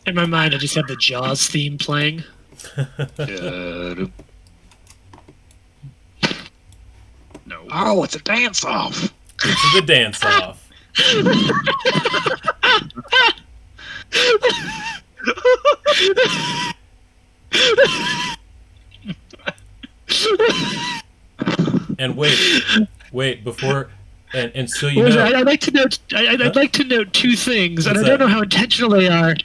In my mind, I just had the Jaws theme playing. No. Oh, it's a dance off. It's the dance off. And wait before, and so you know. I'd like to note. I'd like to note two things, and I don't know how intentional they are.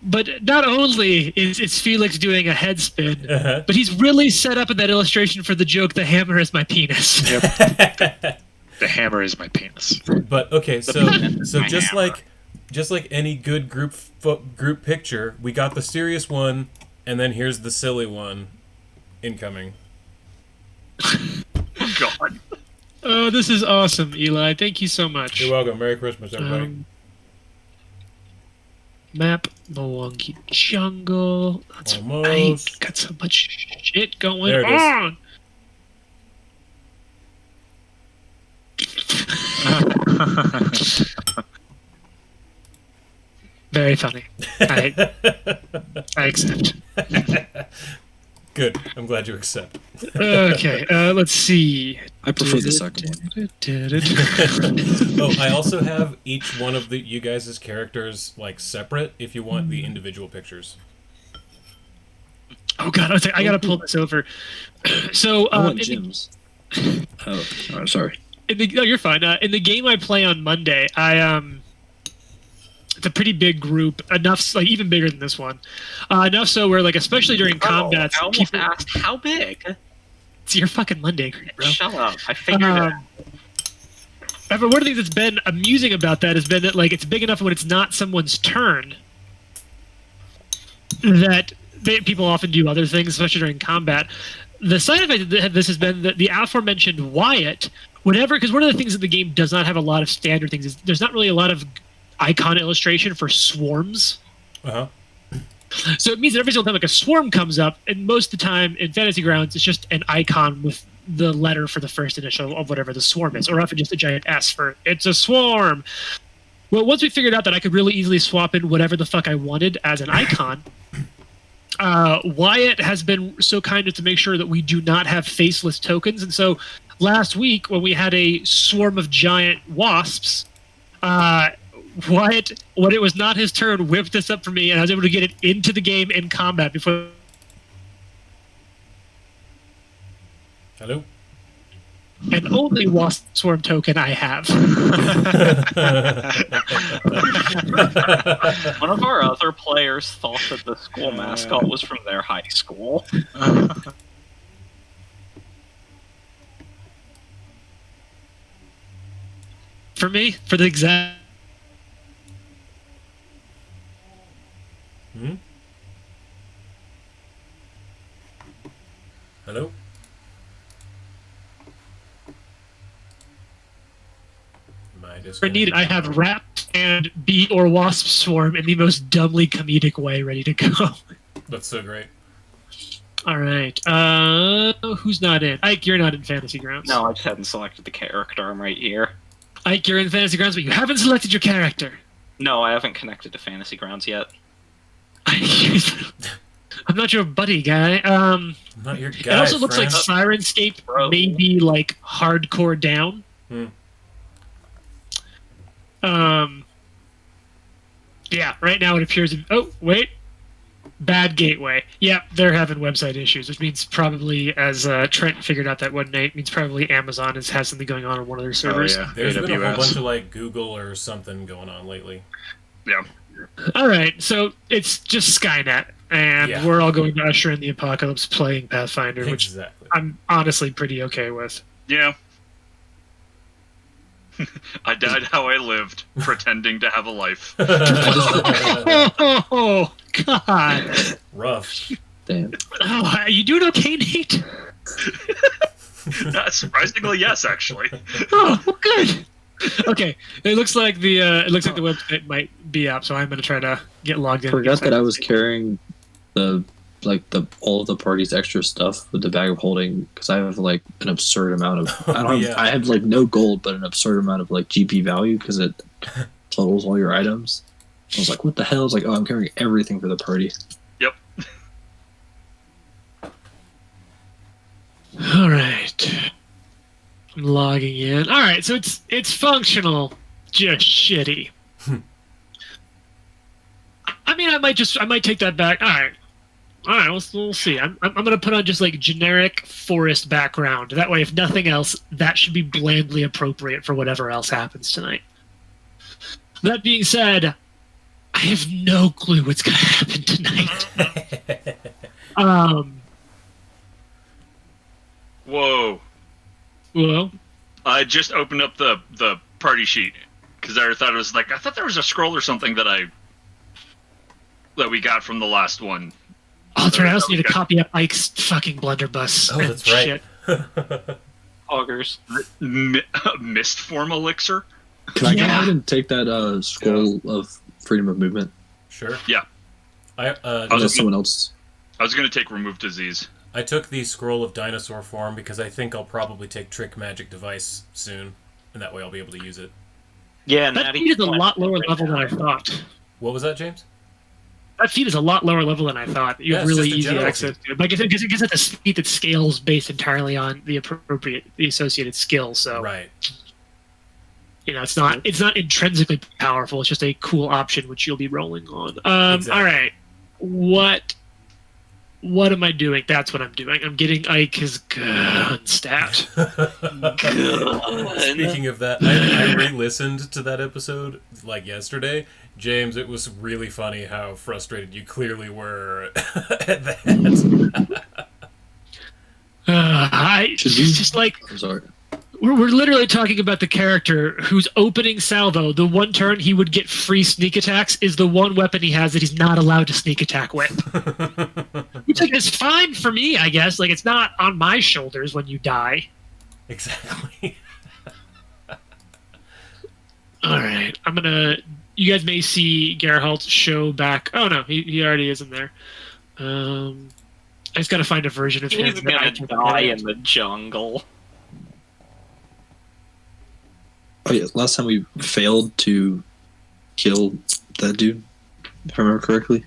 But not only is Felix doing a head spin, but he's really set up in that illustration for the joke, "The hammer is my penis." Yep. The hammer is my penis. But okay, so just like any good group picture, we got the serious one, and then here's the silly one incoming. Oh God. Oh, this is awesome, Eli. Thank you so much. You're welcome. Merry Christmas, everybody. Map Milwaukee Jungle. That's Almost. right. Got so much shit going There it on. Very funny. I accept. Good. I'm glad you accept. Okay, let's see. I prefer the second one. Oh, I also have each one of you guys' characters like separate if you want the individual pictures. Oh God, I gotta pull this over. So, I want Jim's. Oh, sorry. No, you're fine. In the game I play on Monday, it's a pretty big group, enough like even bigger than this one, enough so where like especially during combats, I almost asked how big. It's your fucking Monday group, bro. Shut up! I figured it. But one of the things that's been amusing about that has been that like it's big enough when it's not someone's turn that people often do other things, especially during combat. The side effect of this has been that the aforementioned Wyatt, because one of the things that the game does not have a lot of standard things is there's not really a lot of icon illustration for swarms. So it means that every single time like a swarm comes up, and most of the time in Fantasy Grounds, it's just an icon with the letter for the first initial of whatever the swarm is, or often just a giant S for "it's a swarm." Well, once we figured out that I could really easily swap in whatever the fuck I wanted as an icon, Wyatt has been so kind as to make sure that we do not have faceless tokens. And so last week when we had a swarm of giant wasps, Wyatt, when it was not his turn, whipped this up for me, and I was able to get it into the game in combat before. Hello? And only wasp swarm token I have. One of our other players thought that the school mascot was from their high school. For me, for the exact. Hello? Needed, I have Wrapped and Bee or Wasp Swarm in the most dumbly comedic way ready to go. That's so great. All right. Who's not in? Ike, you're not in Fantasy Grounds. No, I just hadn't selected the character. I'm right here. Ike, you're in Fantasy Grounds, but you haven't selected your character. No, I haven't connected to Fantasy Grounds yet. I'm not your buddy, guy. I'm not your guy. It also looks friend. like Sirenscape may be like hardcore down. Yeah, right now it appears. Oh, wait. Bad gateway. Yeah, they're having website issues, which means probably, as Trent figured out that one night, means probably Amazon has something going on one of their servers. Oh, yeah. There's AWS. been a whole bunch of like Google or something going on lately. Yeah. All right, so it's just Skynet, and we're all going to usher in the apocalypse playing Pathfinder, which I'm honestly pretty okay with. Yeah. I died how I lived, pretending to have a life. Oh, God. Rough. Damn. Oh, are you doing okay, Nate? Surprisingly, yes, actually. Oh, well, good. Okay, it looks like the website might be up, so I'm going to try to get logged in. Forgot that I was carrying all of the party's extra stuff with the bag of holding because I have like an absurd amount of I have like no gold but an absurd amount of like GP value because it totals all your items. I was like, what the hell? I was like, oh, I'm carrying everything for the party. Yep. All right. I'm logging in. All right, so it's functional, just shitty. I mean, I might take that back. All right, we'll see. I'm gonna put on just like generic forest background. That way, if nothing else, that should be blandly appropriate for whatever else happens tonight. That being said, I have no clue what's gonna happen tonight. Whoa. Well, I just opened up the party sheet because I thought there was a scroll or something that we got from the last one. oh, that's right. I also need to copy up Ike's fucking blunderbuss. Oh, that's right. Shit. Augers. Mist form elixir. Can I go ahead and take that scroll of freedom of movement? Sure. Yeah. Unless someone else. I was going to take remove disease. I took the scroll of dinosaur form because I think I'll probably take trick magic device soon, and that way I'll be able to use it. Yeah, That feat is a lot lower level than I thought. What was that, James? That feat is a lot lower level than I thought. You have it's really just a easy general access to it. But I guess it's a feat that scales based entirely on the associated skill. So Right. it's not intrinsically powerful. It's just a cool option which you'll be rolling on. Exactly. All right, what am I doing? That's what I'm doing. I'm getting Ike his gun stat. Speaking of that, I re-listened to that episode like yesterday. James, it was really funny how frustrated you clearly were at that. It's just like I'm sorry. we're literally talking about the character whose opening salvo, the one turn he would get free sneak attacks, is the one weapon he has that he's not allowed to sneak attack with. Which is fine for me, I guess. Like, it's not on my shoulders when you die. Exactly. All right, you guys may see Geralt show back. Oh no, he already is in there. I just gotta find a version of him. He's gonna die in the jungle. Oh yeah, last time we failed to kill that dude, if I remember correctly.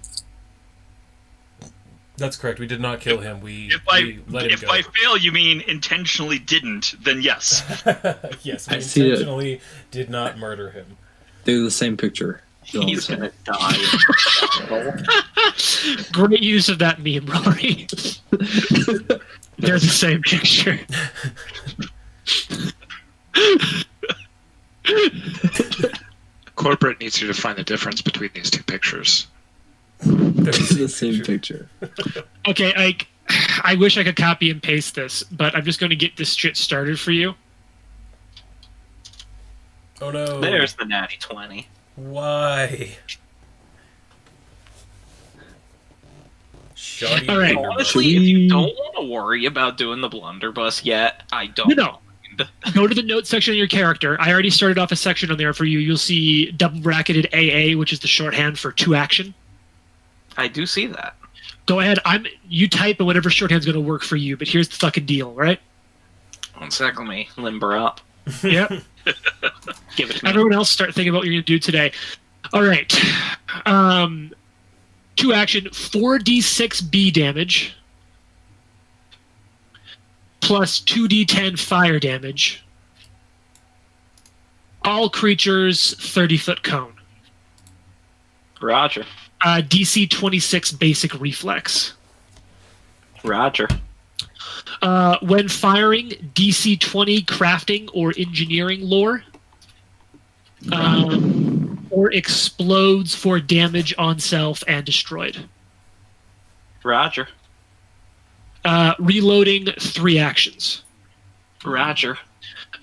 That's correct. We did not kill him. We If let him if go. by fail you mean intentionally didn't, then yes. Yes, we I see it. intentionally did not murder him. They're the same picture. He's gonna die in the jungle. Great use of that meme, Rory. They're the same picture. Corporate needs you to find the difference between these two pictures. It's the same picture. Okay, I wish I could copy and paste this, but I'm just going to get this shit started for you. Oh no. There's the natty 20. Why? Shoddy All right. blunderbuss. Honestly, if you don't want to worry about doing the blunderbuss yet, I don't No. mind. Go to the notes section of your character. I already started off a section on there for you. You'll see double bracketed AA, which is the shorthand for to action. I do see that. Go ahead. You type and whatever shorthand's going to work for you. But here's the fucking deal, right? One sec, let me limber up. Yep. Give it to me. Everyone else start thinking about what you're going to do today. All right. To action, 4d6 B damage plus 2d10 fire damage. All creatures 30-foot cone. Roger. DC 26 basic reflex. Roger. When firing, DC 20 crafting or engineering lore. Or explodes for damage on self and destroyed. Roger. Reloading 3 actions. Roger.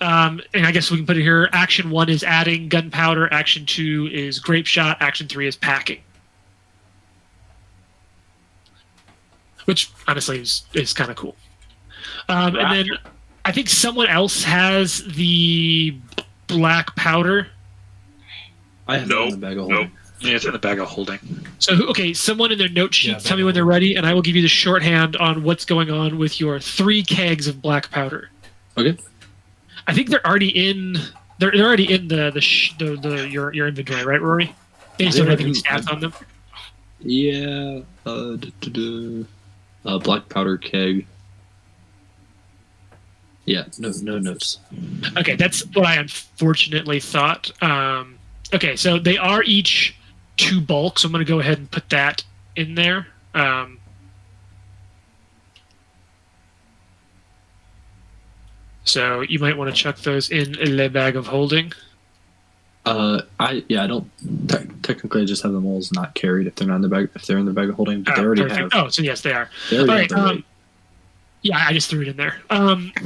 And I guess we can put it here. Action 1 is adding gunpowder. Action 2 is grape shot. Action 3 is packing. Which, honestly, is kind of cool. And then I think someone else has the black powder. I have it in the bag of holding. Yeah, it's in the bag of holding. So, okay, someone in their note sheet, Yeah, tell me when they're ready, and I will give you the shorthand on what's going on with your 3 kegs of black powder. Okay. I think they're already in. They're already in your inventory, right, Rory? They just don't have any stats on them. Yeah. Black powder keg. Yeah, no notes. Okay, that's what I unfortunately thought. Okay, so they are each 2 bulk, so I'm going to go ahead and put that in there. So you might want to chuck those in Le Bag of Holding. I don't technically I just have them all as not carried if they're not in the bag, if they're in the bag of holding, but they already perfect. have. Oh, so yes, they are. They already All have right. Yeah, I just threw it in there.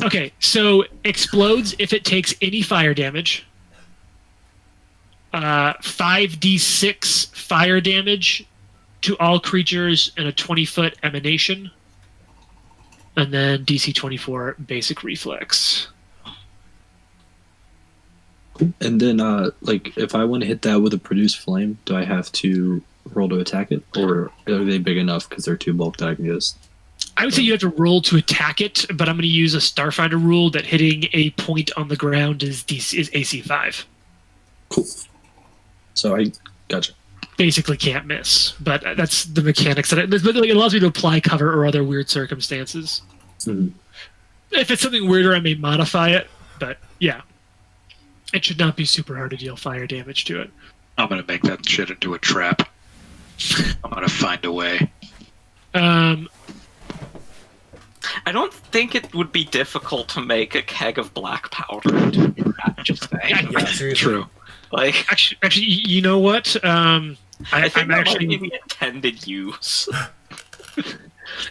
Okay, so explodes if it takes any fire damage. 5d6 fire damage to all creatures in a 20-foot emanation. And then DC 24 basic reflex. And then, like, if I want to hit that with a produce flame, do I have to roll to attack it, or are they big enough because they're 2 bulk that I can just? I would say you have to roll to attack it, but I'm going to use a Starfinder rule that hitting a point on the ground is AC 5. Cool. So I gotcha. Basically can't miss, but that's the mechanics that it allows me to apply cover or other weird circumstances. Mm-hmm. If it's something weirder, I may modify it, but yeah. It should not be super hard to deal fire damage to it. I'm gonna make that shit into a trap. I'm gonna find a way. I don't think it would be difficult to make a keg of black powder into a trap, just saying. Yeah, seriously. True. Like, actually, you know what? I think I'm that actually might be the intended use.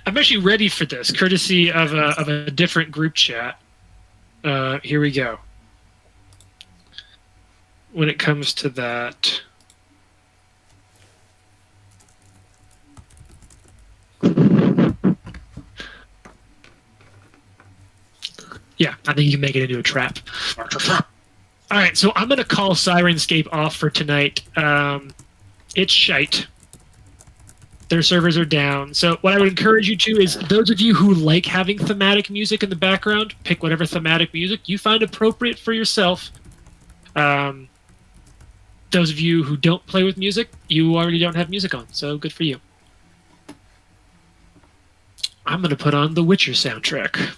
I'm actually ready for this, courtesy of a different group chat. Here we go. When it comes to that. Yeah, I think you can make it into a trap. All right, so I'm going to call Sirenscape off for tonight. It's shite. Their servers are down. So what I would encourage you to is those of you who like having thematic music in the background, pick whatever thematic music you find appropriate for yourself. Those of you who don't play with music, you already don't have music on, so good for you. I'm going to put on the Witcher soundtrack.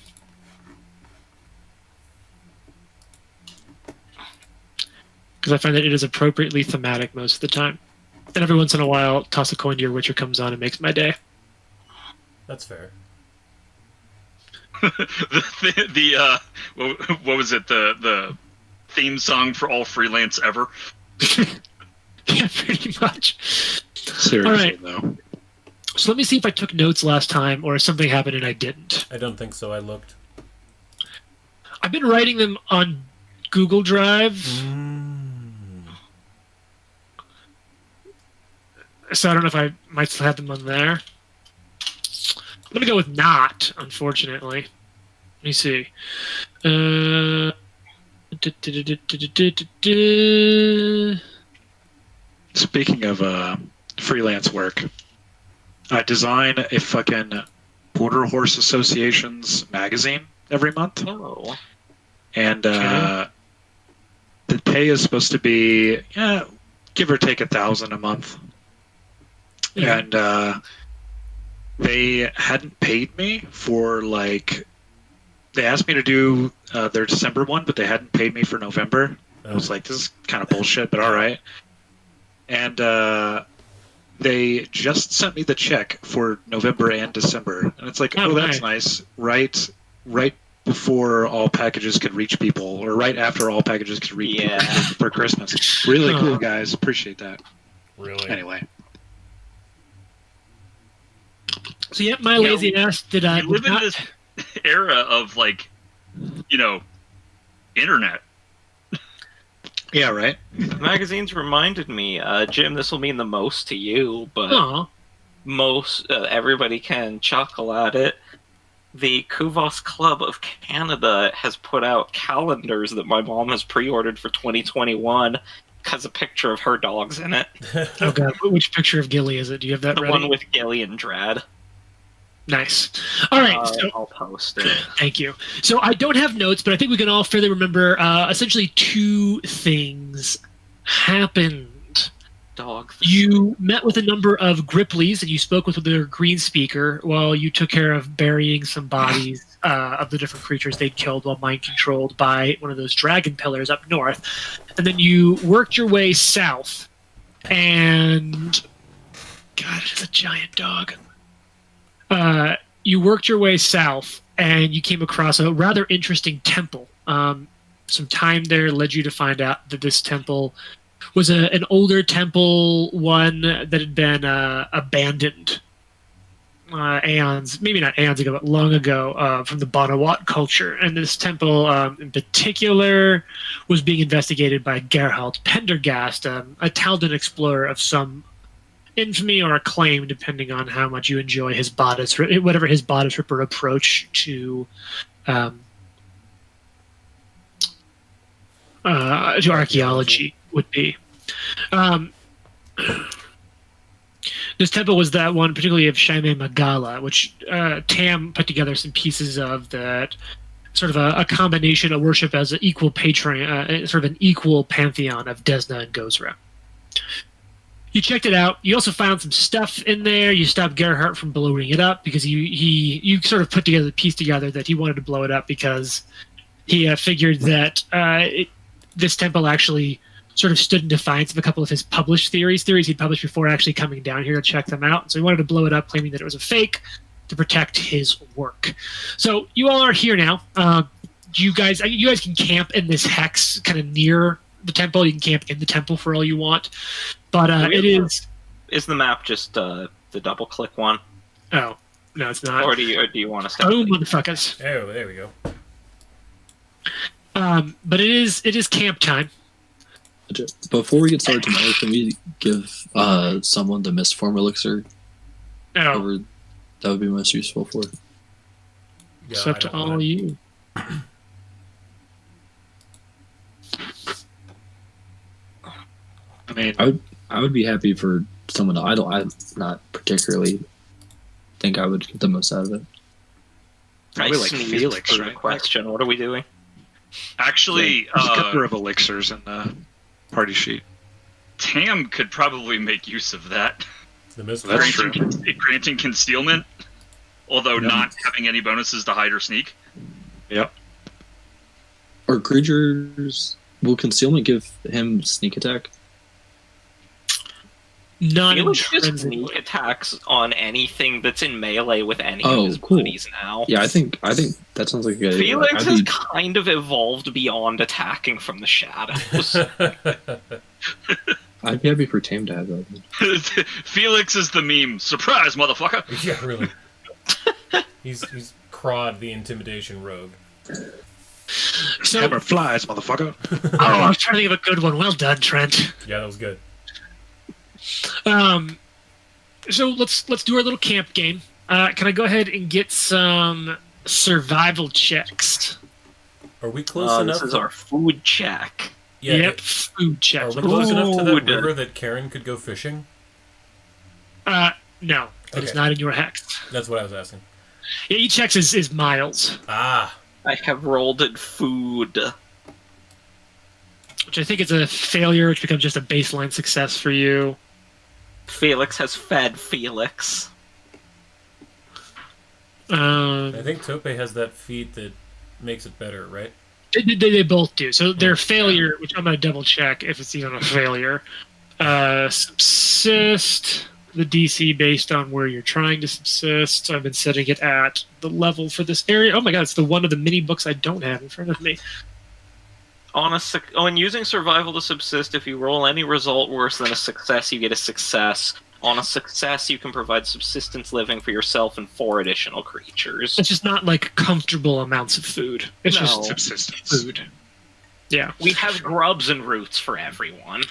Because I find that it is appropriately thematic most of the time. And every once in a while, Toss a Coin to Your Witcher comes on and makes my day. That's fair. What was it? The theme song for all freelance ever. Yeah, pretty much. Seriously, All right. though. So let me see if I took notes last time or if something happened and I didn't. I don't think so. I looked. I've been writing them on Google Drive. So I don't know if I might still have them on there. I'm going to go with not, unfortunately. Let me see. Speaking of freelance work, I design a fucking Border Horse Association's magazine every month. Oh. And the pay is supposed to be, give or take $1,000 a month. Yeah. And they hadn't paid me for they asked me to do their December one, but they hadn't paid me for November. I was like, this is kind of bullshit, but all right. And they just sent me the check for November and December, and it's like, oh, that's nice. Right before all packages could reach people, or right after all packages could reach people for Christmas. Really cool, guys. Appreciate that. Really? Anyway. So yeah, my lazy ass did I live in this era of internet. Yeah, right. The magazines reminded me, Jim, this will mean the most to you, but most everybody can chuckle at it. The Kuvos Club of Canada has put out calendars that my mom has pre-ordered for 2021 has a picture of her dogs in it. Oh god, which picture of Gilly is it? Do you have that The ready? one with Gilly and Drad. Nice. All right. So, I'll post it. thank you. So I don't have notes, but I think we can all fairly remember essentially two things happened dog. You met with a number of Grippleys, and you spoke with their green speaker while you took care of burying some bodies of the different creatures they'd killed while mind-controlled by one of those dragon pillars up north. And then you worked your way south, and... God, it is a giant dog. You worked your way south, and you came across a rather interesting temple. Some time there led you to find out that this temple was an older temple, one that had been abandoned aeons, maybe not aeons ago, but long ago, from the Bonawat culture. And this temple in particular was being investigated by Gerhard Pendergast, a Taldan explorer of some infamy or acclaim, depending on how much you enjoy his bodice, whatever his bodice ripper approach to archaeology would be. This temple was that one, particularly of Shaime Magala, which Tam put together some pieces of that, sort of a combination of worship as an equal patron, sort of an equal pantheon of Desna and Gozra. You checked it out. You also found some stuff in there. You stopped Gerhardt from blowing it up because you sort of put together the piece together that he wanted to blow it up because he figured that this temple actually sort of stood in defiance of a couple of his published theories he'd published before actually coming down here to check them out. So he wanted to blow it up, claiming that it was a fake to protect his work. So you all are here now. You guys can camp in this hex kind of near the temple. You can camp in the temple for all you want. But it is... Is the map just the double-click one? Oh, no, it's not. Or do you want to step... Oh, motherfuckers. Oh, there we go. But it is camp time. Before we get started tomorrow, can we give someone the Mistform elixir? Oh. That would be most useful for. Yeah, it's up to all you. I mean, I would be happy for someone to idle. I not particularly think I would get the most out of it. Probably like Felix, right? Question. What are we doing? Actually, there's a couple of elixirs in the party sheet. Tam could probably make use of that. That's true. Granting concealment, although not having any bonuses to hide or sneak. Yep. Are creatures... Will concealment give him sneak attack? Not Felix just sneak attacks on anything that's in melee with any of his cool. buddies now. Yeah, I think that sounds like a good idea. Felix has kind of evolved beyond attacking from the shadows. I'd be happy for Tam to have that. Felix is the meme. Surprise, motherfucker! Yeah, really. He's Crod, the intimidation rogue. So, Hammer flies, motherfucker. I was trying to think of a good one. Well done, Trent. Yeah, that was good. So let's do our little camp game. Can I go ahead and get some survival checks? Are we close enough? This is our food check. Yeah, yep, food checks. Are we close enough to that river that Karen could go fishing? No. It's not in your hex. That's what I was asking. Yeah, each hex is miles. Ah. I have rolled in food. Which I think is a failure, which becomes just a baseline success for you. Felix has fed Felix. I think Tope has that feat that makes it better, right? They both do. So their failure, which I'm going to double check if it's even a failure. Subsist, the DC based on where you're trying to subsist. So I've been setting it at the level for this area. Oh my god, it's the one of the mini books I don't have in front of me. When using survival to subsist, if you roll any result worse than a success, you get a success. On a success, you can provide subsistence living for yourself and 4 additional creatures. It's just not like comfortable amounts of food. It's just subsistence food. Yeah. We have grubs and roots for everyone.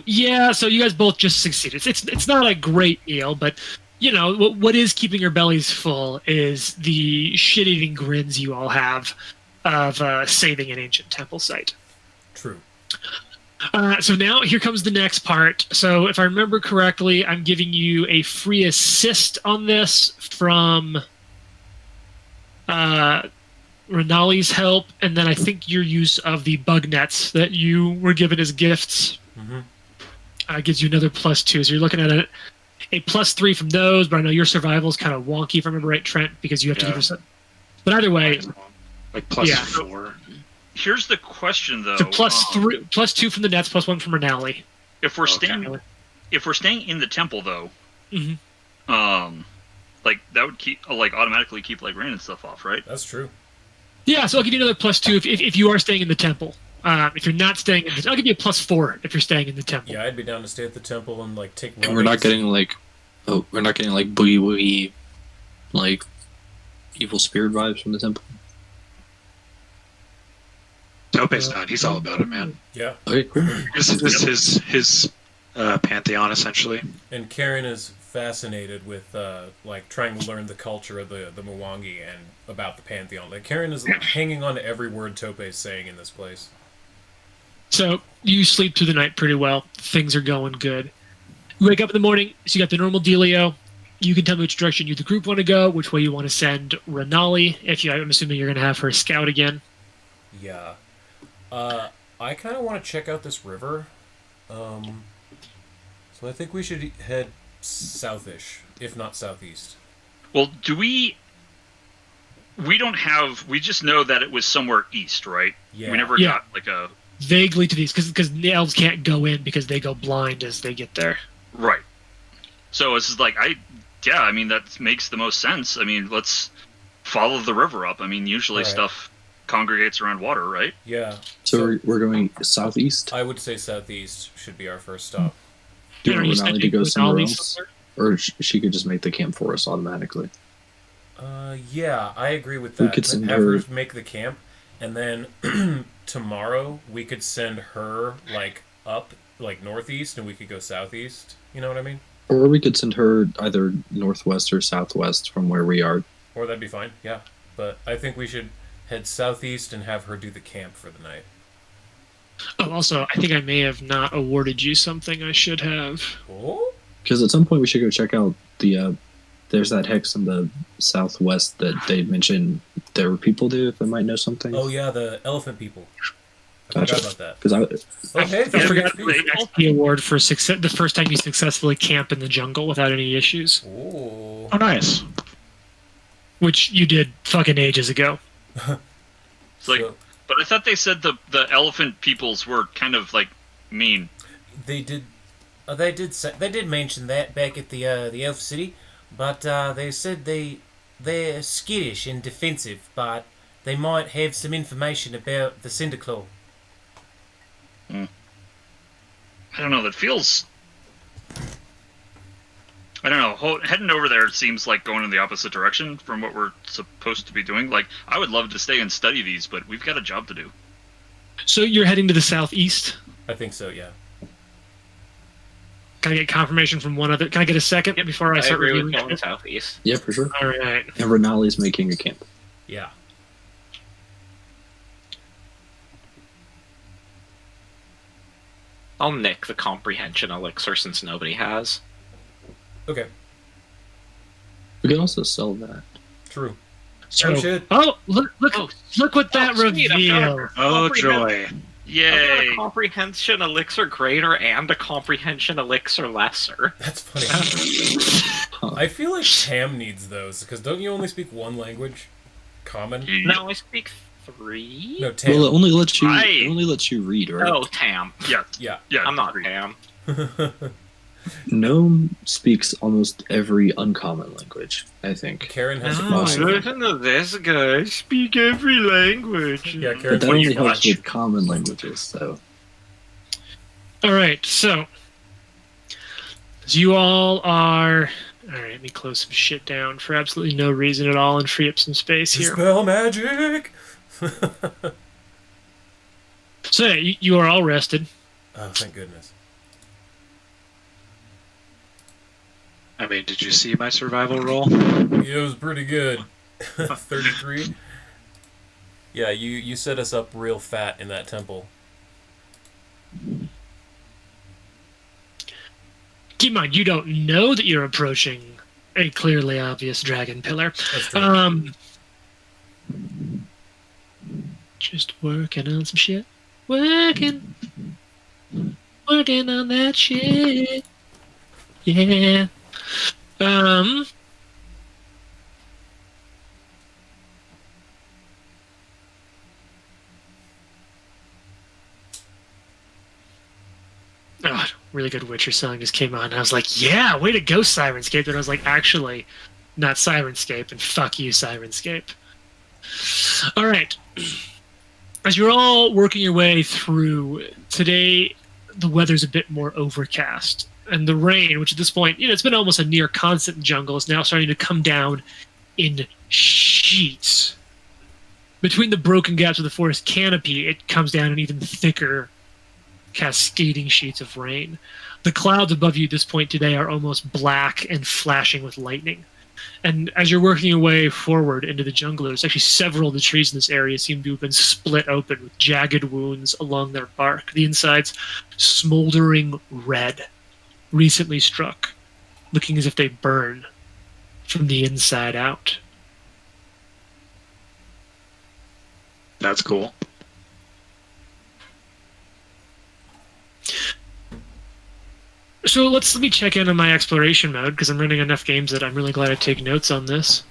Yeah, so you guys both just succeeded. It's not a great meal, but you know, what is keeping your bellies full is the shit-eating grins you all have of saving an ancient temple site. True. So now here comes the next part. So if I remember correctly, I'm giving you a free assist on this from Renali's help, and then I think your use of the bug nets that you were given as gifts. Mm-hmm. gives you another +2. So you're looking at a +3 from those, but I know your survival is kind of wonky, if I remember right, Trent, because you have to give yourself. But either way, like +4. Here's the question, though. So +2 from the Nets, +1 from Renali. If we're staying in the temple, though, like that would keep automatically keep like rain and stuff off, right? That's true. Yeah, so I'll give you another +2 if you are staying in the temple. If you're not staying, I'll give you a +4 if you're staying in the temple. Yeah, I'd be down to stay at the temple and like take. And we're not getting like boogie woogie, like evil spirit vibes from the temple. Tope's not. He's all about it, man. Yeah. Okay, cool. This is his pantheon essentially. And Karen is fascinated with like trying to learn the culture of the Mwangi and about the pantheon. Like Karen is hanging on to every word Tope is saying in this place. So you sleep through the night pretty well. Things are going good. You wake up in the morning, so you got the normal dealio. You can tell me which direction you the group want to go, which way you want to send Renali. I'm assuming you're going to have her scout again. Yeah. I kind of want to check out this river. So I think we should head southish, if not southeast. Well, we just know that it was somewhere east, right? Yeah. We never got like a... Vaguely to these, because the elves can't go in because they go blind as they get there. Right. So it's just like, I mean, that makes the most sense. I mean, let's follow the river up. I mean, usually stuff congregates around water, right? Yeah. So we're going southeast? I would say southeast should be our first stop. Do you want Renali to go somewhere else? Or she could just make the camp for us automatically? Yeah, I agree with that. We could send have her make the camp, and then tomorrow we could send her like up like northeast, and we could go southeast. You know what I mean? Or we could send her either northwest or southwest from where we are. Or that'd be fine. Yeah, but I think we should head southeast and have her do the camp for the night. Oh, also, I think I may have not awarded you something I should have. Oh? Because at some point we should go check out the there's that hex in the southwest that they mentioned there were people there that might know something. Oh yeah, the elephant people. I Gotcha. forgot about that. Because I forgot the award for success. The first time you successfully camp in the jungle without any issues. Ooh. Oh, nice. Which you did fucking ages ago. It's like, but I thought they said the elephant peoples were kind of like mean. They did. They did mention that back at the Elf City, but they said they're skittish and defensive, but they might have some information about the Cinderclaw. I don't know. That feels. I don't know. Heading over there seems like going in the opposite direction from what we're supposed to be doing. Like, I would love to stay and study these, but we've got a job to do. So you're heading to the southeast? I think so, yeah. Can I get confirmation from one other? Can I get a second before I start agree reviewing? with going southeast. yeah, for sure. All right. And Renali's making a camp. Yeah. I'll nick the comprehension elixir since nobody has. Okay. We can also sell that. True. So, Oh, shit. Look what that sweet, revealed. Oh, joy. I've got Yay! a comprehension elixir greater and a comprehension elixir lesser. That's funny. I feel like Tam needs those, because don't you only speak one language? Common? No, I speak 3. No, Tam. Well, it only lets you read, right? Oh, Tam. Yeah. I'm not agreed. Tam. Gnome speaks almost every uncommon language, I think. Karen has Oh, five. listen to this guy speak every language. Yeah, But Karen. that What do you only helps watch? with common languages, so. All right, so you all are. All right, let me close some shit down for absolutely no reason at all and free up some space here. Spell magic! So yeah, you are all rested. Oh, thank goodness. I mean, did you see my survival roll? Yeah, it was pretty good. 33. Yeah, you set us up real fat in that temple. Keep in mind, you don't know that you're approaching a clearly obvious dragon pillar. That's true. Just working on some shit. Working. Working on that shit. Yeah. Oh, really good Witcher song just came on. And I was like, yeah, way to go, Sirenscape. And I was like, actually, not Sirenscape, and fuck you, Sirenscape. All right. As you're all working your way through, today the weather's a bit more overcast. And the rain, which at this point, it's been almost a near constant jungle, is now starting to come down in sheets. Between the broken gaps of the forest canopy, it comes down in even thicker, cascading sheets of rain. The clouds above you at this point today are almost black and flashing with lightning. And as you're working your way forward into the jungle, there's actually several of the trees in this area seem to have been split open with jagged wounds along their bark. The insides smoldering red, recently struck, looking as if they burn from the inside out. That's cool. So let me check in on my exploration mode, because I'm running enough games that I'm really glad I take notes on this.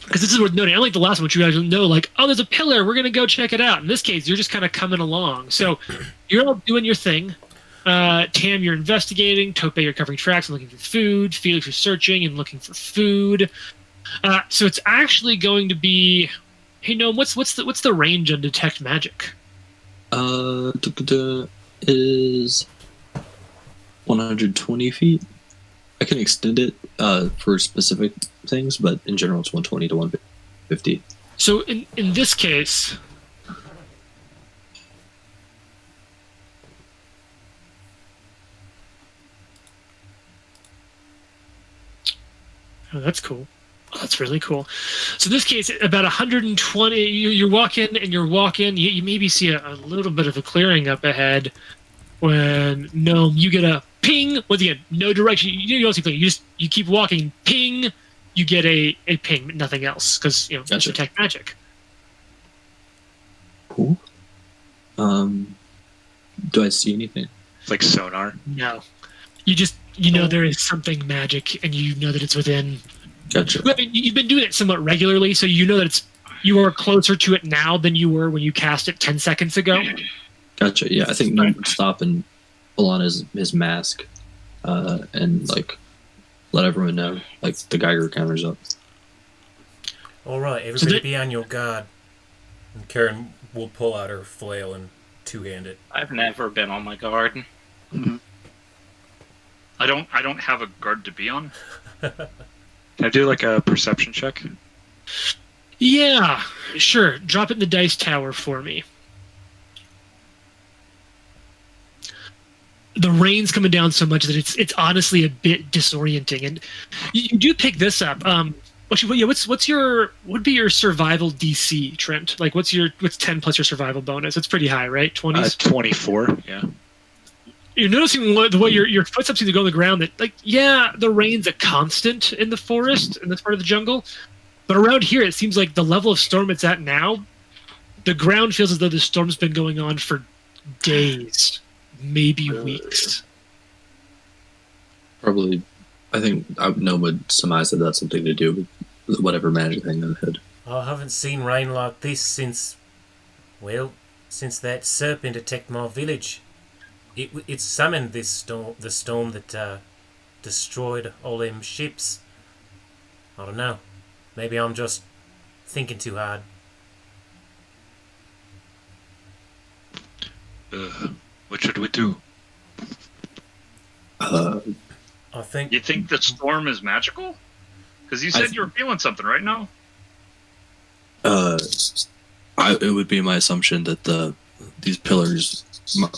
Because this is worth noting. Unlike the last one, which you guys know, like, oh, there's a pillar, we're going to go check it out. In this case, you're just kind of coming along. So you're all doing your thing. Tam, you're investigating. Tope, you're covering tracks and looking for food. Felix, you're searching and looking for food. So it's actually going to be... Hey, Gnome, what's the range on Detect Magic? Is 120 feet. I can extend it for specific things, but in general it's 120 to 150. So in this case... Oh, that's cool. Oh, that's really cool. So in this case, about 120, you're walking and you're walking. You maybe see a little bit of a clearing up ahead when, Gnome, you get a ping. Once again, no direction. You don't see anything. You keep walking, ping, you get a ping, but nothing else, because, Gotcha. It's Detect Magic. Cool. Do I see anything? It's like sonar. No. You know there is something magic, and you know that it's within... Gotcha. I mean, you've been doing it somewhat regularly, so you know that you are closer to it now than you were when you cast it 10 seconds ago. Gotcha. Yeah, I think Gnome would stop and pull on his mask, and like let everyone know, like the Geiger counter's up. All right, everybody be on your guard. And Karen will pull out her flail and two-hand it. I've never been on my guard. Mm-hmm. I don't have a guard to be on. Can I do like a perception check? Yeah, sure. Drop it in the dice tower for me. The rain's coming down so much that it's honestly a bit disorienting, and you do pick this up. What'd be your survival DC, Trent? Like, what's 10 plus your survival bonus? It's pretty high, right? 20s? 24. Yeah. You're noticing the way your footsteps seem to go on the ground that, like, yeah, the rain's a constant in the forest, in this part of the jungle. But around here, it seems like the level of storm it's at now, the ground feels as though the storm's been going on for days, maybe weeks. Probably, I think Gnome would surmise that that's something to do with whatever magic thing that had. I haven't seen rain like this since that serpent attacked my village. It summoned the storm that destroyed all them ships. I don't know. Maybe I'm just thinking too hard. What should we do? I think. You think the storm is magical? Because you said you were feeling something right now. It would be my assumption that these pillars,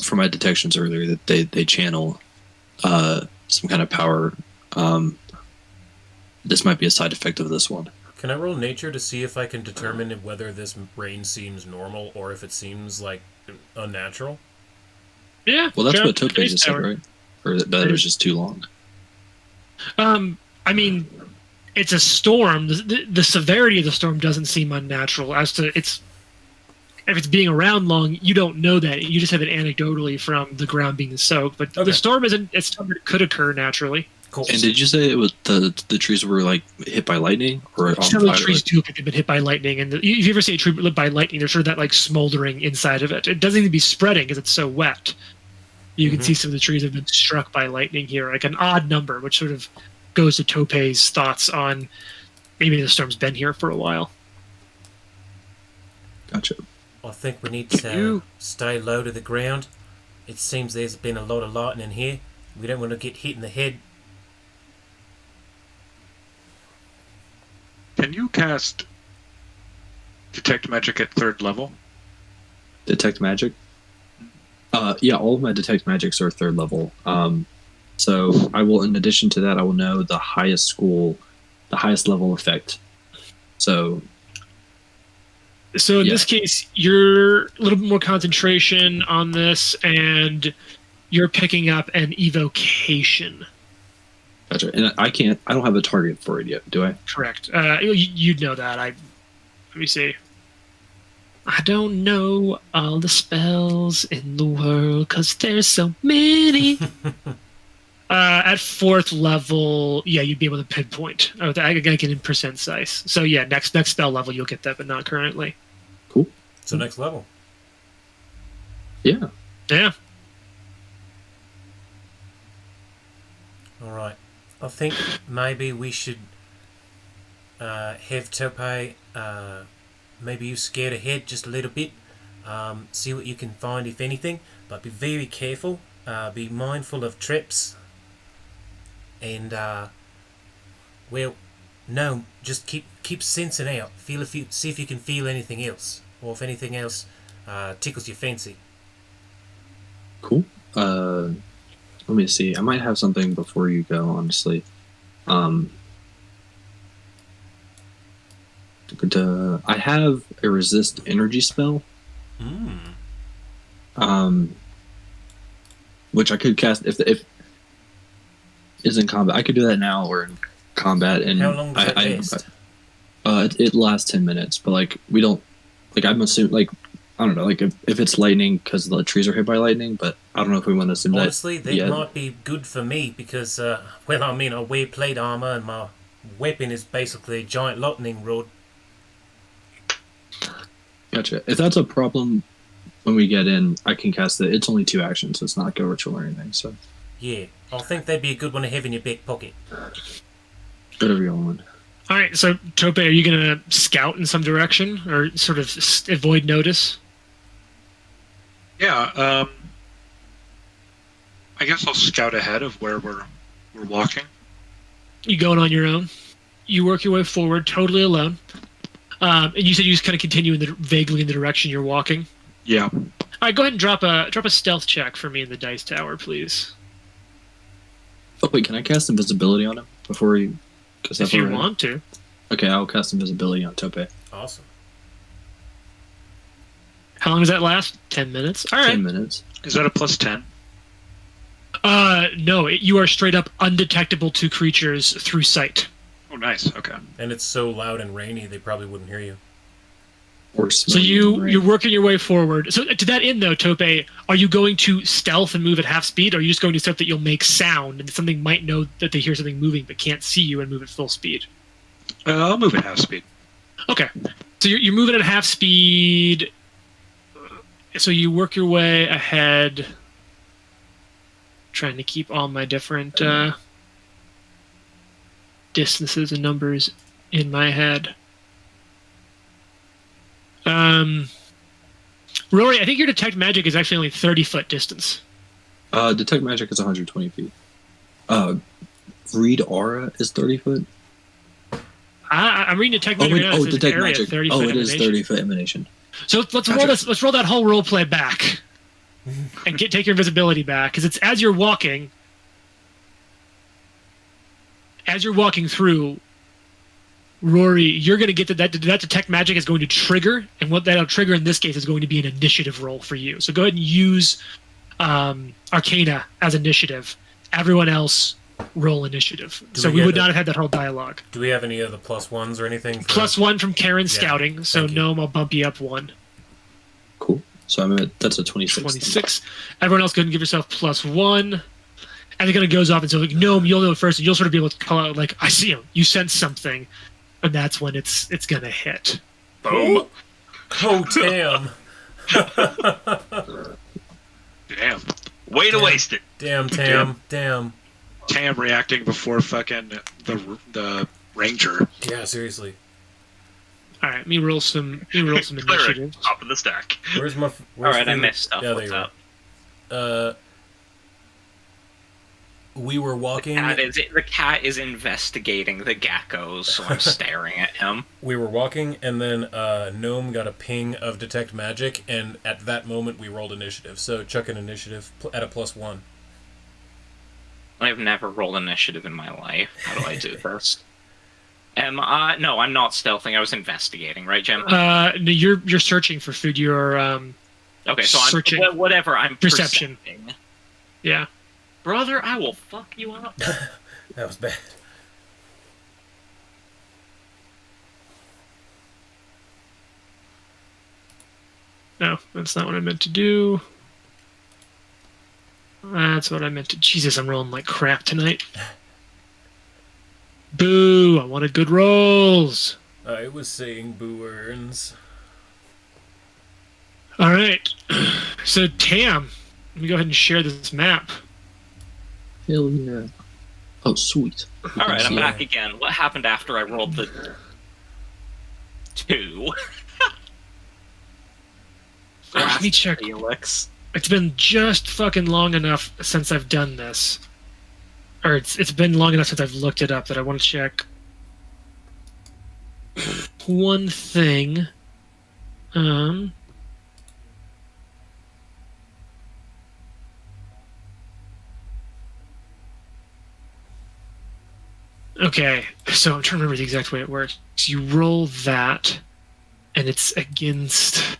from my detections earlier, that they channel some kind of power. This might be a side effect of this one. Can I roll nature to see if I can determine whether this rain seems normal or if it seems like unnatural? Yeah. Well, that's what Tope just said, right? Or that it was just too long. I mean, it's a storm. The severity of the storm doesn't seem unnatural. As to if it's being around long, you don't know that. You just have it anecdotally from the ground being soaked. But the storm isn't. It's something that could occur naturally. Cool. And did you say it was the trees were like hit by lightning or on Some of the fire? trees do look like they've been hit by lightning, and if you ever see a tree lit by lightning, there's sort of that like smoldering inside of it. It doesn't need to be spreading because it's so wet. You can see some of the trees have been struck by lightning here, like an odd number, which sort of goes to Tope's thoughts on maybe the storm's been here for a while. Gotcha. I think we need to stay low to the ground. It seems there's been a lot of lightning here. We don't want to get hit in the head. Can you cast Detect Magic at 3rd level? Detect magic? Yeah, all of my detect magics are 3rd level. So I will, in addition to that, I will know the highest level effect. So in this case, you're a little bit more concentration on this, and you're picking up an evocation. gotcha. And I don't have a target for it yet, do I? Correct. You'd know that. Let me see. I don't know all the spells in the world because there's so many. At 4th level, yeah, you'd be able to pinpoint. Oh, I get in percent size. So yeah, next spell level you'll get that, but not currently. Cool. So next level. Yeah. Yeah. All right. I think maybe we should have Tope. Maybe you scared ahead just a little bit. See what you can find, if anything. But be very careful. Be mindful of traps. And no, just keep sensing out. See if you can feel anything else, or if anything else tickles your fancy. Cool. Let me see. I might have something before you go, honestly. I have a resist energy spell. Which I could cast if is in combat. I could do that now or in combat. And how long does it last? It lasts 10 minutes, but like we don't like. I'm assuming like I don't know like if it's lightning because the trees are hit by lightning, but I don't know if we want to assume that. Honestly, that might be good for me because I wear plate armor and my weapon is basically a giant lightning rod. Gotcha. If that's a problem when we get in, I can cast it. It's only 2 actions, so it's not go ritual or anything. So yeah, I think that'd be a good one to have in your back pocket. whatever you want. All right. So Tope, are you gonna scout in some direction or sort of avoid notice? Yeah. I guess I'll scout ahead of where we're walking. You going on your own? You work your way forward, totally alone. And you said you just kind of continue vaguely in the direction you're walking. Yeah. All right, go ahead and drop a stealth check for me in the dice tower, please. Oh wait, can I cast invisibility on him before you? If you want to. Okay, I'll cast invisibility on Tope. Awesome. How long does that last? 10 minutes. All right. 10 minutes. Is that a plus 10? No, you are straight up undetectable to creatures through sight. Oh, nice. Okay. And it's so loud and rainy, they probably wouldn't hear you. So you're working your way forward. So to that end, though, Tope, are you going to stealth and move at half speed, or are you just going to stuff that you'll make sound and something might know that they hear something moving but can't see you and move at full speed? I'll move at half speed. Okay. So you're moving at half speed. So you work your way ahead. Trying to keep all my different distances and numbers in my head. Rory, I think your detect magic is actually only 30-foot distance. Detect magic is 120 feet. Read aura is 30 foot. I'm reading detect magic now. Detect magic. 30-foot It is 30-foot emanation. So let's roll this. Let's roll that whole role play back, and take your invisibility back, because it's as you're walking. As you're walking through, Rory, you're going to get that detect magic is going to trigger, and what that'll trigger in this case is going to be an initiative roll for you. So go ahead and use Arcana as initiative. Everyone else roll initiative. So we would not have had that whole dialogue. Do we have any other +1s or anything? +1 from Karen scouting. So Gnome, I'll bump you up 1. Cool. So that's a 26. 26. Everyone else go ahead and give yourself +1. And it kind of goes off and so like, Gnome, you'll know first, and you'll sort of be able to call out like, I see him. You sense something, and that's when it's gonna hit. Boom. Oh, damn. Damn. Way to waste it. Damn, Tam. Damn. Tam reacting before fucking the ranger. Yeah, seriously. All right, let me roll some initiative. Cleric, top of the stack. Where's my... Alright, I missed stuff. Yeah, there What's you up? go. We were walking... The cat is investigating the geckos, so I'm staring at him. We were walking, and then Gnome got a ping of Detect Magic, and at that moment we rolled initiative. So chuck an initiative at a +1. I've never rolled initiative in my life. How do I do this? No, I'm not stealthing. I was investigating, right, Jim? No, you're searching for food. You're Okay, so searching. I'm whatever. I'm Perception. percepting. Yeah. Brother, I will fuck you up. That was bad. No, that's not what I meant to do. That's what I meant to. Jesus, I'm rolling like crap tonight. Boo! I wanted good rolls. I was saying boo earns. All right. So Tam, let me go ahead and share this map. Hell yeah. Oh, sweet. All right, I'm Yeah. back again. What happened after I rolled the 2? Let me check. Felix. It's been just fucking long enough since I've done this. Or it's been long enough since I've looked it up that I want to check one thing. Okay, so I'm trying to remember the exact way it works. You roll that, and it's against...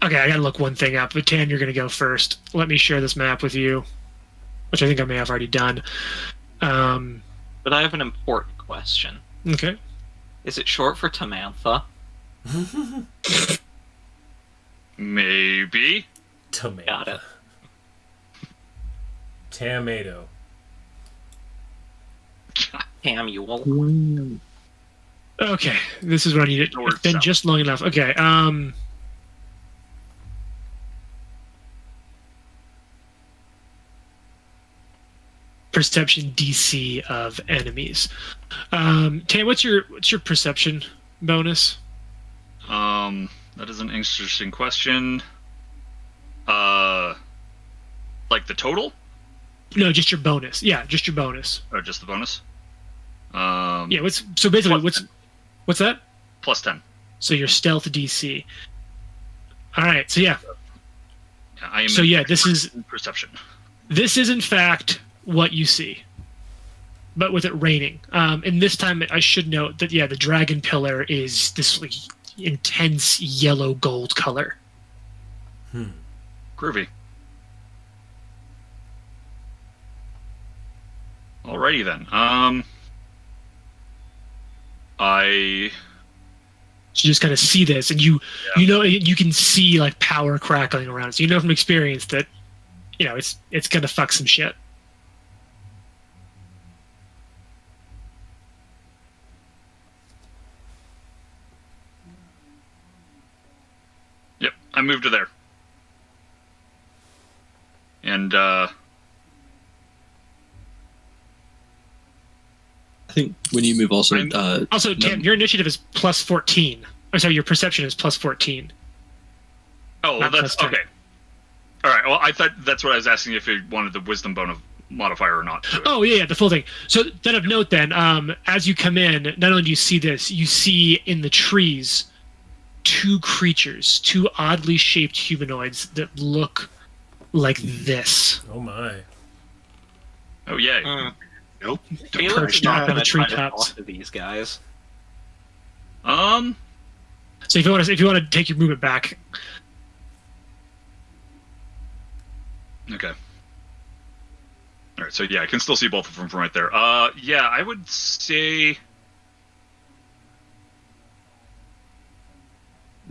Okay, I gotta look one thing up. But Tan, you're gonna go first. Let me share this map with you, which I think I may have already done. But I have an important question. Okay. Is it short for Tamantha? Maybe. Tomato. Got it. Tomato. Tamuel. Okay, this is what I need. It's North, been south. just long enough. Okay. Perception DC of enemies. Tam, what's your perception bonus? That is an interesting question. Like the total? No, just your bonus. Yeah, just your bonus. Or just the bonus? Yeah. So basically what's that? Plus 10. So your stealth DC. All right. So yeah. Yeah, I am So yeah, this is perception. This is in fact what you see, but with it raining. And this time, I should note that the dragon pillar is this like, intense yellow gold color. Groovy. Alrighty then. I So you just kind of see this, and you know you can see like power crackling around. So you know from experience that it's gonna fuck some shit. Yep, I moved to there. And I think when you move also Also, Tam, your initiative is +14. I'm sorry, your perception is +14. oh, well, Not that's plus 10. okay. All right. Well, I thought that's what I was asking, if you wanted the wisdom bone of modifier or not. Oh yeah, the full thing. So then of note, then as you come in, not only do you see this, you see in the trees two creatures, two oddly shaped humanoids that look like this. Oh my. Oh yeah. Nope. Felix Perched is not on going the to try to treetops. talk to these guys. So if you want to take your movement back, Okay. All right. So yeah, I can still see both of them from right there. Yeah, I would say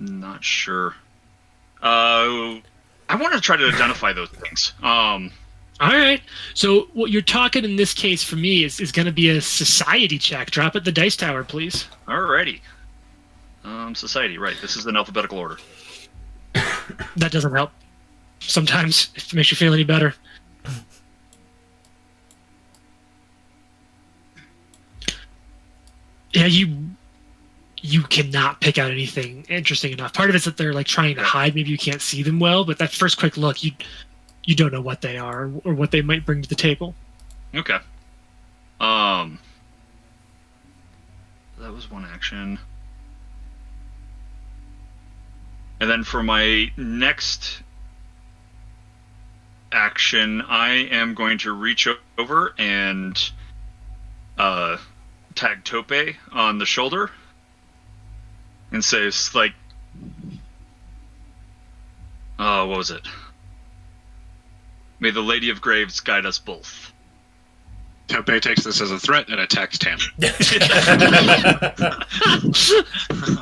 Not sure. I want to try to identify those things. All right. So what you're talking in this case for me is going to be a society check. Drop at the dice tower, please. Alrighty. Society, right. This is in alphabetical order. That doesn't help. Sometimes, if it makes you feel any better. Yeah, you cannot pick out anything interesting enough. Part of it's that they're like trying to hide. Maybe you can't see them well, but that first quick look, you don't know what they are or what they might bring to the table. Okay. That was one action. And then for my next action, I am going to reach over and tag Tope on the shoulder and say, it's like, what was it? May the Lady of Graves guide us both. Tope takes this as a threat and attacks Tam.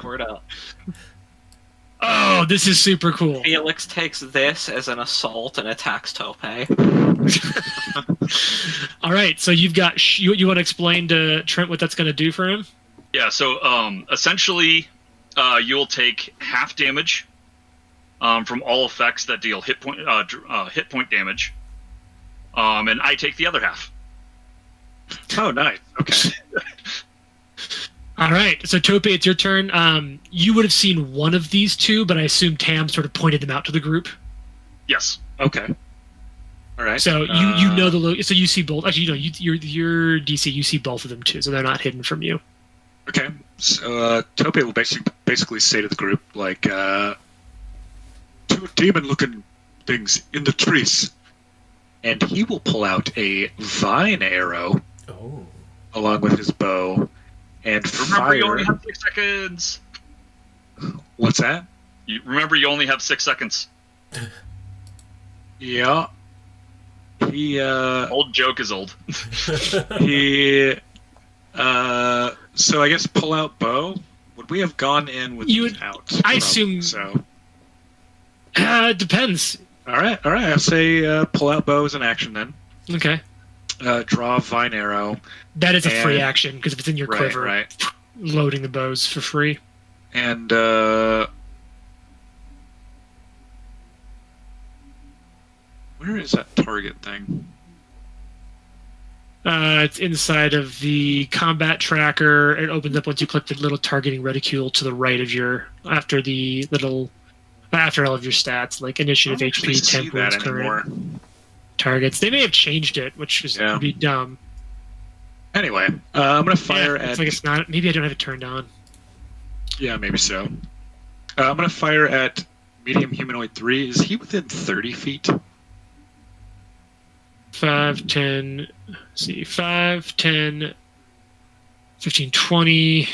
Word up. Oh, this is super cool. Felix takes this as an assault and attacks Tope. All right, so you've got you want to explain to Trent what that's going to do for him? Yeah, so essentially, you'll take half damage from all effects that deal hit point damage, and I take the other half. Oh, nice. Okay. All right, so Tope, it's your turn. You would have seen one of these two, but I assume Tam sort of pointed them out to the group. Yes. Okay. All right. So you know so you see both. Actually, you're DC. You see both of them too, so they're not hidden from you. Okay. So Tope will basically say to the group, like, two demon-looking things in the trees, and he will pull out a vine arrow along with his bow and Remember, fire. you only have 6 seconds. What's that? You only have 6 seconds. Yeah. He Old joke is old. he so I guess pull out bow. Would we have gone in without? I assume so. It depends. All right. I'll say pull out bow as an action then. Okay. Draw a vine arrow. That is a free action because if it's in your quiver, Right. loading the bows for free. And where is that target thing? It's inside of the combat tracker. It opens up once you click the little targeting reticule to the right of your after all of your stats, like initiative, I don't actually HP, see temp, that wounds, anymore. current targets. They may have changed it, which would be dumb. Anyway, I'm gonna fire It's at. like it's not. Maybe I don't have it turned on. Yeah, maybe so. I'm gonna fire at medium humanoid 3. Is he within 30 feet? 5, 10, let's see, 5, 10, 15, 20,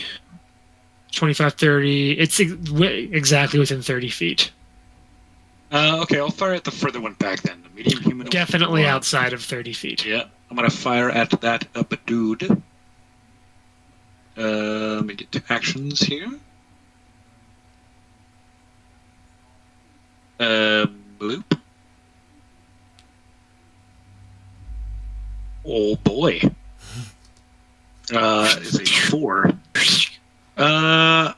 25, 30. It's exactly within 30 feet. Okay, I'll fire at the further one back then. The medium humanoid. Definitely 1. outside of 30 feet. Yeah, I'm gonna fire at that dude. Let me get to actions here. Bloop. Oh boy. Is a 4. I'm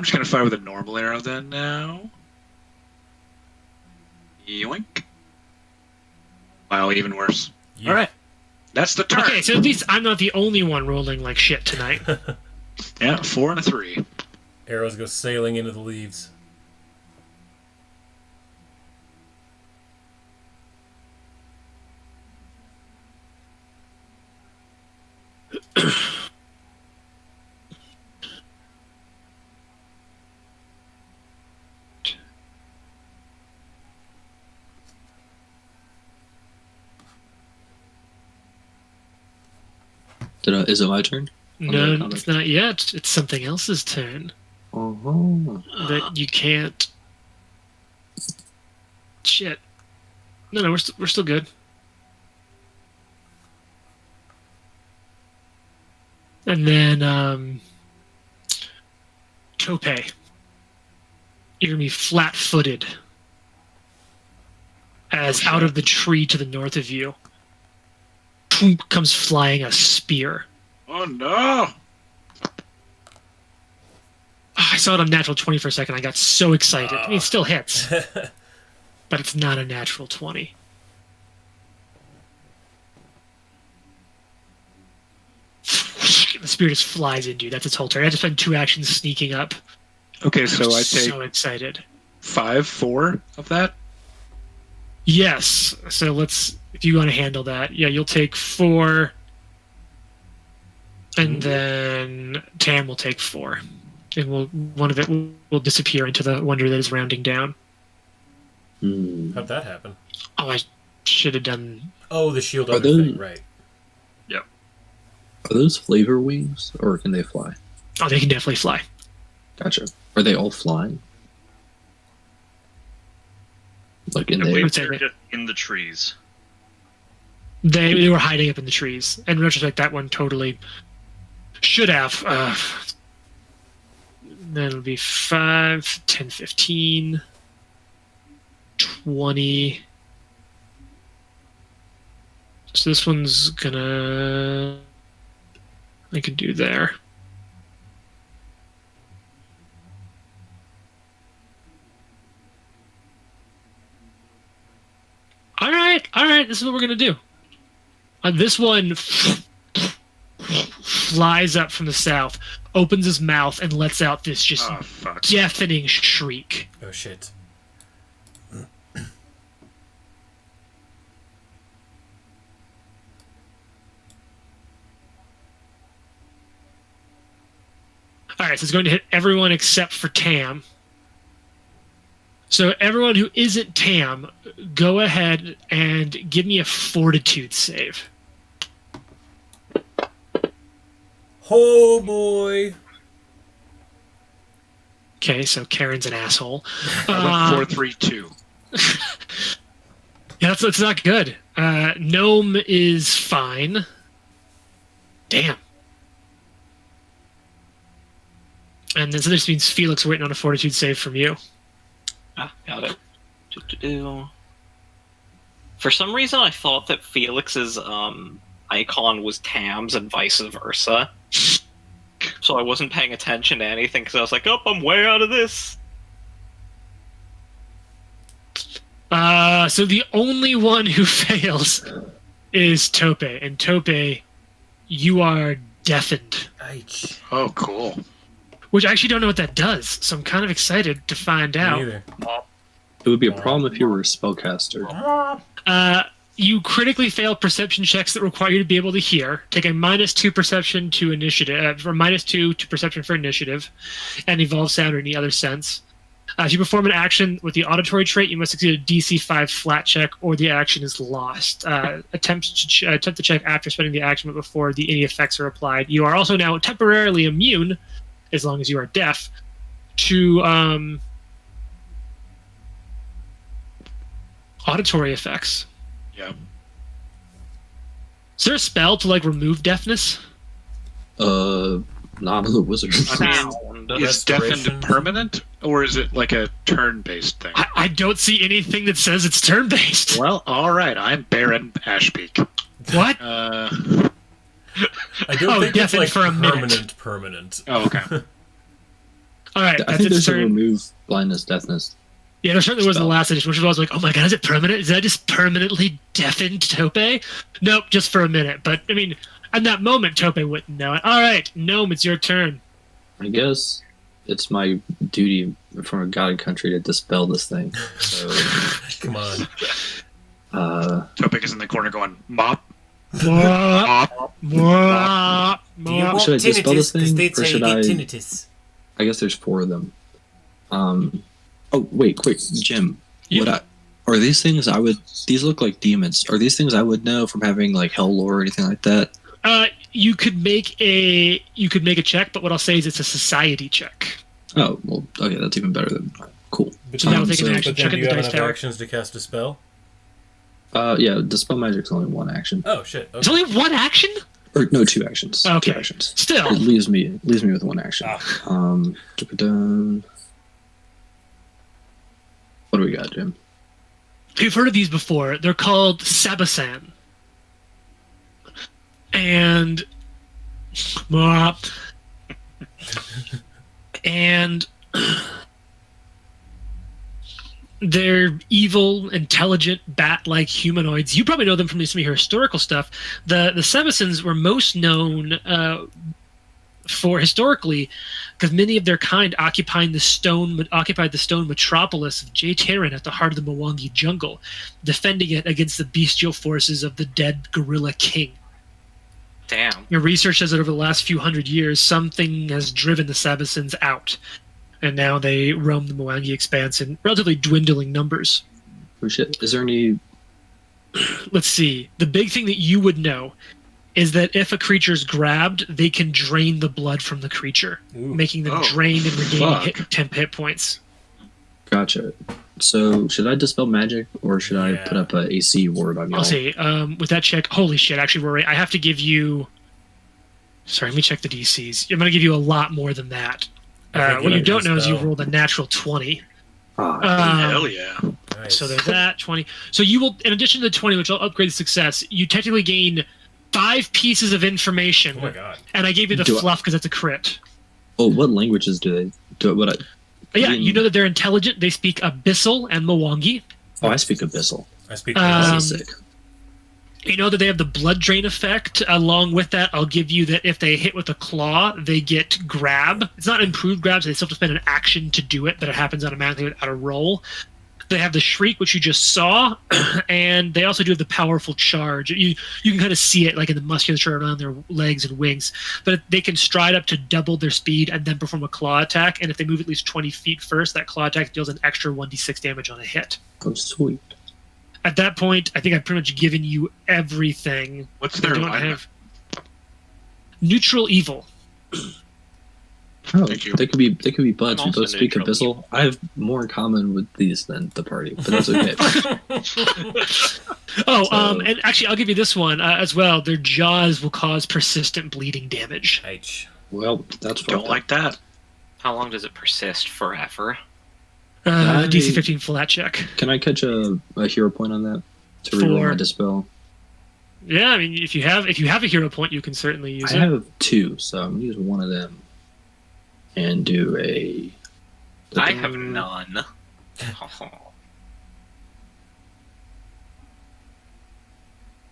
just gonna fire with a normal arrow then now. Yoink. Wow, even worse. Yeah. Alright. That's the turn. Okay, so at least I'm not the only one rolling like shit tonight. Yeah, 4 and a 3. Arrows go sailing into the leaves. Is it my turn? No, it's not yet. It's something else's turn that you can't. Shit. No, we're still good. And then Tope, you're gonna be flat-footed as out of the tree to the north of you comes flying a spear. Oh no! I saw it on natural 20 for a second. I got so excited. I mean, it still hits, but it's not a natural 20. The spear just flies into you. That's its whole turn. I just spent 2 actions sneaking up. Okay, so I take so excited. 4 of that. Yes. So let's, if you want to handle that, yeah, you'll take 4, and then Tam will take 4, and one of it will disappear into the wonder that is rounding down. How'd that happen? Oh, I should have done. Oh, the shield other thing, right? Yep. Are those flavor wings, or can they fly? Oh, they can definitely fly. Gotcha. Are they all flying? Like in I the believe say they're that- just in the trees. They were hiding up in the trees. In retrospect, that one totally should have. That'll be 5, 10, 15, 20. So this one's gonna. I could do there. All right. This is what we're gonna do. This one flies up from the south, opens his mouth, and lets out this just Oh fuck! deafening shriek. Oh shit. All right, so it's going to hit everyone except for Tam. So everyone who isn't Tam, go ahead and give me a fortitude save. Oh boy. Okay, so Karen's an asshole. I went 4-3-2. Yeah, that's not good. Gnome is fine. Damn. And then so this means Felix waiting on a fortitude save from you. Ah, got it. Do-do-do. For some reason, I thought that Felix's icon was Tam's and vice versa. So I wasn't paying attention to anything because I was like, oh, I'm way out of this. So the only one who fails is Tope. And Tope, you are deafened. H. Oh, cool. Which I actually don't know what that does, so I'm kind of excited to find out. Neither. It would be a problem if you were a spellcaster. You critically fail perception checks that require you to be able to hear. Take a -2 perception to initiative, or -2 to perception for initiative, and evolve sound or any other sense. If you perform an action with the auditory trait, you must succeed a DC 5 flat check, or the action is lost. Attempt the check after spending the action, but before any effects are applied. You are also now temporarily immune, as long as you are deaf, to auditory effects. Yeah. Is there a spell to remove deafness? Not on the wizard. Sound. Is Restoration. deafened permanent, or is it like a turn-based thing? I don't see anything that says it's turn-based. Well, all right. I'm Baron Ashbeak. What? I don't think it's deafened like for a minute. permanent. Oh, okay. All right, I that's think its there's a turn. remove blindness, deafness. Yeah, there certainly was in the spell. last edition, which I was like, oh my god, is it permanent? Is that just permanently deafened Tope? Nope, just for a minute. But, I mean, in that moment, Tope wouldn't know it. All right, Gnome, it's your turn. I guess it's my duty from a god country to dispel this thing. So, Come on. Topik is in the corner going, mop, Mwah, mop. mwah, Do you mwah. want Should I dispel tinnitus? this thing, Because or that's how you should get I- tinnitus. I guess there's 4 of them. Oh wait, quick, Jim. Yeah. Are these things I would? These look like demons. Are these things I would know from having like hell lore or anything like that? You could make a check, but what I'll say is it's a society check. Oh well, okay, that's even better than cool. But So that'll then- take an action but then check do at you the have dice enough tower. actions to cast a spell? Yeah, dispel magic's only 1 action, Oh shit. It's Okay. only one action? or no, 2 actions. Okay. 2 actions. Still. It leaves me with 1 action. Ah. Dun- you got, Jim? You've heard of these before. They're called Sabasan. And and they're evil, intelligent, bat-like humanoids. You probably know them from some of your historical stuff. The Sabasans were most known for historically because many of their kind occupied the stone metropolis of Jaytaran at the heart of the Mwangi jungle, defending it against the bestial forces of the dead gorilla king. Damn. Your research says that over the last few hundred years, something has driven the Sabasans out, and now they roam the Mwangi expanse in relatively dwindling numbers. Oh shit! Is there any? Let's see. The big thing that you would know is that if a creature's grabbed, they can drain the blood from the creature, making them drain and regaining 10 hit points. Gotcha. So, should I dispel magic, or should I put up a AC ward on y'all? I'll see. With that check, holy shit, actually, Rory, I have to give you... Sorry, let me check the DCs. I'm going to give you a lot more than that. What you don't know is you rolled a natural 20. Hell yeah. Nice. So there's that, 20. So you will, in addition to the 20, which will upgrade the success, you technically gain 5 pieces of information. Oh my god. And I gave you the fluff because it's a crit. Oh, what languages do they do? What? Yeah, you know that they're intelligent. They speak Abyssal and Mwangi. Oh, I speak Abyssal. I speak. That's sick. You know that they have the blood drain effect. Along with that, I'll give you that if they hit with a claw, they get grab. It's not improved grab, so they still have to spend an action to do it, but it happens automatically without a roll. They have the shriek, which you just saw, and they also do have the powerful charge. You can kind of see it like in the musculature around their legs and wings, but they can stride up to double their speed and then perform a claw attack, and if they move at least 20 feet first, that claw attack deals an extra 1d6 damage on a hit. Oh, sweet. At that point, I think I've pretty much given you everything. What's their alignment? Neutral evil. Oh, Thank you. they could be buds. I'm We also both speak neutral. Abyssal. I have more in common with these than the party, but that's okay. And actually, I'll give you this one as well. Their jaws will cause persistent bleeding damage. H. Well, that's Don't fucked like that. How long does it persist? Forever? DC 15 flat check. up. Can I catch a hero point on that to reroll For- my dispel? Yeah, I mean, if you have a hero point, you can certainly use I it. have 2, so I'm gonna use one of them and do a. I have none.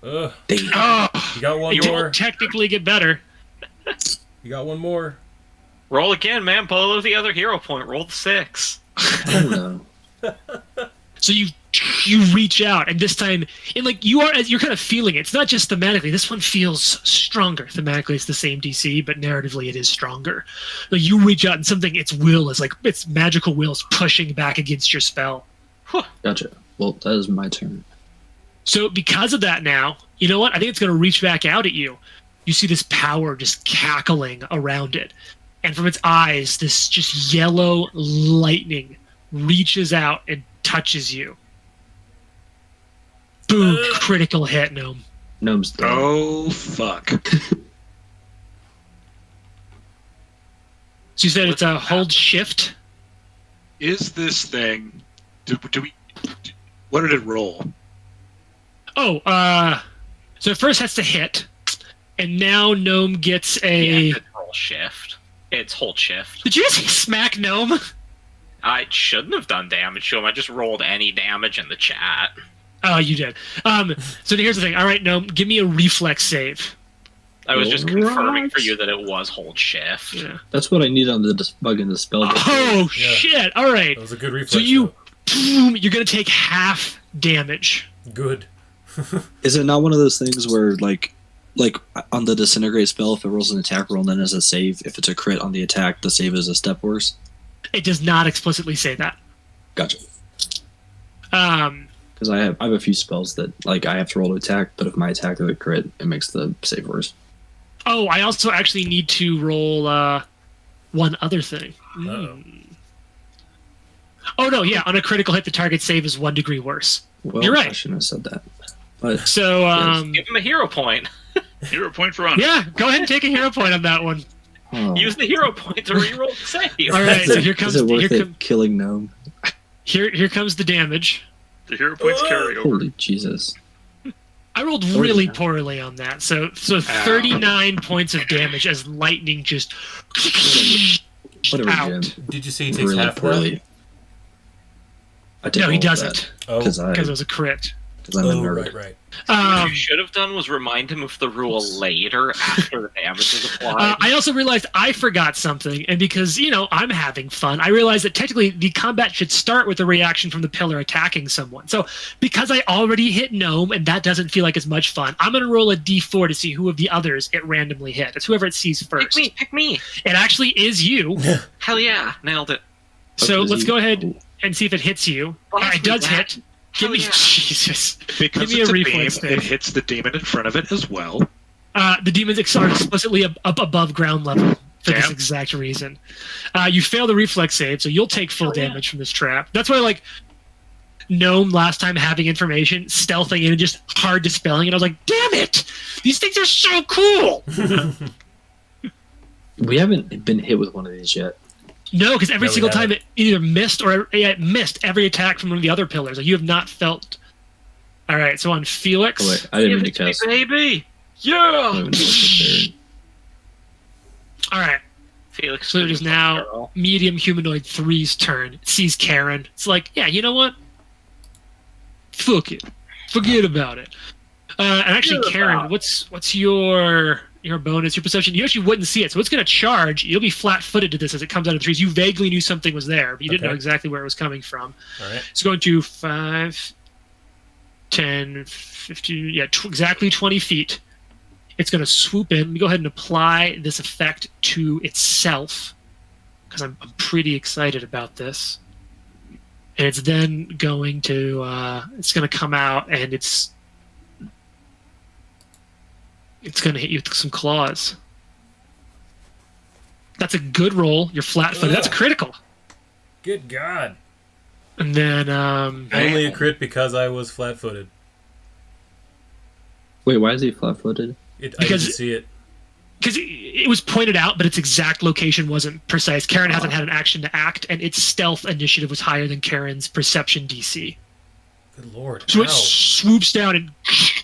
Ugh. Damn. Oh, You got one you more. will technically get better. You got one more. Roll again, man. Below the other hero point. Roll the 6. Oh no. So you reach out, and this time, and like you're kind of feeling it. It's not just thematically. This one feels stronger. Thematically, it's the same DC, but narratively, it is stronger. Like you reach out, and something, its will is like its magical will is pushing back against your spell. Gotcha. Well, that is my turn. So because of that, now you know what? I think it's going to reach back out at you. You see this power just cackling around it, and from its eyes, this just yellow lightning reaches out and touches you. Boom! Critical hit, Gnome. Gnome's done. Oh, fuck. So you said it's a hold shift. Is this thing... Do we... What did it roll? Oh, so it first has to hit, and now Gnome gets a... Yeah, it's roll shift. It's hold shift. Did you just say smack Gnome? I shouldn't have done damage to him. I just rolled any damage in the chat. Oh, you did. So here's the thing. All right, Gnome, give me a reflex save. I was just confirming Right. for you that it was hold shift. Yeah. That's what I need on the bug in the spell book. Oh, Yeah. shit. All right. That was a good reflex. So boom, you're going to take half damage. though. Good. Is it not one of those things where, like on the disintegrate spell, if it rolls an attack roll and then as a save, if it's a crit on the attack, the save is a step worse? It does not explicitly say that. Gotcha. Um, Because I have a few spells that like I have to roll to attack, but if my attack is a crit, it makes the save worse. oh, I also actually need to roll one other thing. Uh-oh. Oh, no, yeah. On a critical hit, the target save is 1 degree worse. Well, You're right. I shouldn't have said that. But So, Give him a hero point. Hero point for on. yeah, go ahead and take a hero point on that one. oh. Use the hero point to reroll the save. All right, so here Is comes... it worth here it come, killing Gnome? Here comes the damage. The hero points carry over. Holy Jesus. I rolled really poorly on that. So 39 points of damage as lightning just Whatever, out. Jim. Did you say he takes Really half of that? poorly. I did No, he all of doesn't. Oh, Because Because it was a crit. I'm a oh, nerd. right. What you should have done was remind him of the rule later after the damage is applied. I also realized I forgot something, and because, I'm having fun, I realized that technically the combat should start with a reaction from the pillar attacking someone. So because I already hit Gnome, and that doesn't feel like as much fun, I'm going to roll a d4 to see who of the others it randomly hit. It's whoever it sees first. Pick me. It actually is you. Hell yeah, nailed it. So Does let's he- go ahead and see if it hits you. Blast It does me, hit. Give me, Hell yeah. Jesus. Because Give me it's a a beam, reflex it save. hits the demon in front of it as well. The demons are explicitly up above ground level for this Damn. exact reason. You fail the reflex save, so you'll take full damage from this trap. That's why, Gnome last time having information, stealthing in and just hard dispelling it. I was like, damn it! These things are so cool! We haven't been hit with one of these yet. No, because every No, we single time haven't. it either missed or it missed every attack from one of the other pillars. Like, you have not felt. All right, so on Felix. Oh, wait, I didn't mean to Give it cast. me, baby. I Yeah. don't even know what's All right, Felix. so it is now Girl. medium humanoid 3's turn. It sees Karen. It's like, yeah, you know what? Fuck it. Forget about it. And actually, Forget Karen, about what's your bonus, your perception? You actually wouldn't see it, so it's going to charge. You'll be flat-footed to this as it comes out of the trees. You vaguely knew something was there, but you didn't Okay. know exactly where it was coming from. All right. It's going to 5, 10, 15, exactly 20 feet. It's going to swoop in. Let me go ahead and apply this effect to itself, because I'm pretty excited about this. And it's then going to come out, and it's going to hit you with some claws. That's a good roll. You're flat-footed. That's Ugh. critical. Good God. And then Only a crit because I was flat-footed. Wait, why is he flat-footed? I didn't Because- see it. because it was pointed out, but its exact location wasn't precise. Karen hasn't had an action to act, and its stealth initiative was higher than Karen's perception DC. Good Lord. So Ow. it swoops down and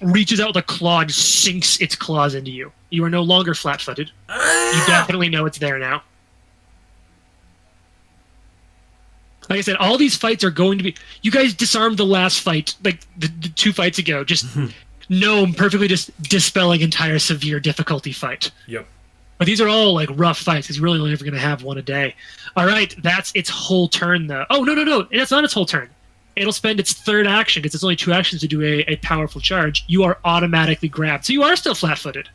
reaches out with a claw and sinks its claws into you. You are no longer flat-footed. You Ah! definitely know it's there now. Like I said, all these fights are going to be... You guys disarmed the last fight, like the 2 fights ago. Just Gnome perfectly just dispelling entire severe difficulty fight. Yep. But these are all rough fights. He's really only ever going to have one a day. All right, that's its whole turn, though. Oh, no. That's not its whole turn. It'll spend its third action, because it's only 2 actions to do a powerful charge. You are automatically grabbed. So you are still flat-footed.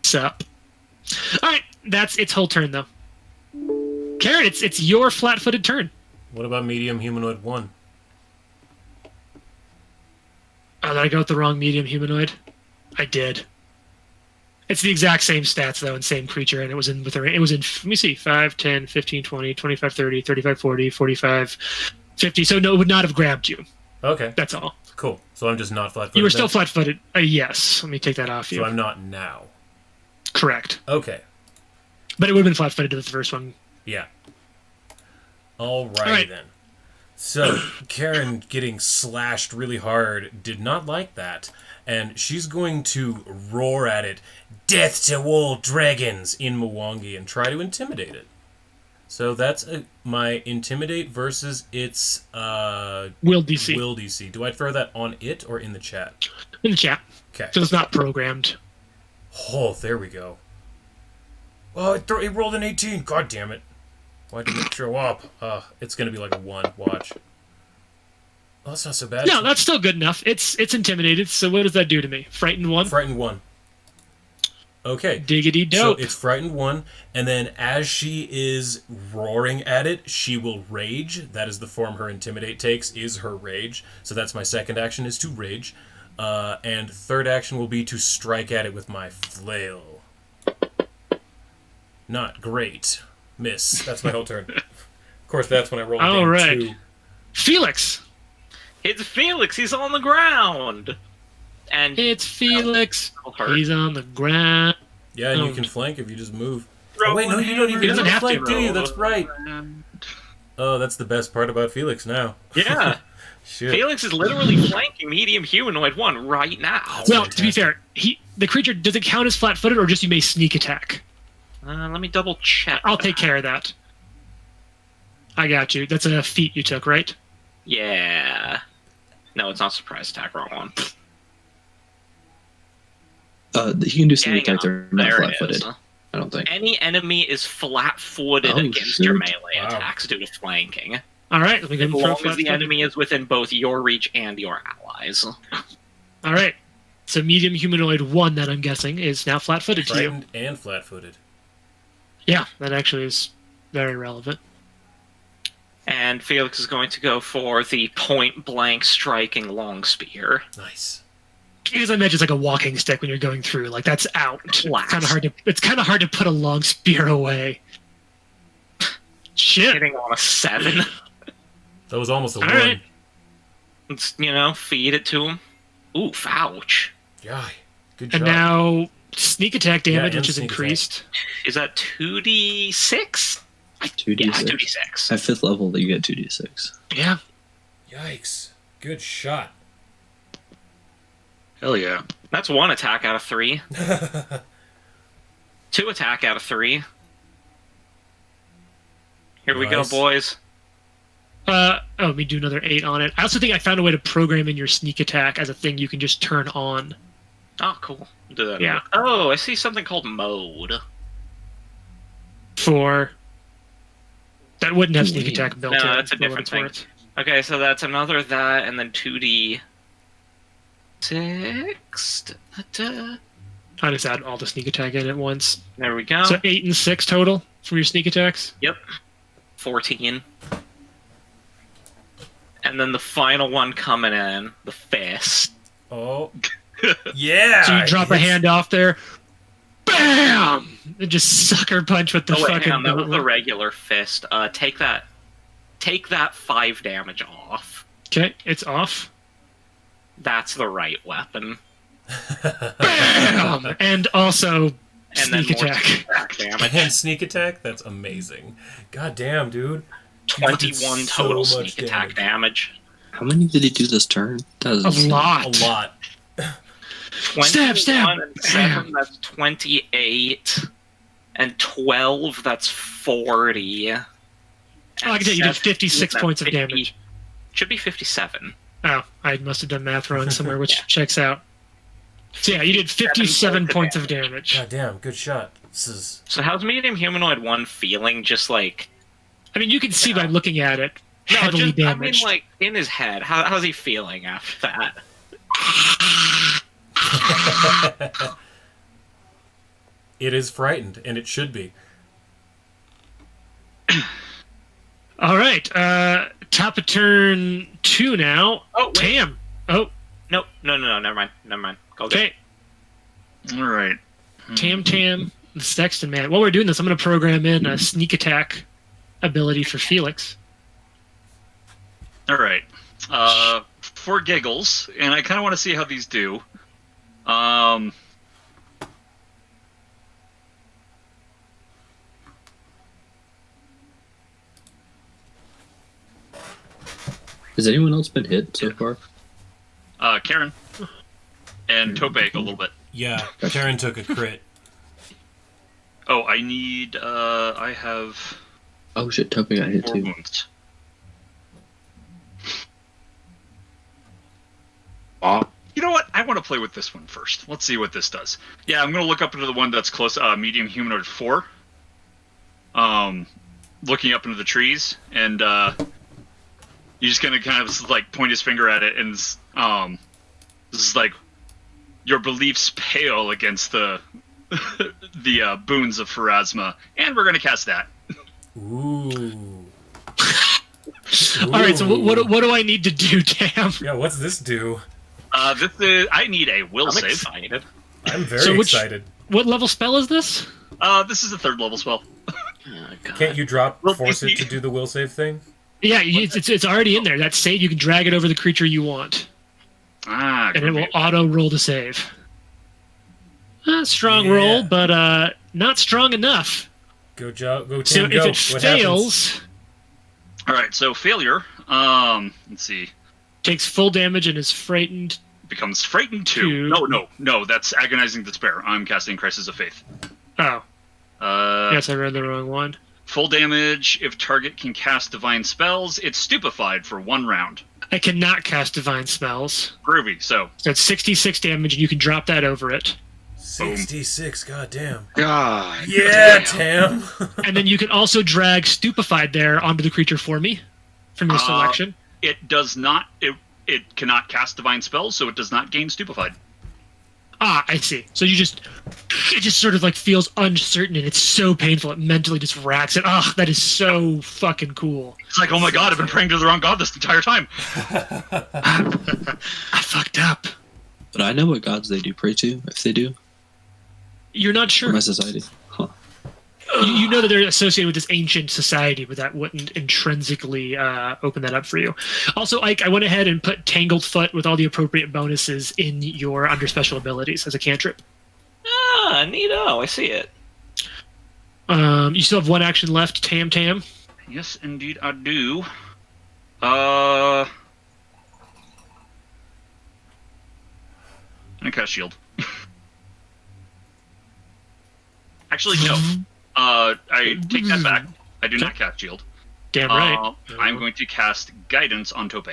Sup. All right, that's its whole turn, though. Karen, it's your flat-footed turn. What about medium humanoid 1? Oh, did I go with the wrong medium humanoid? I did. It's the exact same stats, though, and same creature, and it was in, let me see, 5, 10, 15, 20, 25, 30, 35, 40, 45, 50. So no, it would not have grabbed you. Okay. That's all. Cool. So I'm just not flat-footed. You were still then? flat-footed. Yes. Let me take that off you. So I'm not now. Correct. Okay. But it would have been flat-footed to the first one. Yeah. Alrighty Alright. then. So, Karen getting slashed really hard did not like that, and she's going to roar at it, "Death to all dragons!" in Mwangi and try to intimidate it. So that's my intimidate versus its Will DC. will DC. Do I throw that on it or in the chat? In the chat. Okay. So it's not programmed. Oh, there we go. Oh, it rolled an 18. God damn it. Why didn't it show up? It's going to be like a 1. Watch. Oh, that's not so bad. No, that's still good enough. It's intimidated, so what does that do to me? Frightened 1? Frightened 1. Okay. Diggity dope. So it's frightened 1, and then as she is roaring at it, she will rage. That is the form her intimidate takes, is her rage. So that's my second action, is to rage. And third action will be to strike at it with my flail. Not great. Miss. That's my whole turn. Of course, that's when I roll All game right. 2. Felix. It's Felix. He's on the ground. And It's Felix. I'll hurt. He's on the ground. Yeah, and you Oh. can flank if you just move. Oh, wait, no, you don't even He doesn't need to have to flank, do you? roll That's right. Oh, that's the best part about Felix now. Yeah. Shit. Felix is literally flanking medium humanoid 1 right now. Well, to be fair, the creature, does it count as flat-footed, or just you may sneak attack? Let me double check. I'll take care of that. I got you. That's a feat you took, right? Yeah. No, it's not surprise attack. Wrong one. He can do sneak Hang attack. on. They're not There it flat-footed. is. I don't think. Any enemy is flat-footed Oh, against your shoot. melee Wow. attacks due to flanking. All right, let me As go long for as the flat-footed. enemy is within both your reach and your allies. All right. So medium humanoid 1, that I'm guessing, is now flat-footed to you. Frightened and flat-footed. Yeah, that actually is very relevant. And Felix is going to go for the point-blank striking long spear. Nice. Because I imagine it's like a walking stick when you're going through. Like, that's out. It's Blast. kind of hard to put a long spear away. Shit. Hitting on a 7. That was almost a All 1. right. Let's, feed it to him. Oof, ouch. Yeah. Good And job. now sneak attack damage, Yeah, which is and sneak increased. Is that 2d6? 2d6. Yeah, 2d6. At 5th level, you get 2d6. Yeah. Yikes. Good shot. Hell yeah. That's 1 attack out of 3. 2 attack out of 3. Here we go, Nice. boys. Let me do another 8 on it. I also think I found a way to program in your sneak attack as a thing you can just turn on. Oh, cool. Do that. Yeah. Oh, I see something called mode. For that wouldn't have sneak Wait. attack built No, in. that's a for what different it's thing. worth. Okay, so that's another that, and then 2d6. Da-da. I just add all the sneak attack in at once. There we go. So 8 and 6 total for your sneak attacks. Yep. 14. And then the final one coming in, the fist. Oh. Yeah. So you drop a Hits- hand off there, bam, and just sucker punch with the Oh wait, fucking. hang on, that was the gauntlet. regular fist. Take that 5 damage off. Okay, it's off. That's the right weapon. Bam, and also And then sneak more attack. sneak attack damage. And sneak attack? That's amazing. God damn, dude. You did 21 so total much sneak attack damage. How many did he do this turn? That is A lot. A lot. 21 Stab. and 7, that's 28. And 12, that's 40. And Oh, I can tell you did 17, 56 that's points of 50 damage. Should be 57. Oh, I must have done math wrong somewhere, which Yeah. checks out. So yeah, you did 57 points of damage. God damn, good shot. This is So how's medium humanoid 1 feeling? Just like I mean, you can see by looking at it, no, heavily just, damaged. I mean, like in his head. How's he feeling after that? it is frightened, and it should be. All right, top of turn 2 now. Oh, wait. Tam. Oh, No, never mind. Go get okay. All right. Tam, the Sexton man. While we're doing this, I'm going to program in a sneak attack ability for Felix. All right. For giggles, and I kind of want to see how these do. Has anyone else been hit so far? Karen and Tope a little bit. Yeah, Karen took a crit. Oh, I need. I have Oh shit, Tope got hit 4 too. wounds. You know what? I want to play with this one first. Let's see what this does. Yeah, I'm going to look up into the one that's close, medium humanoid 4. Looking up into the trees, and you're just going to kind of like point his finger at it, and this is like, your beliefs pale against the the boons of Pharasma, and we're going to cast that. Ooh. All right, so what do I need to do, Tam? Yeah, what's this do? This is. I need a will I'm save. excited. I'm very So which- excited. What level spell is this? This is a 3rd level spell. Oh, God. Can't you Well, force you- it to do the will save thing? Yeah, it's already in there. That save, you can drag it over the creature you want, and it will auto roll to save. Strong Yeah. roll, but not strong enough. Go So Tim, if go. it What fails, All right, so failure. Let's see. Takes full damage and is frightened. Becomes frightened too. No. That's agonizing despair. I'm casting Crisis of Faith. Oh. Yes, I read the wrong one. Full damage. If target can cast divine spells, it's stupefied for 1 round. I cannot cast divine spells. Groovy. So it's 66 damage, and you can drop that over it. 66, goddamn. God. Yeah, Tam. And then you can also drag stupefied there onto the creature for me from your selection. It does not. It cannot cast divine spells, so it does not gain stupefied. Ah, I see. So it just sort of like feels uncertain, and it's so painful. It mentally just racks it. Ah, that is so fucking cool. It's like, oh my god, I've been praying to the wrong god this entire time. I fucked up. But I know what gods they do pray to, if they do. You're not sure. For my society. Huh. You know that they're associated with this ancient society, but that wouldn't intrinsically open that up for you. Also, Ike, I went ahead and put Tangled Foot with all the appropriate bonuses in your under special abilities as a cantrip. Ah, neato. I see it. You still have 1 action left, Tam. Yes, indeed, I do. I cast shield. Actually, no. I take that back. I do not cast shield. Damn right. I'm going to cast guidance on Tope.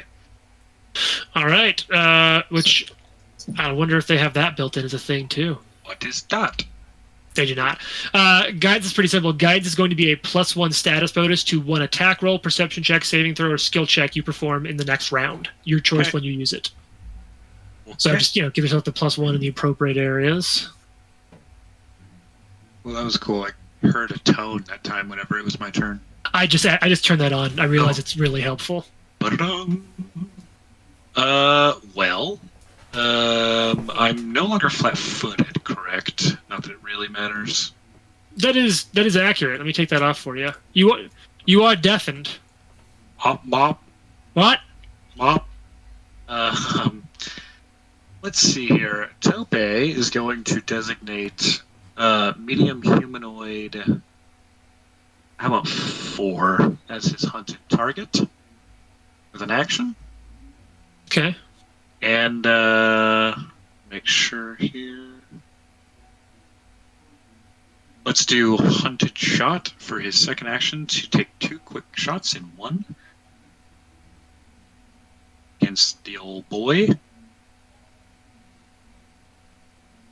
All right. Which I wonder if they have that built in as a thing too. What is that? They do not. Guides is pretty simple. Guides is going to be a +1 status bonus to 1 attack roll, perception check, saving throw, or skill check you perform in the next round. Your choice when you use it. So just give yourself the +1 in the appropriate areas. Well, that was cool. I heard a tone that time whenever it was my turn. I just turned that on. I realize it's really helpful. Well, I'm no longer flat-footed, correct? Not that it really matters. That is accurate. Let me take that off for you. You are deafened. Hop, mop, What? mop. Let's see here. Tope is going to designate medium humanoid. How about 4 as his hunted target with an action? Okay. And make sure here. Let's do hunted shot for his second action to take 2 quick shots in 1 against the old boy.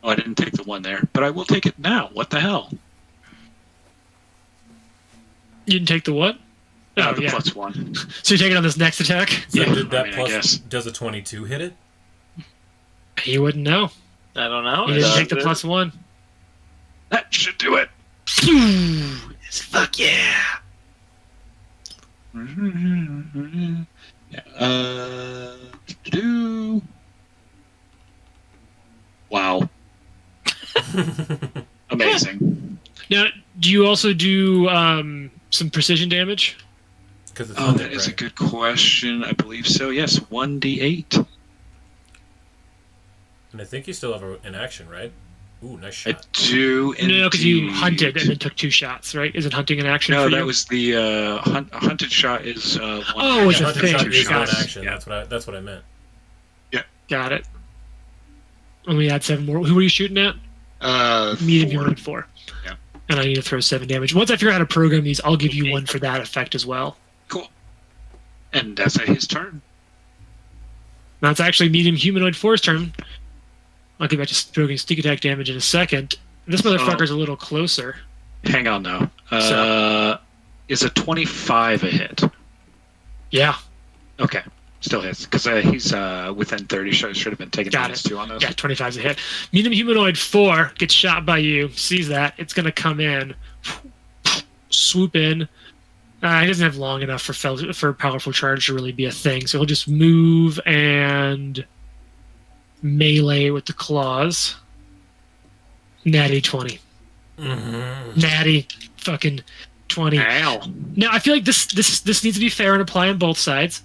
Oh, I didn't take the 1 there, but I will take it now. What the hell? You didn't take the what? Oh, the +1. So you take it on this next attack? So Yeah, did that I plus, guess. does a 22 hit it? You wouldn't know. I don't know. You didn't take the +1. That should do it. Fuck yeah. Do. Wow. Amazing. Now, do you also do some precision damage? Because it's Oh, that is a good question. I believe so. Yes, 1d8. And I think you still have an action, right? Ooh, nice I shot. do. No, because you indeed. hunted and then took 2 shots, right? Isn't hunting an action No, for that you? was the hunted shot is 1. Oh, it's a Hunted thing. shot is Got one it. action. Yeah. That's what I meant. Got it. And we add 7 more. Who were you shooting at? Medium 4. humanoid 4. Yeah. And I need to throw 7 damage. Once I figure out how to program these, I'll give you 1 for that effect as well. Cool. And that's his turn. Now it's actually medium humanoid 4's turn. I'll get back to stroking sneak attack damage in a second. This motherfucker's a little closer. Hang on now. Is a 25 a hit? Yeah. Okay. Still hits, because he's within 30, so should have been taking Got minus it. 2 on those. Yeah, 25's a hit. Medium humanoid 4 gets shot by you, sees that. It's going to come in, swoop in. He doesn't have long enough for powerful charge to really be a thing, so he'll just move and melee with the claws. Natty 20. Mm-hmm. Natty fucking 20. Ow. Now I feel like this needs to be fair and apply on both sides.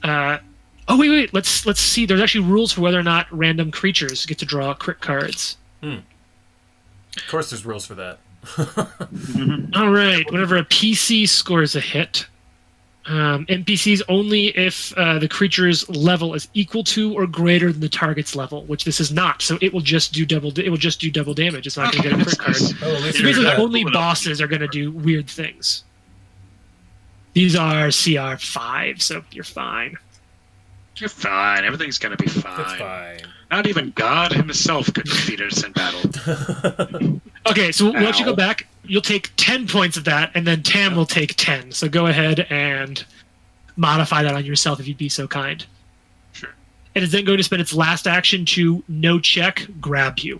Oh wait, let's see. There's actually rules for whether or not random creatures get to draw crit cards. Of course, there's rules for that. All right. Whenever a PC scores a hit, NPCs only if the creature's level is equal to or greater than the target's level, which this is not. So it will just do double. It will just do double damage. It's not going to get a crit card. Oh, at least So basically, you're- only bosses are going to do weird things. These are CR 5, so you're fine. You're fine. Everything's gonna be fine. It's fine. Not even God himself could defeat us in battle. Okay, so we'll let you go Ow. back. You'll take 10 points of that, and then Tam will take 10. So go ahead and modify that on yourself if you'd be so kind. Sure. It is then going to spend its last action to no check, grab you.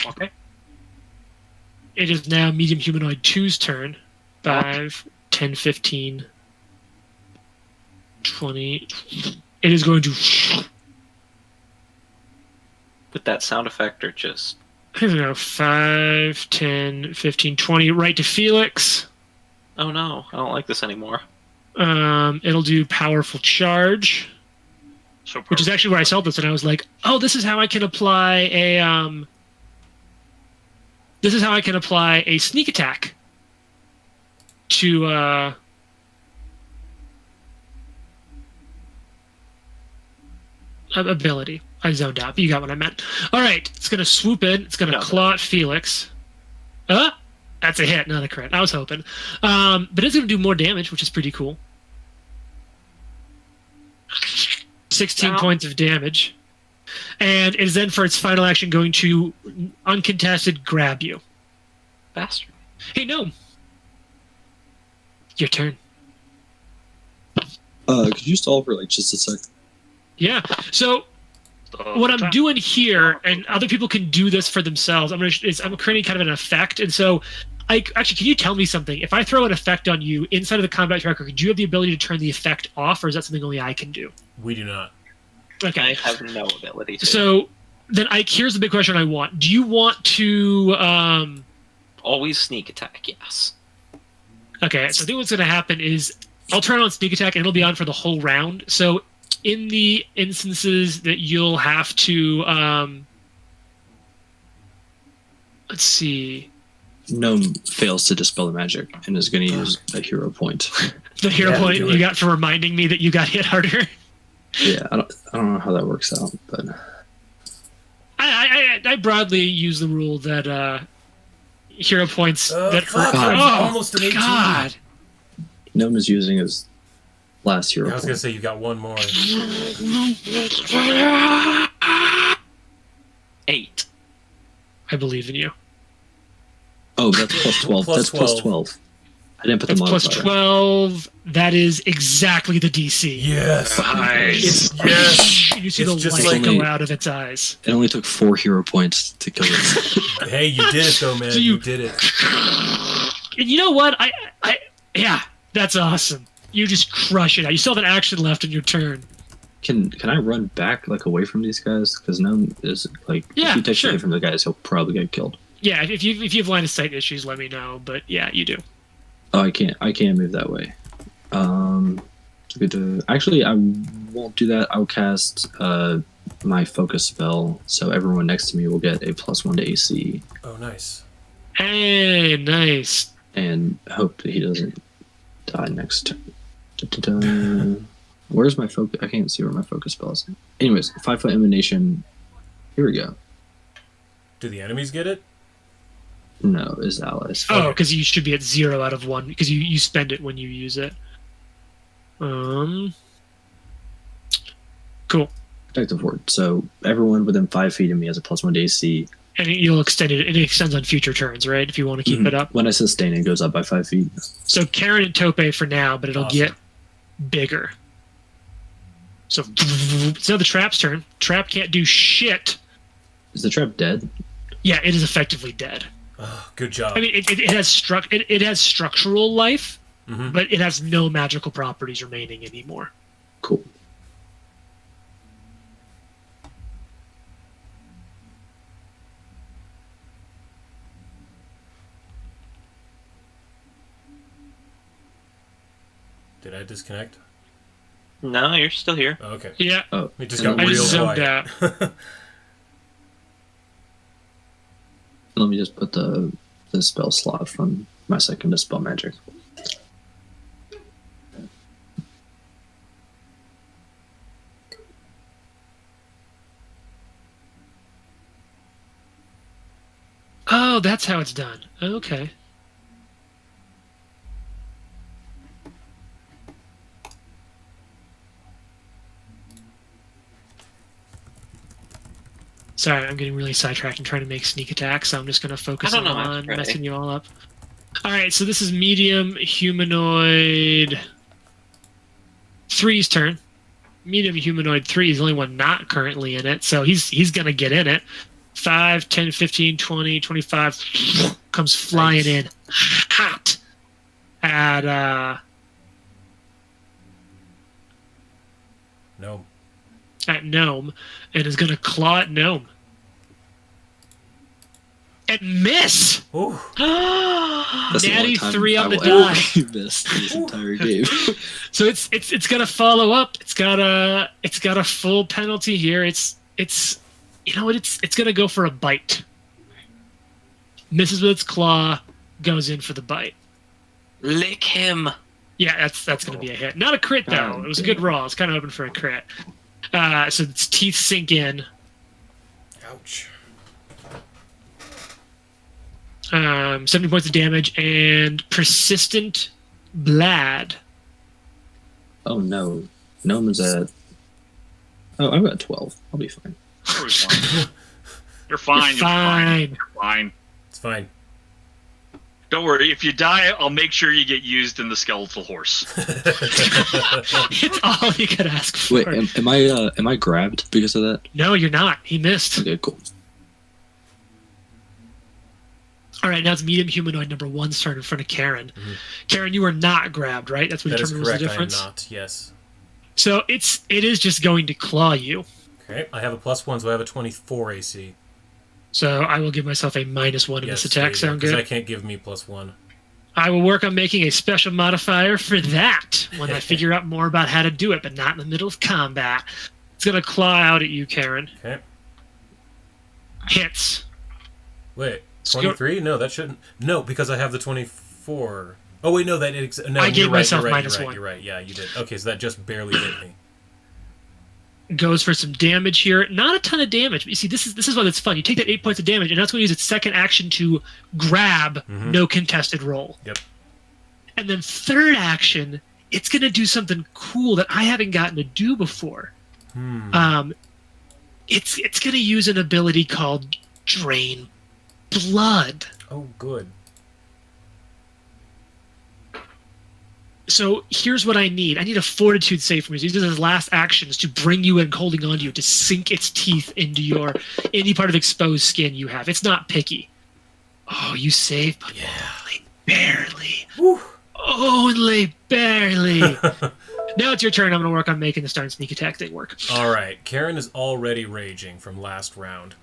Okay. It is now Medium Humanoid 2's turn. 5, 10, 15, 20. It is going to... With that sound effect or just... I don't know, 5, 10, 15, 20, right to Felix. Oh no, I don't like this anymore. It'll do Powerful Charge, So which is actually where I saw this, and I was like, oh, this is how I can apply a... This is how I can apply a sneak attack to... ability. I zoned out, but you got what I meant. All right, it's going to swoop in. It's going to No. claw at Felix. That's a hit, not a crit. I was hoping. But it's going to do more damage, which is pretty cool. 16 Ow. points of damage. And it is then, for its final action, going to uncontested grab you. Bastard. Hey, Gnome. Your turn. Could you stall for like just a sec? Yeah. So what I'm doing here, and other people can do this for themselves. I'm creating kind of an effect, and so actually, can you tell me something? If I throw an effect on you inside of the combat tracker, do you have the ability to turn the effect off, or is that something only I can do? We do not. Okay. I have no ability to. So then, here's the big question I want. Do you want to? Always sneak attack, yes. Okay. So I think what's going to happen is I'll turn on sneak attack, and it'll be on for the whole round. So in the instances that you'll have to, let's see. Gnome fails to dispel the magic and is going to use a hero point. The hero Yeah, point do you it. got for reminding me that you got hit harder. Yeah, I don't know how that works out, but I broadly use the rule that hero points that fuck, God. almost an 18. God. Gnome is using his last hero I was gonna point. say you got one more. 8. I believe in you. Oh, that's plus 12. Plus That's plus 12. 12. I didn't put That's the plus modifier. 12. That is exactly the DC. Yes. Nice. Yes. You see It's the just light like- go out of its eyes. It only took 4 hero points to kill it. Hey, you did it though, man. So you you- did it. And you know what? Yeah, that's awesome. You just crush it. You still have an action left in your turn. Can I run back like away from these guys? Because Gnome is like, Yeah, if he takes sure. away from the guys, he'll probably get killed. Yeah, if you have line of sight issues, let me know. But yeah, you do. Oh, I can't move that way. Actually, I won't do that. I'll cast my focus spell, so everyone next to me will get a +1 to AC, Oh, nice. Hey, nice. and hope that he doesn't die next turn. Da-da-da. Where's my focus? I can't see where my focus spell is. Anyways, 5-foot emanation. Here we go. Do the enemies get it? No, is allies. Oh, because you should be at 0 out of 1 because you spend it when you use it. Cool. Protective ward. So everyone within 5 feet of me has a +1 to AC. And you'll extend it. It extends on future turns, right? If you want to keep Mhm. it up. When I sustain, it goes up by 5 feet. So Karen and Tope for now, but it'll Awesome. get bigger. So it's now the trap's turn. Trap can't do shit. Is the trap dead? Yeah, it is effectively dead. Oh, good job. I mean, it has it has structural life, Mhm. but it has no magical properties remaining anymore. Cool. Did I disconnect? No, you're still here. Oh, okay. Yeah, Oh, We just and got I real just zoned quiet. out. let me just put the spell slot from my second dispel magic. Oh, that's how it's done. Okay. Sorry, I'm getting really sidetracked and trying to make sneak attacks, so I'm just going to focus on Right. messing you all up. All right, so this is medium humanoid 3's turn. Medium humanoid 3 is the only one not currently in it, so he's going to get in it. 5, 10, 15, 20, 25 comes flying in hot at No. Gnome and is going to claw at Gnome. And miss! Ooh. That's the Natty only time 3 on I the will die. ever miss this entire game. So it's gonna follow up. It's got a full penalty here. It's you know what? It's gonna go for a bite. Misses with its claw, goes in for the bite. Lick him. Yeah, that's gonna be a hit. Not a crit though. It was a good roll. It's kind of open for a crit. So its teeth sink in. Ouch. 70 points of damage and persistent blad. Oh no. Gnome is at. Oh, I'm at 12. I'll be fine. You're fine. You're fine. You're fine. It's fine. Don't worry. If you die, I'll make sure you get used in the skeletal horse. It's all you could ask for. Wait, am I grabbed because of that? No, you're not. He missed. Okay, cool. All right, now it's medium humanoid number 1's turn in front of Karen. Mm-hmm. Karen, you are not grabbed, right? That's what That you is determined was the correct. I am difference. not. Yes. So it is just going to claw you. Okay. I have a +1, so I have a 24 AC. So I will give myself a -1 in this attack. Sound Because good? I can't give me +1. I will work on making a special modifier for that when I figure out more about how to do it, but not in the middle of combat. It's going to claw out at you, Karen. Okay. Hits. Wait. 23? No, that shouldn't. No, because I have the 24. Oh wait, no, no. I gave you're right, myself you're right, -1. You're right. Yeah, you did. Okay, so that just barely hit me. Goes for some damage here. Not a ton of damage, but you see, this is why it's fun. You take that 8 points of damage, and that's going to use its second action to grab. No contested roll. Yep. And then third action, it's going to do something cool that I haven't gotten to do before. It's going to use an ability called Drain Blood. Oh, good. So here's what I need. I need a fortitude save from you. These are his last actions to bring you in, holding on to you, to sink its teeth into any part of exposed skin you have. It's not picky. Oh, you saved, but only barely. Woo. Only barely. Now it's your turn. I'm going to work on making the darn sneak attack thing work. All right, Karen is already raging from last round.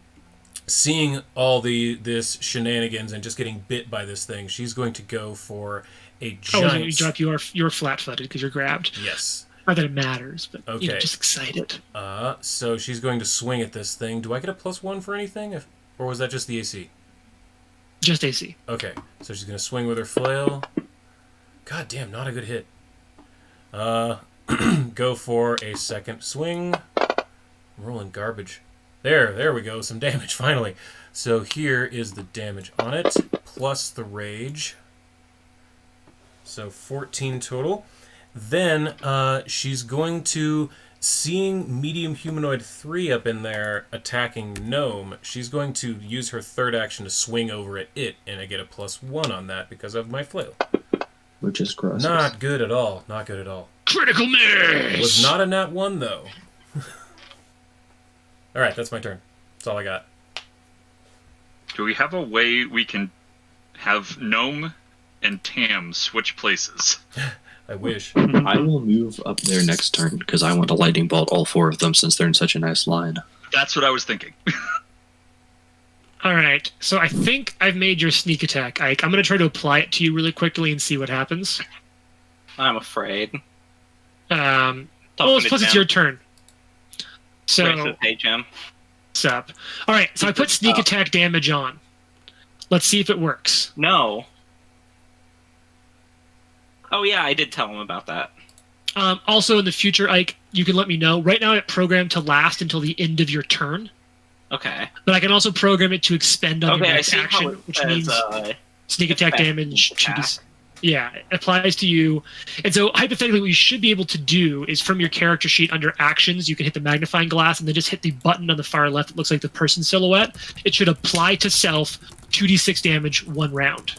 Seeing all this shenanigans and just getting bit by this thing, she's going to go for a giant. You drop you're flat-footed because you're grabbed. Yes. Not that it matters, but Okay. just excited. So she's going to swing at this thing. Do I get a +1 for anything, or was that just the AC? Just AC. Okay, so she's gonna swing with her flail. God damn, not a good hit. Go for a second swing. I'm rolling garbage. There we go. Some damage finally. So here is the damage on it plus the rage. So 14 total. Then she's going to, seeing medium humanoid 3 up in there attacking Gnome, she's going to use her third action to swing over at it, and I get a +1 on that because of my flail. Which is gross. Not good at all. Not good at all. Critical miss! Was not a nat 1 though. Alright, that's my turn. That's all I got. Do we have a way we can have Gnome and Tam switch places? I wish. I will move up there next turn because I want to lightning bolt all 4 of them since they're in such a nice line. That's what I was thinking. All right, so I think I've made your sneak attack, Ike. I'm going to try to apply it to you really quickly and see what happens. I'm afraid. Plus Talking to it's Jim. your turn. So, Right, so, hey, Jim. what's up? All right, so I put sneak attack damage on. Let's see if it works. No. Oh, yeah, I did tell him about that. Also, in the future, Ike, you can let me know. Right now, it's programmed to last until the end of your turn. Okay. But I can also program it to expend on Okay, your I next see action, how it which says, means sneak attack effect damage. attack. Yeah, it applies to you. And so hypothetically, what you should be able to do is from your character sheet under actions, you can hit the magnifying glass and then just hit the button on the far left that looks like the person silhouette. It should apply to self 2d6 damage 1 round.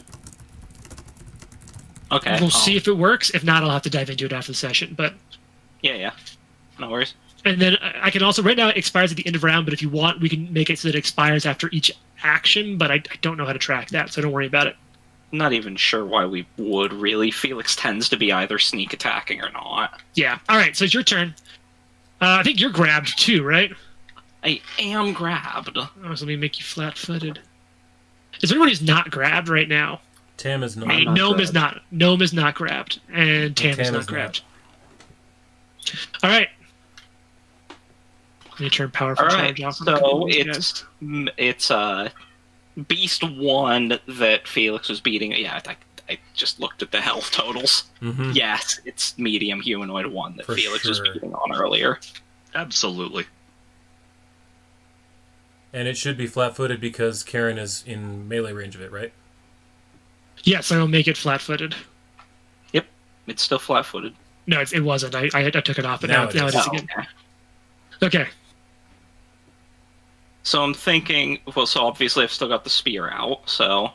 Okay. We'll see if it works. If not, I'll have to dive into it after the session. But Yeah. No worries. and then I can also right now it expires at the end of round. But if you want, we can make it so that it expires after each action. But I don't know how to track that, so don't worry about it. Not even sure why we would really. Felix tends to be either sneak attacking or not. Yeah. All right. So it's your turn. I think you're grabbed too, right? I am grabbed. Oh, so let me make you flat-footed. Is there anyone who's not grabbed right now? Tam is not. I'm not Gnome is grabbed. not. Gnome is not grabbed, and Tam is not grabbed. All right. Let me turn powerful All right. charge off. So it's Beast 1 that Felix was beating. Yeah, I just looked at the health totals. Mm-hmm. Yes, it's medium humanoid 1 that For Felix was sure. beating on earlier. Absolutely. And it should be flat-footed because Karen is in melee range of it, right? Yes, I will make it flat-footed. It's still flat-footed. No, it wasn't. I took it off, but Now now it it is. is Oh, again. okay. Okay. So I'm thinking, well, so obviously I've still got the spear out, so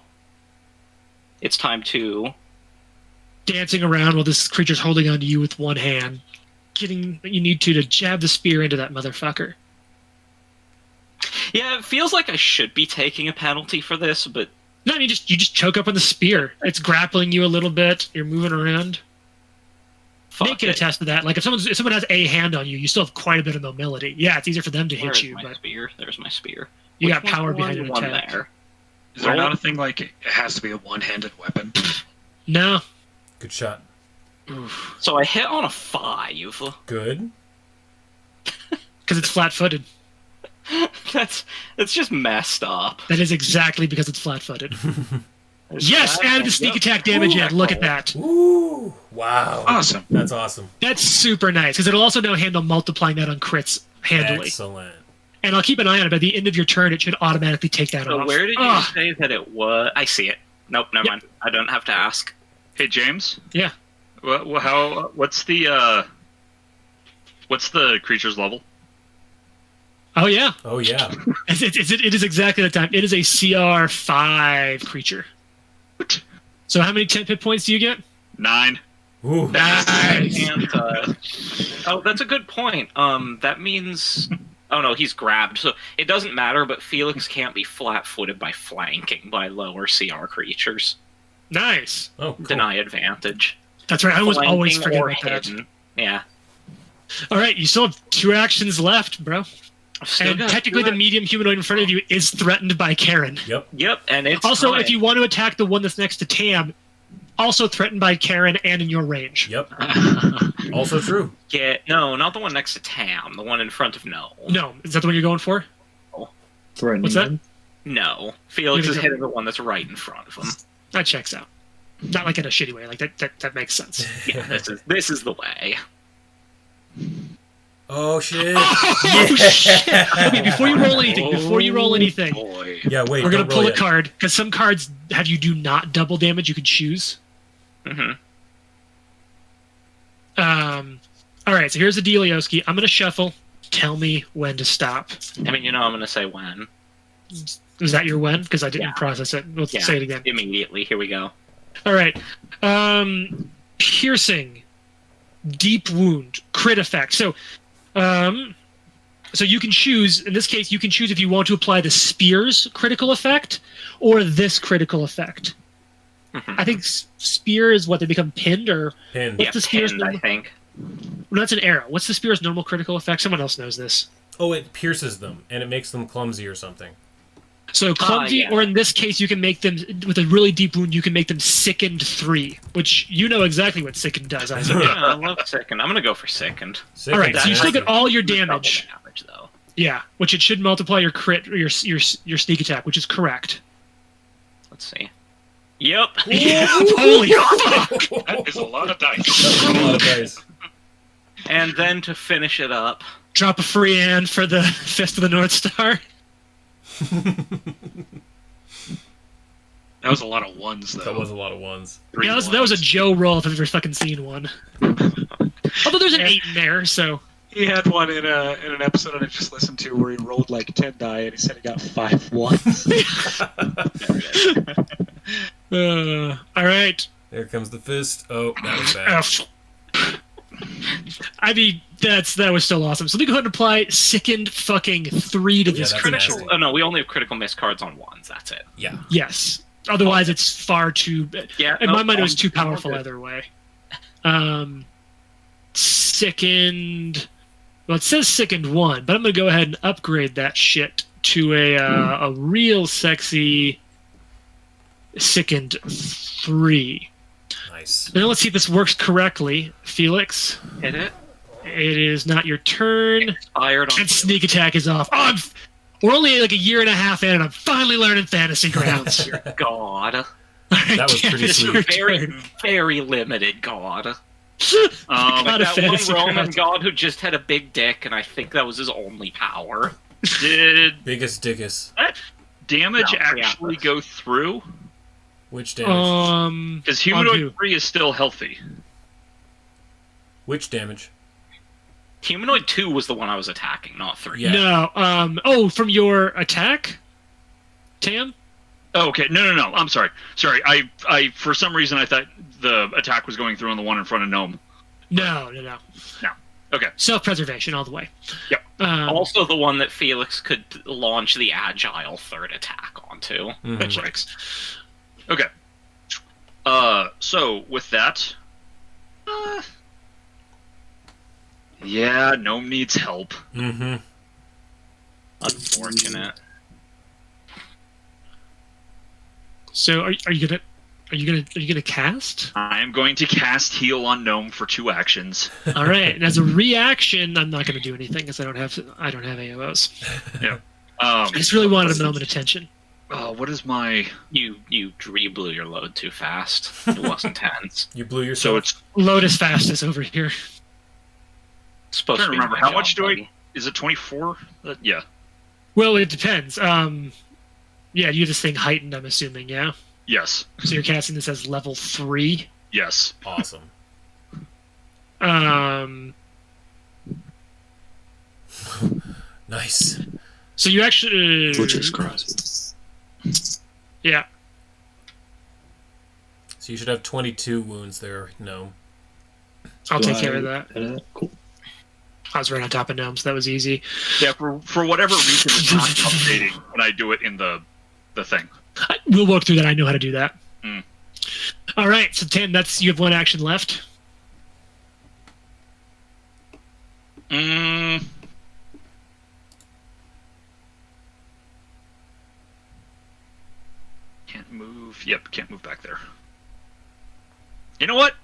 it's time to... Dancing around while this creature's holding onto you with one hand. Getting what you need to jab the spear into that motherfucker. Yeah, it feels like I should be taking a penalty for this, but No, you just choke up on the spear. It's grappling you a little bit. You're moving around. fuck Nick can it. attest to that. Like if someone has a hand on you, you still have quite a bit of mobility. Yeah, it's easier for them to hit Where's you, my but spear? There's my spear. you Which got one's power the one? behind an The one attack. there. Is there not a thing like it has to be a one-handed weapon? No. Good shot. So I hit on a 5. Good. Because it's flat-footed. That's just messed up. That is exactly because it's flat-footed. Yes, That- add the sneak attack damage in. Look at that. Ooh! Wow. Awesome. That's awesome. That's super nice because it'll also now handle multiplying that on crits handily. Excellent. And I'll keep an eye on it. By the end of your turn, it should automatically take that So off. where did you Ah, say that it was? I see it. Nope, never Yep. mind. I don't have to ask. Hey James. Yeah. What's the creature's level? Oh yeah. Oh, yeah. It is exactly that time. It is a CR5 creature. What? So how many 10 hit points do you get? 9. Ooh. Nice. And, oh, that's a good point. That means... Oh, no, he's grabbed. So it doesn't matter, but Felix can't be flat-footed by flanking by lower CR creatures. Nice. Oh, cool. Deny advantage. That's right. I always Flanking forget or about that. hidden. Yeah. All right, you still have 2 actions left, bro. I've still And got technically, the two- medium humanoid in front of you is threatened by Karen. Yep. Yep, and it's Also, time. if you want to attack the one that's next to Tam, also threatened by Karen and in your range. Yep. Also true. No, not the one next to Tam. The one in front of No. No, is that the one you're going for? Threatening What's that? him. No. Felix Maybe is so. hitting the one that's right in front of him. That checks out. Not like in a shitty way. Like that makes sense. Yeah, this is the way. Oh, shit. Oh shit! Okay, before you roll anything, Boy. Yeah, wait. we're gonna don't pull roll a yet. card because some cards have you do not double damage. You can choose. hmm All right. So here's the dealioski. I'm gonna shuffle. Tell me when to stop. I mean, I'm going to say when. Is that your when? Because I didn't Yeah. process it. Let's Yeah. say it again. Immediately. Here we go. All right. Piercing, deep wound, crit effect. So you can choose. In this case, you can choose if you want to apply the spear's critical effect or this critical effect. Mhm. I think spear is what they become pinned, or Pinned. What's Yeah, the spear's pinned, I number? think. no, that's an arrow. What's the spear's normal critical effect? Someone else knows this. Oh, it pierces them, and it makes them clumsy or something. So clumsy, yeah. or in this case, you can make them with a really deep wound. You can make them sickened 3, which you know exactly what sickened does, Isaac. Yeah, I love second. I'm going to go for second. All right, so you still Second. get all your Double damage. damage, though. Yeah, which it should multiply your crit or your sneak attack, which is correct. Let's see. Yep. Yeah, holy fuck! That is a lot of dice. That's a lot of dice. And then to finish it up, Drop a free hand for the Fist of the North Star. That was a lot of ones, though. That was a lot of ones. Yeah, that was a Joe roll if I've ever fucking seen one. Although there's an 8 in there, so... He had one in an episode that I just listened to where he rolled like 10 die and he said he got 5 ones. All right. There comes the fist. Oh, that was bad. I mean, that was still awesome. So let me go ahead and apply sickened fucking 3 to this that's critical. nasty. Oh no, we only have critical miss cards on ones. That's it. Yeah. Yes. Otherwise, it's far too... Yeah. In my mind, it was too I'm powerful good. either way. Sickened... Well, it says sickened 1, but I'm going to go ahead and upgrade that shit to a real sexy sickened 3. Nice. Now let's see if this works correctly. Felix, Hit it. it is not your turn. Expired on And sneak attack is off. Oh, we're only like a year and a half in, and I'm finally learning Fantasy Grounds. God. That was pretty It's sweet. very, very limited God. Not Like a that fantasy one Roman ground. god who just had a big dick, and I think that was his only power. Did Biggest dickus. that damage No, yeah. actually go through? Which damage? Because On who? humanoid 3 is still healthy. Which damage? Humanoid 2 was the one I was attacking, not 3. Yeah. No, from your attack? Tam? Oh, okay. No. I'm sorry. Sorry. I for some reason I thought the attack was going through on the one in front of Gnome. No. Okay. Self-preservation all the way. Yep. Also the one that Felix could launch the agile third attack onto. Mhm. That checks. Okay. So with that, yeah, Gnome needs help. Mm-hmm. Unfortunate. So are you gonna cast? I am going to cast Heal on Gnome for 2 actions. All right. And as a reaction, I'm not gonna do anything because I don't have AOs. I just really wanted a moment of attention. What is my? You blew your load too fast. It wasn't tense. You blew So yourself. it's. Lotus Fastest over here. Supposed Trying to to be remember my how job, much do I? buddy. Is it 24? Yeah. Well, it depends. Yeah, you have this thing heightened, I'm assuming, yeah? Yes. So you're casting this as level 3. Yes. Awesome. Nice. So you actually... Butcher's cross. Yeah. So you should have 22 wounds there. No. I'll Do take I care of that. edit it? Cool. I was right on top of Gnome, so that was easy. Yeah. For whatever reason, it's not updating when I do it in the thing. We'll work through that. I know how to do that. Mm. All right, so Tim, you have 1 action left. Mm. Can't move. Yep, can't move back there. You know what?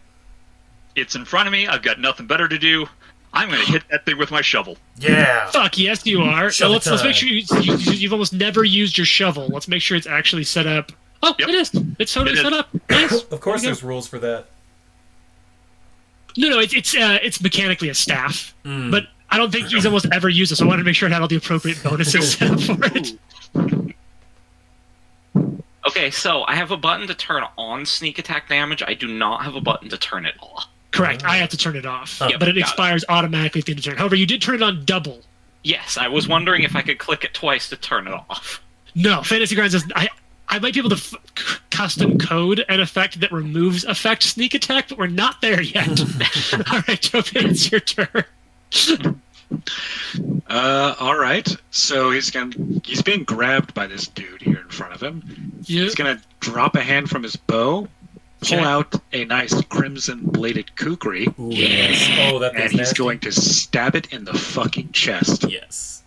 It's in front of me. I've got nothing better to do. I'm going to hit that thing with my shovel. Yeah. Fuck yes, you are. So Shovel let's make time. sure you've almost never used your shovel. Let's make sure it's actually set up. Oh, Yep. it is. It's totally It is. set up. Nice. Of course, There you there's rules for that. go. No, it's mechanically a staff, Mm. but I don't think he's almost ever used it. So I wanted to make sure it had all the appropriate bonuses set up for it. Okay, so I have a button to turn on sneak attack damage. I do not have a button to turn it off. Correct. I have to turn it off, Oh, but it got it. expires automatically at the end of the turn. However, you did turn it on double. Yes, I was wondering if I could click it twice to turn it off. No, Fantasy Grounds doesn't. I might be able to custom code an effect that removes effect sneak attack, but we're not there yet. All right, Topin, it's your turn. All right. So he's being grabbed by this dude here in front of him. Yeah. He's gonna drop a hand from his bow, pull Okay. out a nice crimson-bladed kukri, Ooh, yes. Oh, that and thing's he's nasty. going to stab it in the fucking chest. Yes.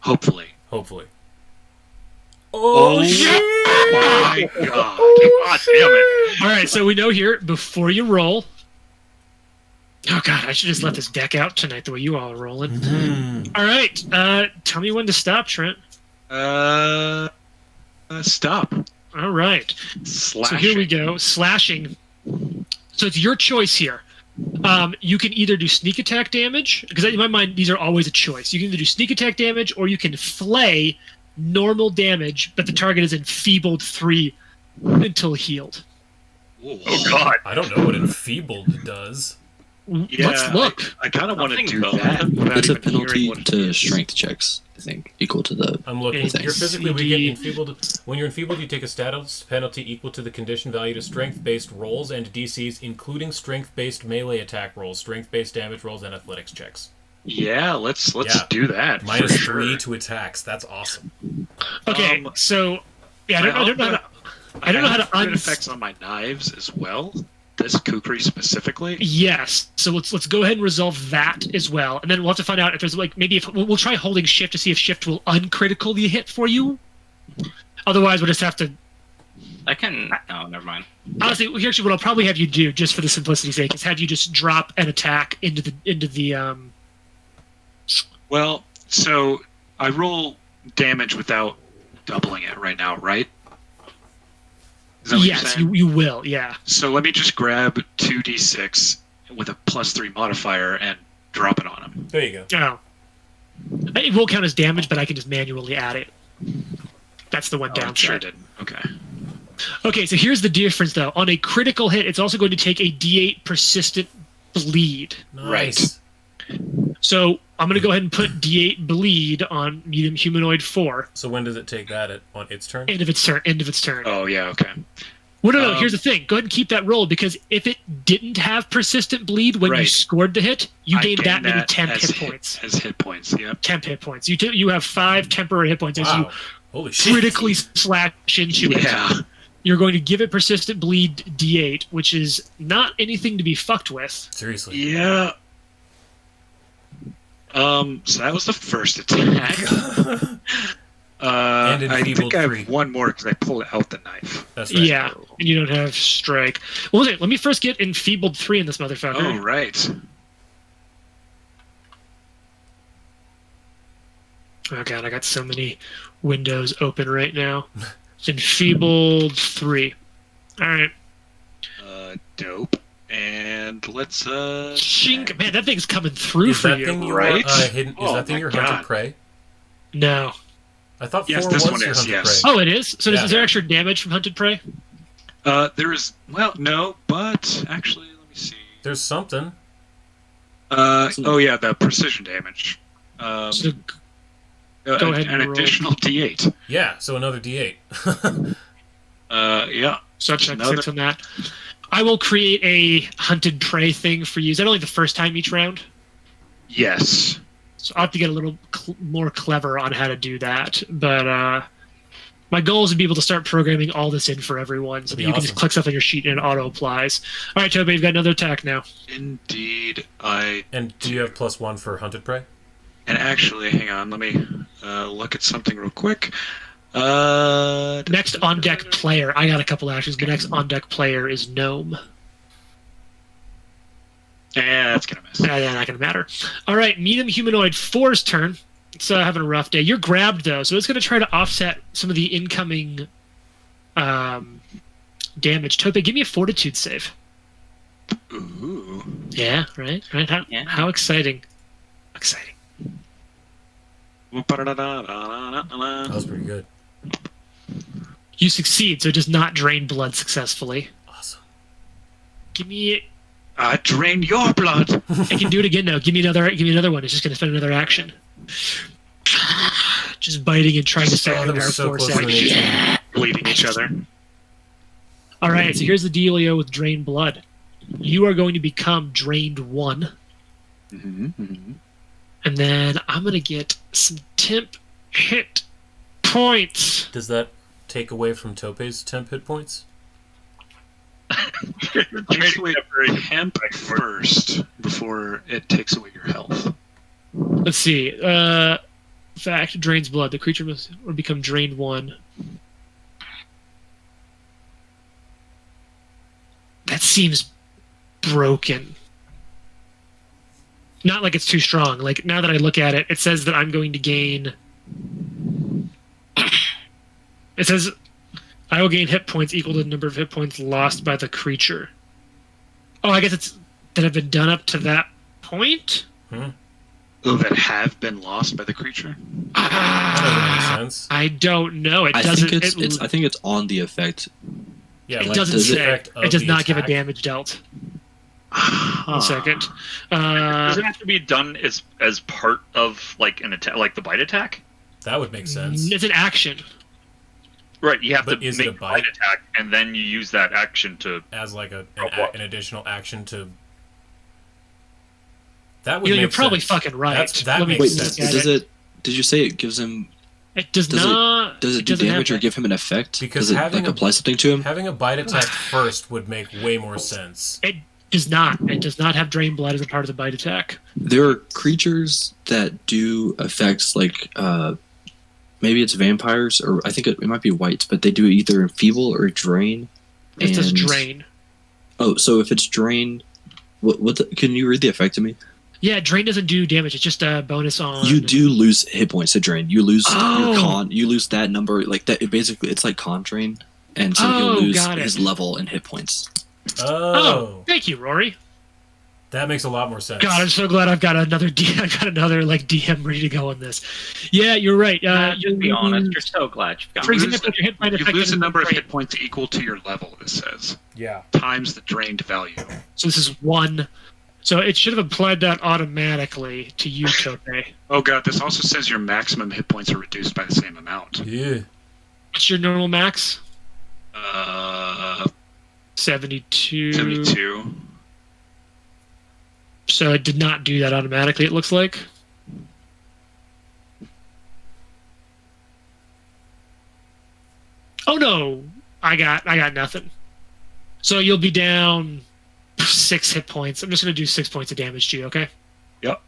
Hopefully. Hopefully. Oh, My God. God damn it. All right, so we know here before you roll. Oh God, I should just let this deck out tonight the way you all are rolling. Mm. All right, tell me when to stop, Trent. Stop. All right, Slashing. so here we go, slashing. So it's your choice here. You can either do sneak attack damage, because in my mind these are always a choice. You can either do sneak attack damage, or you can flay normal damage, but the target is enfeebled 3 until healed. Oh God! I don't know what enfeebled does. Yeah, Let's look. I kind of want to Nothing do though. that. without It's a even hearing penalty what it to is. strength checks, I think, equal to the. I'm looking. Okay, You're physically weak CD. and enfeebled. When you're enfeebled, you take a status penalty equal to the condition value to strength-based rolls and DCs, including strength-based melee attack rolls, strength-based damage rolls, and athletics checks. Yeah, let's Yeah. do that. Minus for 3 sure. to attacks. That's awesome. Okay, so yeah, I don't know how to crit effects on my knives as well. This kukri specifically. Yes, so let's go ahead and resolve that as well, and then we'll have to find out if there's like maybe if we'll try holding shift to see if shift will uncritically hit for you. Otherwise, we'll just have to. I can. Oh, never mind. Honestly, actually, what I'll probably have you do, just for the simplicity's sake, is have you just drop an attack into the. Well, so I roll damage without doubling it right now, right? Is that what you're Yes, saying? you will. Yeah. So let me just grab 2d6 with a +3 modifier and drop it on him. There you go. Oh. It will count as damage, but I can just manually add it. That's the one Oh, downside. sure didn't. Okay. Okay, so here's the difference, though. On a critical hit, it's also going to take a D8 persistent bleed. Nice. So I'm going to go ahead and put D8 bleed on medium humanoid 4. So when does it take that on its turn? End of its turn. End of its turn. Oh yeah. Okay. Well, no. Here's the thing. Go ahead and keep that roll, because if it didn't have persistent bleed when you Right. scored the hit, you I gained that many as temp hit points. As hit points. Yep. Temp hit points. You have 5 temporary hit points as you Wow. Holy shit. critically slash into it. Yeah. You're going to give it persistent bleed D8, which is not anything to be fucked with. Seriously. Yeah. So that was the first attack. And I enfeebled think I 3. have one more because I pulled out the knife. That's right. Yeah, and you don't have strike. Well, wait, let me first get enfeebled 3 in this motherfucker. Oh right. Oh god, I got so many windows open right now. Enfeebled 3. Alright. Dope. And let's Shink. Man, that thing's coming through Is for that you. thing your right? hidden? Is Oh that thing my your God. hunted prey? No. I thought Yes, 4 this was one your is, hunted yes. prey. Oh, it is? So Yeah. is there extra damage from hunted prey? There is no, but actually let me see. There's something. Oh yeah, the precision damage. So go ahead an and roll. additional D8. Yeah, so another D8. Yeah. So check Another- 6 on that. I will create a hunted prey thing for you. Is that only the first time each round? Yes. So I'll have to get a little more clever on how to do that. But my goal is to be able to start programming all this in for everyone, so That'd that be you can just awesome. click stuff on your sheet and it auto applies. All right, Toby, you've got another attack now. Indeed, And do you have +1 for hunted prey? and actually, hang on, let me look at something real quick. Next on deck player, I got a couple actions. The next on deck player is Gnome. Yeah, that's gonna miss. Yeah, not gonna matter. All right, medium humanoid 4's turn. It's having a rough day. You're grabbed though, so it's gonna try to offset some of the incoming damage. Tope, give me a fortitude save. Ooh. Yeah, right. Yeah. How exciting! Exciting. That was pretty good. You succeed, so it does not drain blood successfully. Awesome. Give me. I drain your blood. I can do it again now. Give me another. Give me another one. It's just gonna spend another action. Just biting and trying to Oh, set that your was so force close to out. an 18. Bleeding each other. All right, so here's the dealio with drained blood. You are going to become drained 1, and then I'm going to get some temp hit points. Does that take away from Tope's temp hit points? Takes away hemp first before it takes away your health. Let's see. Fact, drains blood. The creature must or become drained 1. That seems broken. Not like it's too strong. Like, now that I look at it, it says that I'm going to gain... It says I will gain hit points equal to the number of hit points lost by the creature. Oh, I guess it's... that have been done up to that point. Oh, that have been lost by the creature. That doesn't make sense. I don't know. It I doesn't. think I think it's on the effect. Yeah, It like, doesn't does say. effect of It does the not give a attack. damage dealt. 1 second. Does it have to be done as part of like an attack, like the bite attack? That would make sense. It's an action. Right. You have But to is it make a the bite bite? attack, and then you use that action to. As like what? an additional action to. That would You know, make you're probably sense. fucking right. That Let me makes Wait, sense. look at does it? Did you say it gives him? It does Does it- not. Does it do doesn't have damage or that. give him an effect? Because does it having like a- apply something to him? Having a bite attack first would make way more sense. It does not. It does not have drain blood as a part of the bite attack. There are creatures that do effects like maybe it's vampires, or I think it might be whites, but they do either enfeeble or drain. It does and- drain. Oh, so if it's drain, can you read the effect to me? Yeah, drain doesn't do damage. It's just a bonus on. You do lose hit points to drain. You lose Oh. your con. You lose that number, like that. It basically, it's like con drain, and so Oh, he'll lose got it. his level and hit points. Oh, thank you, Rory. That makes a lot more sense. God, I'm so glad I've got another like DM ready to go on this. Yeah, you're right. Just be honest. You're so glad you've got For it. example, your hit point You effect lose a doesn't number of drain. hit points equal to your level. It says Yeah. times the drained value. So this is 1. So it should have applied that automatically to you, Tope. Oh god, this also says your maximum hit points are reduced by the same amount. Yeah. What's your normal max? 72. 72. So it did not do that automatically, it looks like. Oh no! I got nothing. So you'll be down 6 hit points. I'm just gonna do 6 points of damage to you, okay? Yep.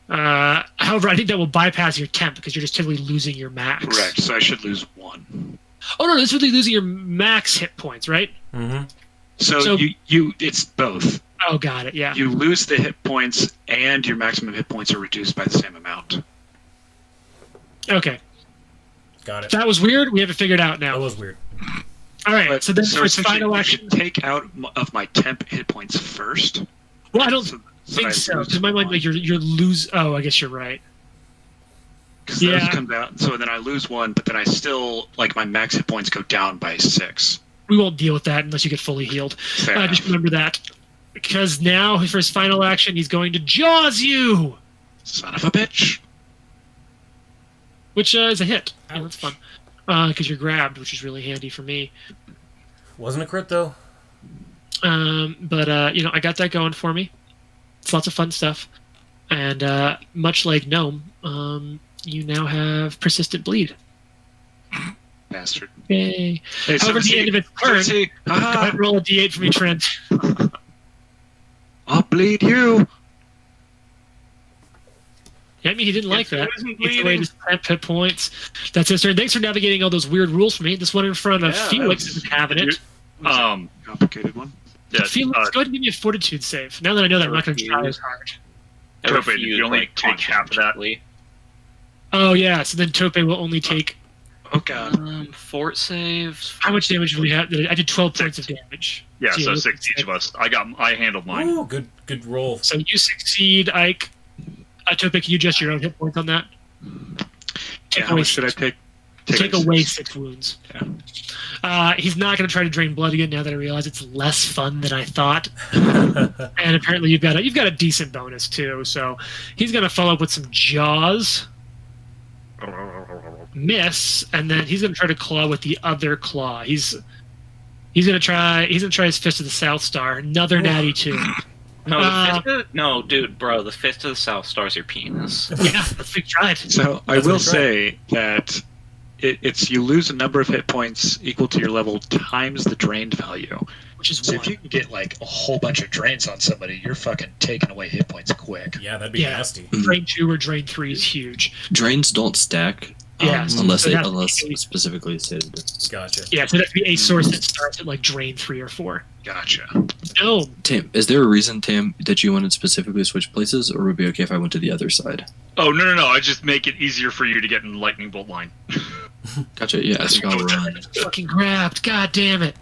However, I think that will bypass your temp because you're just typically losing your max. Correct. So I should lose 1. Oh no, this is really losing your max hit points, right? Mm-hmm. So, So- you it's both. Oh, got it. Yeah. You lose the hit points and your maximum hit points are reduced by the same amount. Okay. Got it. That was weird. We have it figured out now. That was weird. All right. But- So then for its essentially, final you action. should take out of my temp hit points first. Well, I don't So think I so. lose Because in my mind, one. like you're lose. Oh, I guess you're right. Because Yeah. those come out, so then I lose 1, but then I still like my max hit points go down by 6. We won't deal with that unless you get fully healed. Fair Just enough. remember that. Because now, for his final action, he's going to Jaws you! Son of a bitch. Which is a hit. Yeah, that's fun. Because you're grabbed, which is really handy for me. Wasn't a crit though. But I got that going for me. It's lots of fun stuff. And much like Gnome, you now have Persistent Bleed. Bastard. Yay. Hey, However, at the end of its turn, go ahead Ah, and roll a d8 for me, Trent. I'll bleed you. Yeah, I mean, he didn't like that. isn't It's away bleeding. his 10 hit points. That's his turn. Thanks for navigating all those weird rules for me. This one in front of Yeah, Felix that was- is having it. Complicated one. Yeah, Felix, go ahead and give me a fortitude save. Now that I know that, I'm not going to try as hard. I Tope, did refuse, you only like, take half of that? conscientiously. Oh, yeah, so then Tope will only take... Oh god. Fort saves. How much damage do we have? I did 12 points of damage. Yeah, so you- 6 each of us. I handled mine. Ooh, good roll. So you succeed, Ike. Tope, can you adjust your own hit points on that? Yeah, how much should I take? Take away 6 wounds. He's not going to try to drain blood again now that I realize it's less fun than I thought. And apparently you've got a decent bonus too. So he's going to follow up with some jaws. Miss, and then he's going to try to claw with the other claw. He's going to try his Fist of the South Star. Another natty 2. No, no, dude, bro, the Fist of the South Star's your penis. Yeah, that's big tried. So I That's will what I tried. say that it's you lose a number of hit points equal to your level times the drained value. Which is So 1. if you can get like a whole bunch of drains on somebody, you're fucking taking away hit points quick. Yeah, that'd be Yeah. nasty. Drain 2 or Drain 3 is huge. Drains don't stack. Yeah, unless so they that's- unless specifically stated. Gotcha. Yeah, so that'd be a source that starts at like Drain 3 or 4. Gotcha. No, Tam, is there a reason, Tam, that you wanted specifically to switch places, or would it be okay if I went to the other side? Oh, no. I just make it easier for you to get in lightning bolt line. Gotcha. Yeah, I think I'll run. fucking grabbed. God damn it.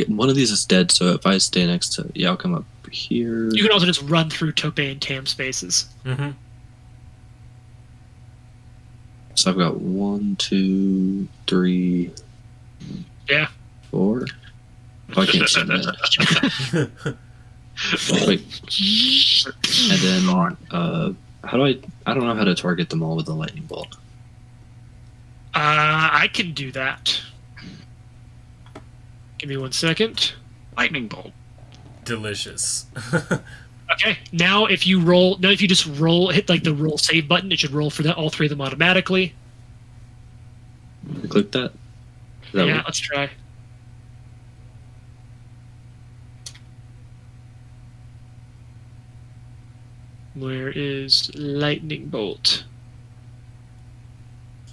One of these is dead, so if I stay next to, I'll come up here. You can also just run through Tope and Tam spaces. Mm-hmm. So I've got 1, 2, 3. Yeah. 4. Oh, I can't see that. Wait. And then, how do I don't know how to target them all with a lightning bolt. I can do that. Give me 1 second. Lightning bolt. Delicious. Okay. Now, if you just hit like the roll save button, it should roll for all 3 of them automatically. Click that. Yeah, let's try. Where is lightning bolt?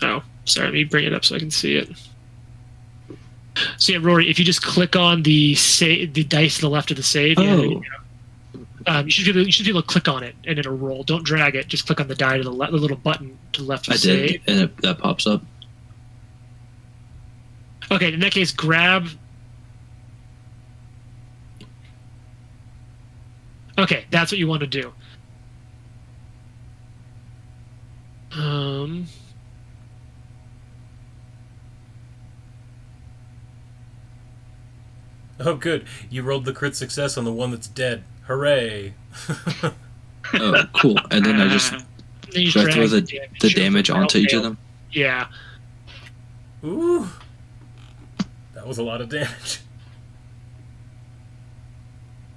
Oh, sorry. Let me bring it up so I can see it. So yeah, Rory, if you just click on the dice to the left of the save, you should be able to click on it and it'll roll. Don't drag it. Just click on the die to the little button to the left of the save. And that pops up. Okay, in that case, grab. Okay, that's what you want to do. Oh, good. You rolled the crit success on the one that's dead. Hooray! Oh, cool. And then I just throw the damage onto each of them? Yeah. Ooh. That was a lot of damage.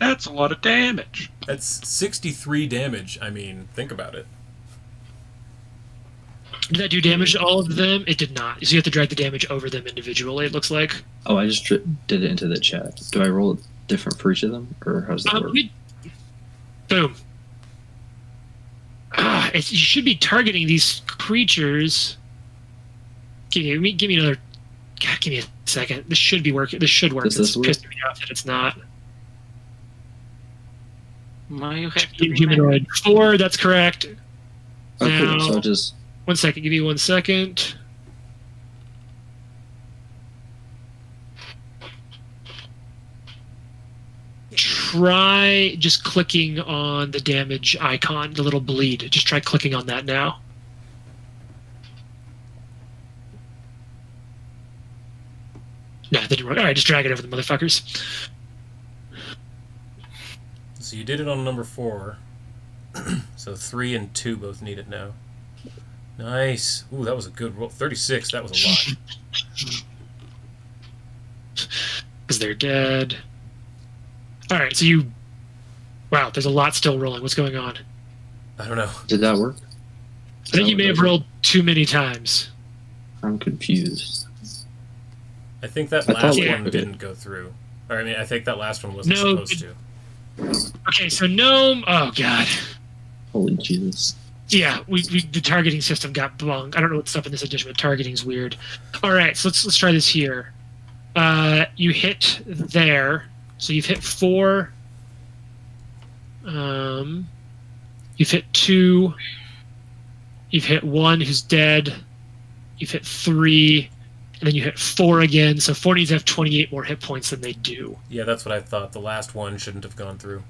That's a lot of damage. That's 63 damage. I mean, think about it. Did that do damage to all of them? It did not. So you have to drag the damage over them individually, it looks like. Oh, I just did it into the chat. Do I roll it different for each of them? Or how does that work? Boom. You should be targeting these creatures. Give me another... God, give me a second. This should be working. This should work. It's pissing me off that it's not. Why you have to be Humanoid 4, that's correct. Oh, now, cool. So I'll just... 1 second. Give me 1 second. Try just clicking on the damage icon, the little bleed. Just try clicking on that now. No, that didn't work. All right, just drag it over the motherfuckers. So you did it on number 4. So 3 and 2 both need it now. Nice. Ooh, that was a good roll. 36, that was a lot. Because they're dead. All right, so you... Wow, there's a lot still rolling. What's going on? I don't know. Did that work? I think you may have rolled too many times. I'm confused. I think that last one didn't go through. Or, I mean, I think that last one wasn't supposed to. Okay, so Gnome... Oh, God. Holy Jesus. Yeah, the targeting system got bunged. I don't know what's up in this edition, but targeting's weird. All right, so let's try this here. You hit there, so you've hit 4. You've hit 2. You've hit 1, who's dead. You've hit 3, and then you hit 4 again. So 4 needs to have 28 more hit points than they do. Yeah, that's what I thought. The last one shouldn't have gone through.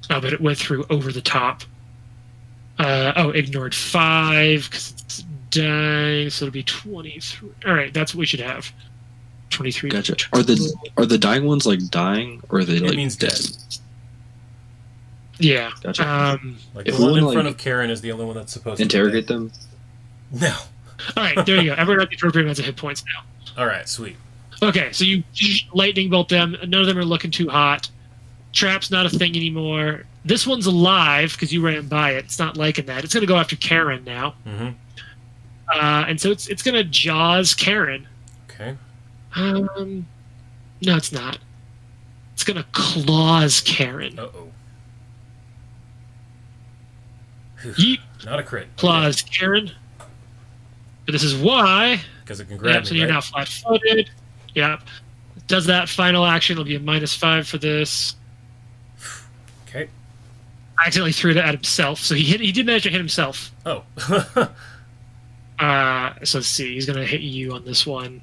Oh, but it went through over the top. Ignored 5 because it's dying, so it'll be 23. All right, that's what we should have. 23. Gotcha. Are the dying ones like dying, or are they like? It means dead. Yeah. Gotcha. Like the one in front of Karen is the only one that's supposed to interrogate them. No. All right, there you go. Everyone at the appropriate amounts of hit points now. All right, sweet. Okay, so you lightning bolt them. None of them are looking too hot. Trap's not a thing anymore. This one's alive because you ran by it. It's not liking that. It's going to go after Karen now. Mm-hmm. And so it's going to jaws Karen. Okay. No, it's not. It's going to claws Karen. Uh-oh. Yeet. Not a crit. Claws Karen. But this is why. Because it can grab me, so you're now flat-footed. Yep. Does that final action. It'll be a -5 for this. Okay. I accidentally threw that at himself, so he did manage to hit himself. Oh. So let's see. He's going to hit you on this one.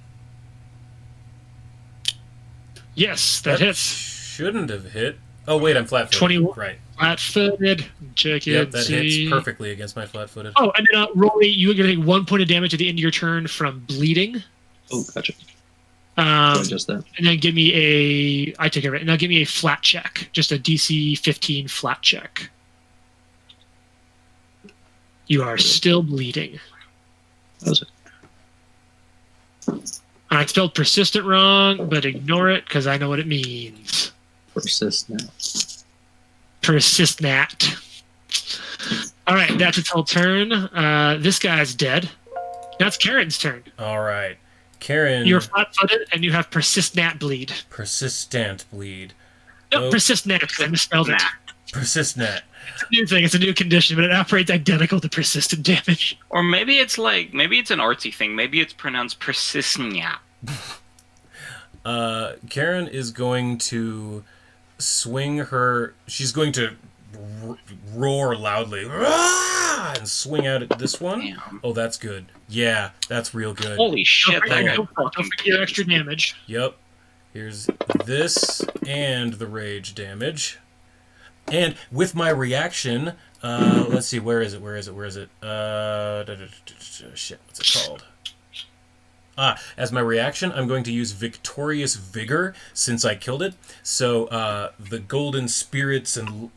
Yes, that hits. Shouldn't have hit. Oh wait, I'm flat-footed. 21. Right. Flat-footed. Check it. Yep, that see. hits perfectly against my flat-footed. Oh, and then Rory, you're going to take 1 point of damage at the end of your turn from bleeding. Oh, gotcha. Just that. And then give me I take it right. Now give me a flat check. Just a DC 15 flat check. You are still bleeding. That was it. I spelled persistent wrong, but ignore it because I know what it means. Persist now. Persistnat. All right, that's its whole turn. This guy's dead. Now it's Karen's turn. All right. Karen. You're flat-footed, and you have persistnat bleed. Persistent bleed. No, persistnat, because I misspelled it. Persistnat. It's a new thing. It's a new condition, but it operates identical to persistent damage. Or maybe it's an artsy thing. Maybe it's pronounced persistnia. Karen is going to swing her. She's going to roar loudly and swing out at this one. Damn. Oh, that's good. Yeah, that's real good. Holy shit! Don't forget your extra damage. Yep. Here's this and the rage damage. And with my reaction, let's see, where is it? Shit, what's it called? As my reaction, I'm going to use Victorious Vigor since I killed it. So the golden spirits and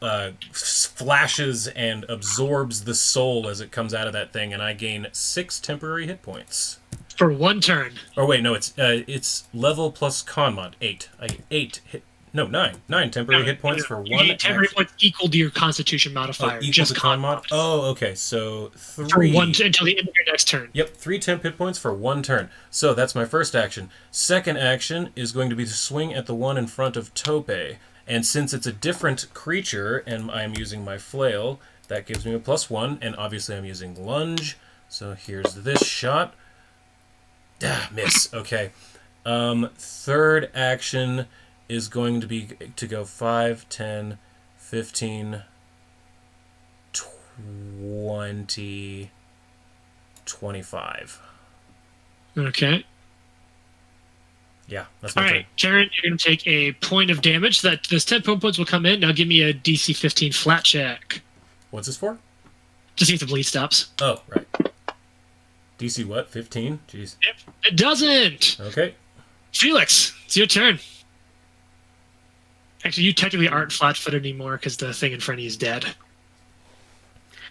flashes and absorbs the soul as it comes out of that thing, and I gain 6 temporary hit points. For 1 turn. Oh wait, no, it's level plus con mod 8. I get 8 hit. No, 9 temporary hit points for 1. You get temporary points equal to your Constitution modifier. Equal just to con mod. Oh, okay. So 3 for 1 until the end of your next turn. Yep, 3 temp hit points for 1 turn. So that's my first action. Second action is going to be to swing at the one in front of Tope. And since it's a different creature and I'm using my flail, that gives me a +1. And obviously I'm using lunge. So here's this shot. Miss. Okay. Third action is going to be to go 5, 10, 15, 20, 25. Okay. Yeah, that's my All right, Karen, you're going to take a point of damage. So that those 10 points will come in. Now give me a DC 15 flat check. What's this for? Just see if the bleed stops. Oh, right. DC what? 15? Jeez. It doesn't. Okay. Felix, it's your turn. Actually, you technically aren't flat-footed anymore because the thing in front of you is dead.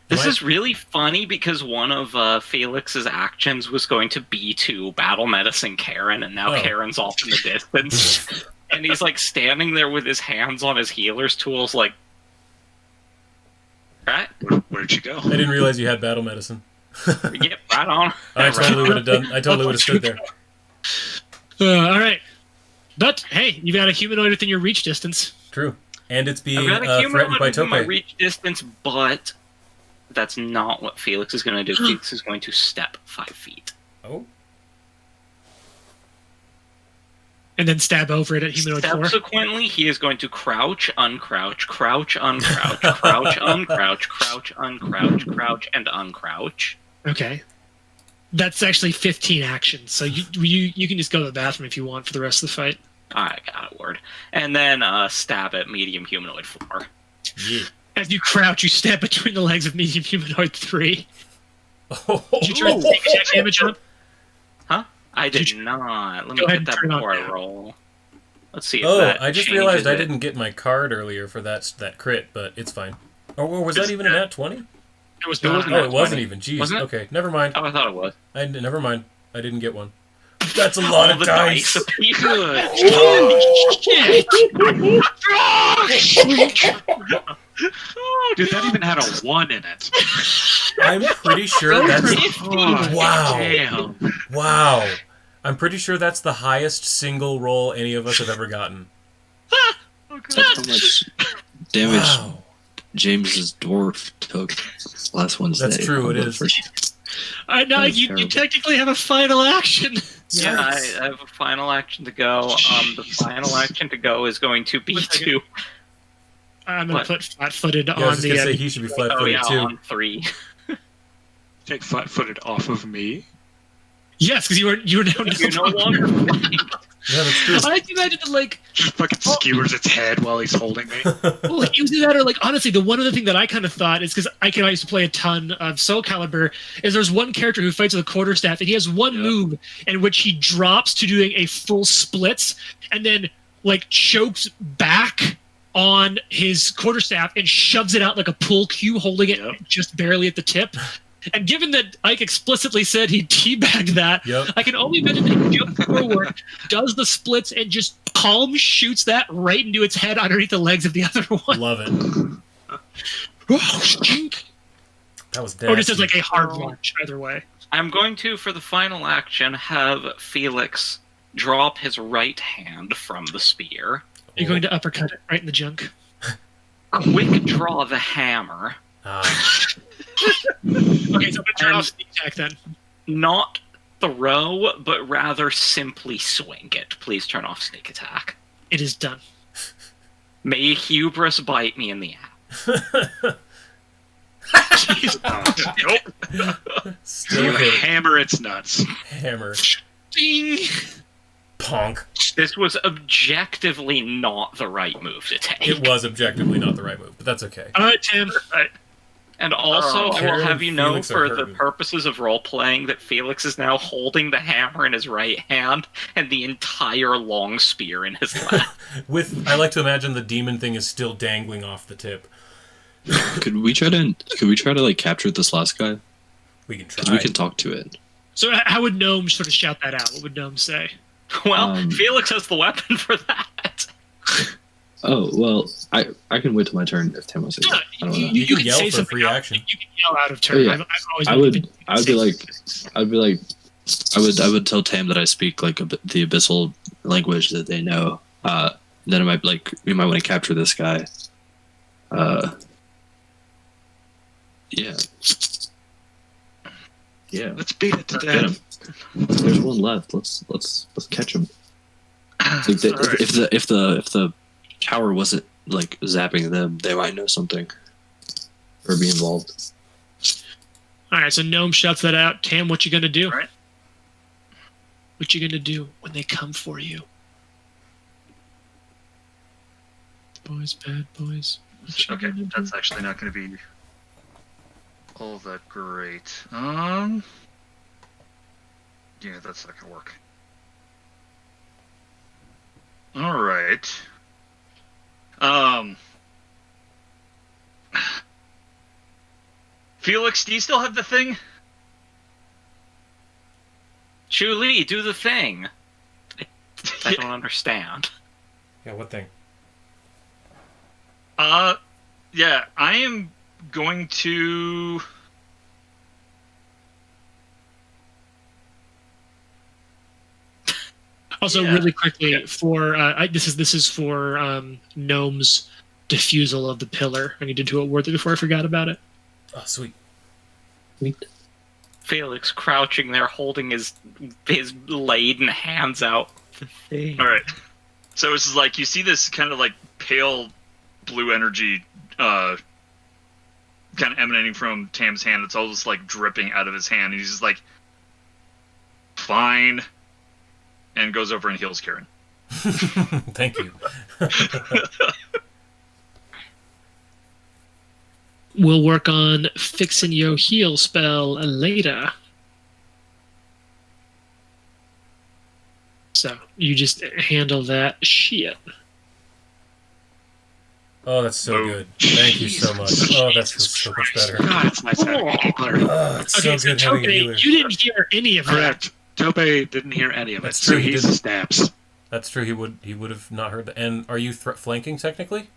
This is really funny because one of Felix's actions was going to be to battle medicine Karen, and now Karen's off in the distance. And he's like standing there with his hands on his healer's tools, like, right? Where'd you go? I didn't realize you had battle medicine. Yep, right on. I totally would have done. I totally would have stood there. All right. But, hey, you've got a humanoid within your reach distance. True. And it's being I've got a threatened by within my Tope. reach distance, but that's not what Felix is going to do. Felix is going to step 5 feet. Oh. And then stab over it at humanoid 4. Subsequently, he is going to crouch, uncrouch, crouch, uncrouch, crouch, uncrouch, crouch, uncrouch, crouch, and uncrouch. Okay. That's actually 15 actions, so you can just go to the bathroom if you want for the rest of the fight. I got it, word. And then stab at medium humanoid 4. Yeah. As you crouch, you stab between the legs of medium humanoid 3. Oh. Did you try to take attack damage on him? Huh? I did not. Let me get that before I roll. Let's see if that I just realized I didn't get my card earlier for that crit, but it's fine. Or was that even an at 20? It was not. Oh, it wasn't even. Jeez. Wasn't it? Okay, never mind. Oh, I thought it was. Never mind. I didn't get one. That's a lot of the dice. Good. Dude, that even had a 1 in it. I'm pretty sure that's... Wow. Damn. Wow. I'm pretty sure that's the highest single roll any of us have ever gotten. That's how much damage James's dwarf took last Wednesday. That's true, it is. I know, you technically have a final action. Yeah, I have a final action to go. The final action to go is going to be to... I'm going to put flat-footed on I was just the... going to say he should be flat-footed too. on 3. Take flat-footed off of me. Yes, because you were now You're no longer flanked. Yeah, that's true. I can imagine that, like, Just fucking skewers its head while he's holding me. well, like either that or like honestly, the one other thing that I kind of thought is because I used to play a ton of Soul Calibur is there's one character who fights with a quarterstaff and he has one move in which he drops to doing a full splits and then like chokes back on his quarterstaff and shoves it out like a pool cue, holding it just barely at the tip. And given that Ike explicitly said he teabagged that, I can only imagine that he jumps forward, does the splits, and just palm shoots that right into its head underneath the legs of the other one. Love it. That was or just as like a hard launch, either way. I'm going to, for the final action, have Felix drop his right hand from the spear. You're going to uppercut it right in the junk. Quick draw the hammer. Okay, so I'm going to turn off sneak attack then. Not throw, but rather simply swing it. Please turn off sneak attack. It is done. May hubris bite me in the ass. Still You hit. hammer its nuts. Hammer. Ding! Ponk. This was objectively not the right move to take. It was objectively not the right move, but that's okay. All right, Tim. And also, I will Karen have you know, Felix are for the hurting. purposes of role-playing, that Felix is now holding the hammer in his right hand and the entire long spear in his left. I like to imagine the demon thing is still dangling off the tip. Could we try to like capture this last guy? We can Because try. we can talk to it. So how would Gnome sort of shout that out? What would Gnome say? Well, Felix has the weapon for that. Oh well, I can wait till my turn if Tim wants to. Yeah, I don't know. You can yell say for something free out. action. You can yell out of turn. Oh, yeah. I've always I been- would tell Tam that I speak like the abyssal language that they know. Then I might be like, we might want to capture this guy. Yeah. Yeah. Let's beat it to Get him. death. There's one left. Let's catch him. It's like Alright. if the tower wasn't like zapping them, they might know something or be involved. All right, so Gnome shouts that out. Tam, what you gonna do? All right. What you gonna do when they come for you? Boys, bad boys. What you Okay, gonna do? that's actually not going to be all that great. Yeah, that's not going to work. All right. Felix, do you still have the thing? Chu Li, do the thing. I don't understand. Yeah, what thing? Yeah, I am going to. Also, Yeah. really quickly, for this is for Gnome's defusal of the pillar. I need to do it worth it before I forgot about it. Oh, sweet. Felix crouching there, holding his laden hands out. The thing. All right. So this is like you see this kind of like pale blue energy, kind of emanating from Tam's hand. It's all just like dripping out of his hand, and he's just like, "Fine," and goes over and heals Karen. Thank you. We'll work on fixing your heal spell later. So you just handle that shit. Oh, that's so Boom. good. Thank you so much. Oh, that feels so much better. God, it's nice having a healer. Oh, it's Okay, so so good having a Tope, healer. you didn't hear any of that. Correct. Tope didn't hear any of it, That's so true, he he didn't. stabs. That's true. He would have not heard that. And are you flanking technically?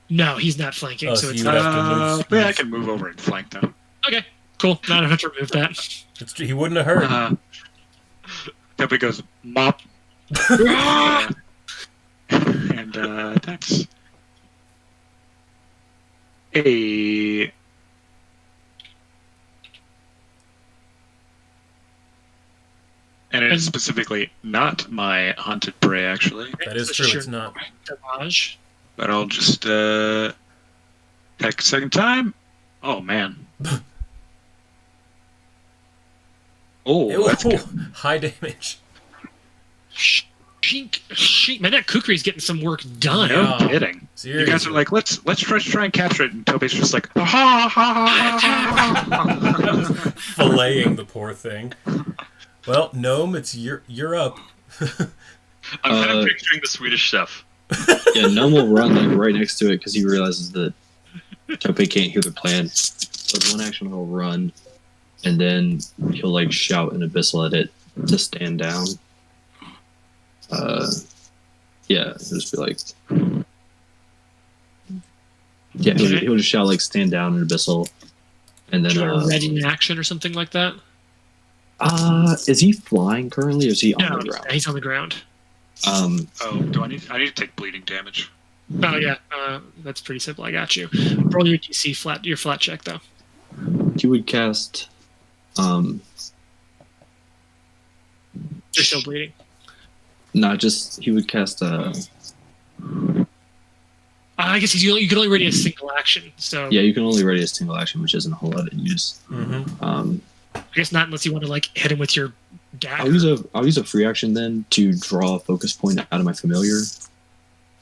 No, he's not flanking, Oh, so so it's you would not. have to move. Yeah, I can move over and flank them. Okay, cool. Not have to remove that. It's true, he wouldn't have heard. Tope goes, mop. And attacks. A. And it is specifically not my hunted prey, actually. That is So true. sure. It's not. Damage. But I'll just attack a second time. Oh, man. Oh, that's Ew, good. high damage. Shink, shink. Man, that Kukri's getting some work done. No kidding. Seriously. You guys are like, let's try and capture it, and Toby's just like, ha ha ha ha. Filleting the poor thing. Well, Gnome, it's you're up. I'm kind of picturing the Swedish chef. Yeah, Gnome will run like right next to it because he realizes that Tope can't hear the plan. So with one action, he'll run, and then he'll like shout an abyssal at it to stand down. Yeah, he'll just be like, yeah, he'll just shout like stand down an abyssal, and then ready in action or something like that. Is he flying currently, or is he on No, the ground? he's on the ground. Oh, do I need to take bleeding damage? Oh yeah, that's pretty simple. I got you. Roll your DC flat, your flat check though. He would cast. You're still bleeding. Not just he would cast. I guess you can only ready a single action. So Yeah, you can only ready a single action, which isn't a whole lot of use. Mm-hmm. I guess not unless you want to like hit him with your dagger. I'll use a free action then to draw a focus point out of my familiar,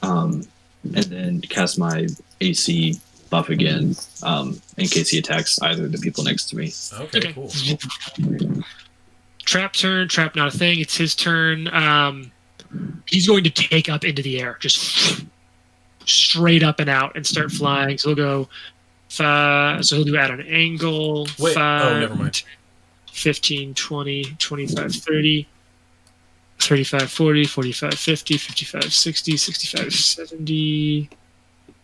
and then cast my AC buff again, in case he attacks either of the people next to me. Okay, cool. Trap turn. Trap not a thing. It's his turn. He's going to take up into the air, just straight up and out, and start flying. So he'll go. So he'll do at an angle. Wait. 5, Never mind. 15, 20, 25, 30, 35, 40, 45, 50, 55, 60, 65, 70,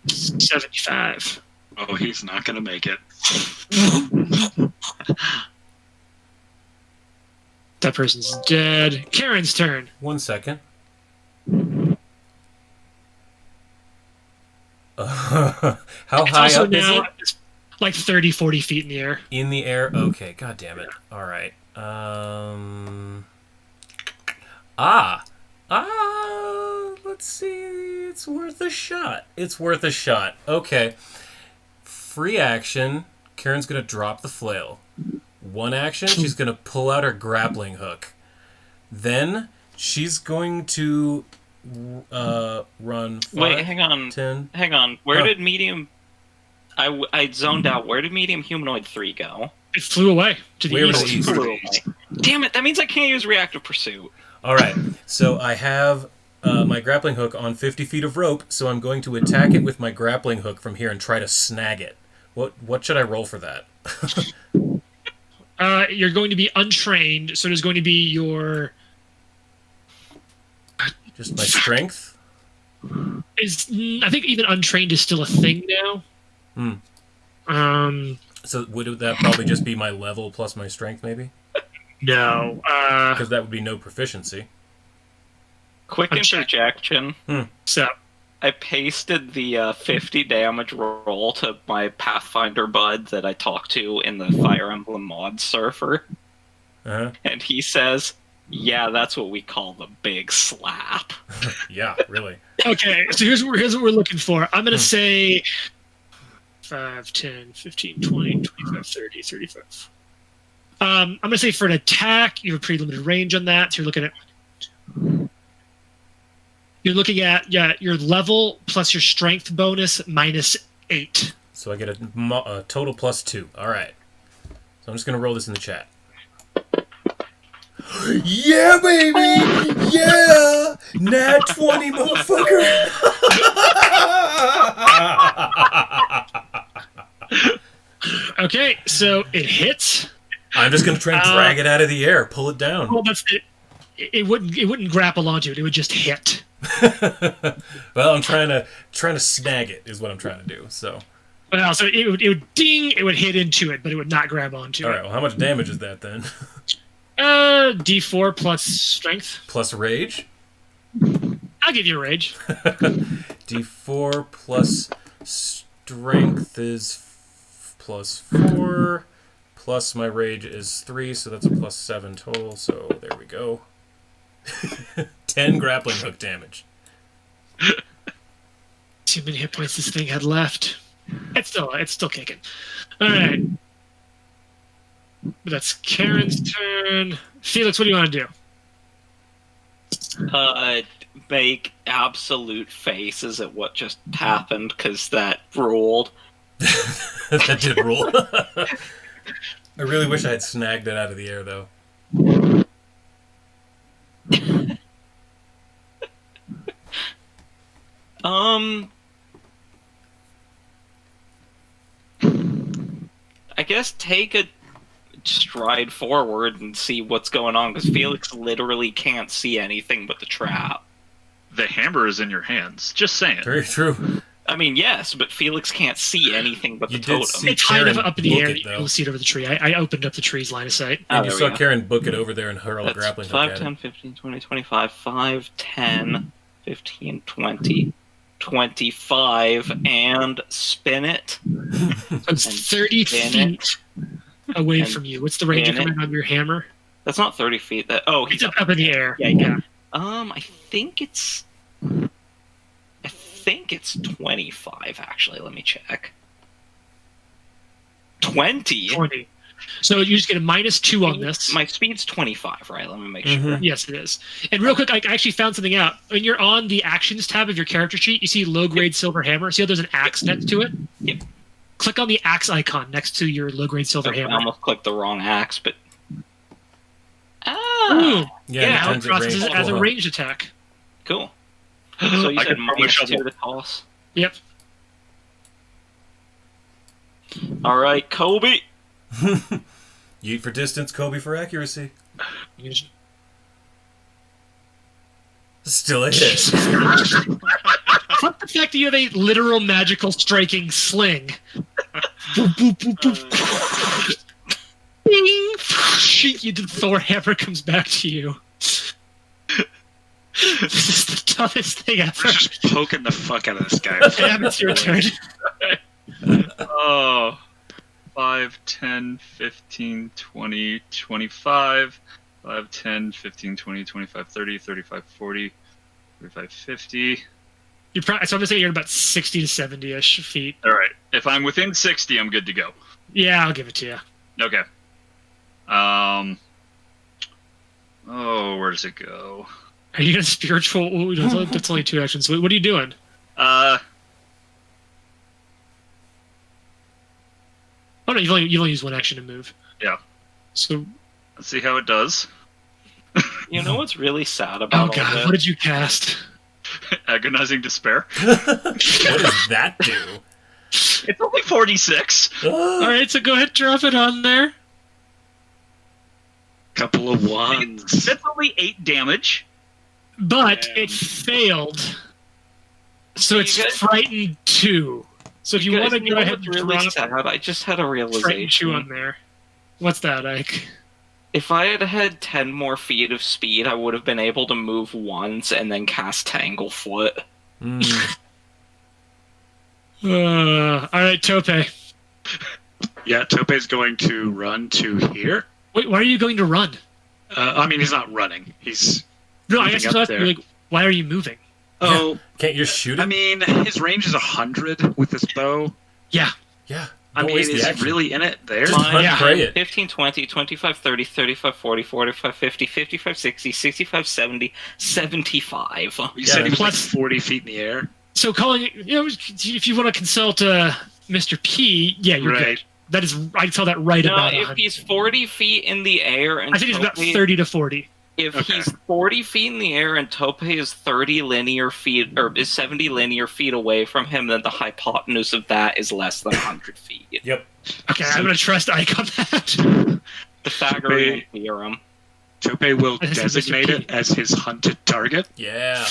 75. Oh, he's not gonna make it. That person's dead. Karen's turn. 1 second. How It's high also up is now it? it's like 30, 40 feet in the air. In the air? Okay, god damn it. Alright. Let's see. It's worth a shot. Okay. Free action. Karen's gonna drop the flail. One action, she's gonna pull out her grappling hook. Then she's going to run 5, Wait, hang on. 10. Hang on. Where did medium... I zoned out. Where did medium humanoid 3 go? It flew away to the Where east. was it? Flew away. Damn it, that means I can't use reactive pursuit. Alright, so I have my grappling hook on 50 feet of rope, so I'm going to attack it with my grappling hook from here and try to snag it. What should I roll for that? You're going to be untrained, so there's going to be your... Just my strength? I think even untrained is still a thing now. So would that probably just be my level plus my strength, maybe? No. Because that would be no proficiency. Quick interjection. So, I pasted the 50 damage roll to my Pathfinder bud that I talked to in the Fire Emblem mod surfer. Uh-huh. And he says, yeah, that's what we call the big slap. Yeah, really. okay, so here's what we're looking for. I'm going to say 5, 10, 15, 20, 25, 30, 35. I'm going to say for an attack, you have a pretty limited range on that. So you're looking at your level plus your strength bonus minus 8. So I get a total plus 2. All right. So I'm just going to roll this in the chat. Yeah, baby! Yeah! Nat 20, motherfucker! Okay, so it hits. I'm just going to try and drag it out of the air, pull it down. Well, that's it. It wouldn't grapple onto it. It would just hit. Well, I'm trying to snag it is what I'm trying to do. So. Well, so it would ding. It would hit into it, but it would not grab onto All it. right. Well, how much damage is that then? D4 plus strength. Plus rage. I'll give you a rage. D4 plus strength is plus 4. Plus my rage is 3, so that's a plus 7 total. So there we go. 10 grappling hook damage. See how many hit points this thing had left. It's still kicking. All right. But that's Karen's turn. Felix, what do you want to do? Make absolute faces at what just happened, because that ruled. That did rule. I really wish I had snagged it out of the air, though. I guess take a stride forward and see what's going on, because Felix literally can't see anything but the trap. The hammer is in your hands. Just saying. Very true. I mean, yes, but Felix can't see anything but the You did totem. see It's high enough Karen up in the book air it, that you though. can see it over the tree. I opened up the tree's line of sight. And you there saw we go. Karen book it over there and hurl a That's grappling hook 5, at 10, it. 15, 20, 25, 5, 10, 15, 20, 25, and spin it. So it's And 30 spin feet away And from you. What's the range of spin it. coming on your hammer? That's not 30 feet. It's He's up in the air. Yeah. I think it's 25, actually. Let me check. 20? 20. So you just get a -2 on this. My speed's 25, right? Let me make sure. Mhm. Yes, it is. And real quick, I actually found something out. When you're on the actions tab of your character sheet, you see low-grade silver hammer. See how there's an axe next to it? Yep. Click on the axe icon next to your low-grade silver I hammer. almost clicked the wrong axe, but... Ooh, Ah! Yeah, Yeah, it now it turns it processes ranged. it as a Cool. ranged attack. Cool. So you I said could probably -2 shovel. to toss? Yep. Alright, Kobe! Yeet for distance, Kobe for accuracy. You just- Still a hit. Fuck the fact that you have a literal magical striking sling. Boop, boop, boop, boop. Bing! You did Thor hammer comes back to you. This is the toughest thing ever. We're just poking the fuck out of this guy. Damn, it's your turn. Oh. 5, 10, 15, 20, 25. 5, 10, 15, 20, 25, 30, 35, 40, 35, 50. So I'm gonna say you're about 60 to 70-ish feet. All right. If I'm within 60, I'm good to go. Yeah, I'll give it to you. Okay. Oh, where does it go? Are you gonna spiritual? Ooh, that's only 2 actions. What are you doing? Oh no, you've only used 1 action to move. Yeah. So, Let's see how it does. You know what's really sad oh about all god, this? what did you cast? Agonizing despair. What does that do? It's only 46. All right, so go ahead, drop it on there. Couple of ones. That's only 8 damage. But Damn. it failed. So You it's guys- frightened 2. So if you guys want to know go ahead what's and really drop sad? I just had a frightened 2 realization. on there. What's that, Ike? If I had had 10 more feet of speed, I would have been able to move once and then cast Tanglefoot. Mm. All right, Tope. Yeah, Tope's going to run to here. Wait, why are you going to run? I mean, he's not running. He's No, I moving guess up that's there. like, why are you moving? Oh, Can't you just shoot I it? mean, his range is 100 with this bow. Yeah. Yeah. I Don't mean, waste the is it action. really in it there? Just Mine- hunt Yeah. pray it. 15, 20, 25, 30, 35, 40, 45, 50, 55, 60, 65, 70, 75. You Yeah, said he was plus- like 40 feet in the air. So calling it, if you want to consult Mr. P, yeah, you're Right. good. That is, I tell that right No, about if 100. he's 40 feet in the air and I think it's about Tope- 30 to 40. If Okay. he's 40 feet in the air and Tope is 30 linear feet, or is 70 linear feet away from him, then the hypotenuse of that is less than 100 feet. Yep. Okay, I'm going to trust Ike on that. Pythagorean theorem. Tope will I see Mr. designate P. it as his hunted target. Yeah.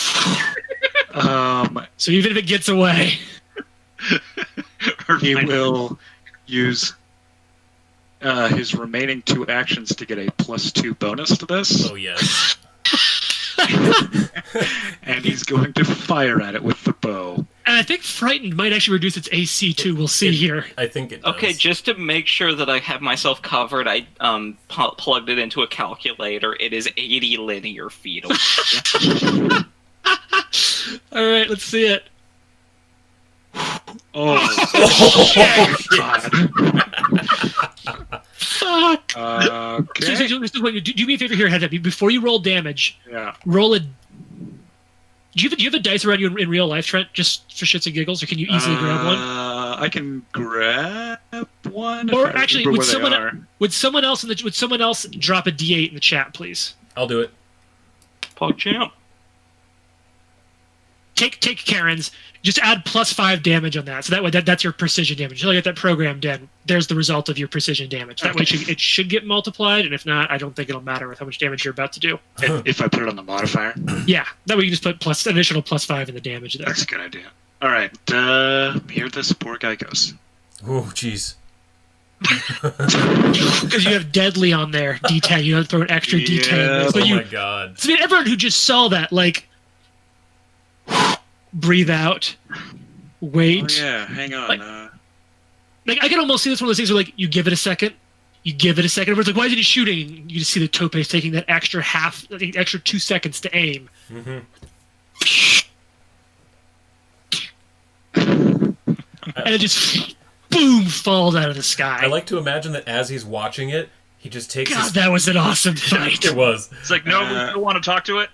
So even if it gets away. He will use his remaining 2 actions to get a +2 bonus to this, Oh, yes. and he's going to fire at it with the bow. And I think Frightened might actually reduce its AC too. We'll see here. I think it does. Okay, just to make sure that I have myself covered, I plugged it into a calculator. It is 80 linear feet away. All right, let's see it. Oh, God. Fuck. Okay. Do me a favor here, heads up. Before you roll damage, Yeah. roll a. Do you have a dice around you in real life, Trent, just for shits and giggles, or can you easily grab one? I can grab one. Or if I actually, remember would where they are. someone else drop a D8 in the chat, please? I'll do it. PogChamp. Take Karen's. Just add +5 damage on that, so that way that's your precision damage. You'll get that programmed in. There's the result of your precision damage. That way it should get multiplied, and if not, I don't think it'll matter with how much damage you're about to do. If I put it on the modifier. Yeah, that way you just put additional +5 in the damage there. That's a good idea. All right. Here this poor guy goes. Oh, jeez. Because you have deadly on there, D10. You have to throw an extra D10. Yeah. So Oh my god. So everyone who just saw that, like, breathe out, wait. Oh yeah, hang on. Like I can almost see this one of those things where like you give it a second, where it's like, why isn't he shooting? You just see the Tope's taking that extra extra 2 seconds to aim. Mm-hmm. And it just boom falls out of the sky. I like to imagine that as he's watching it, he just takes God, his... that was an awesome fight. It was. It's like, no, we don't want to talk to it.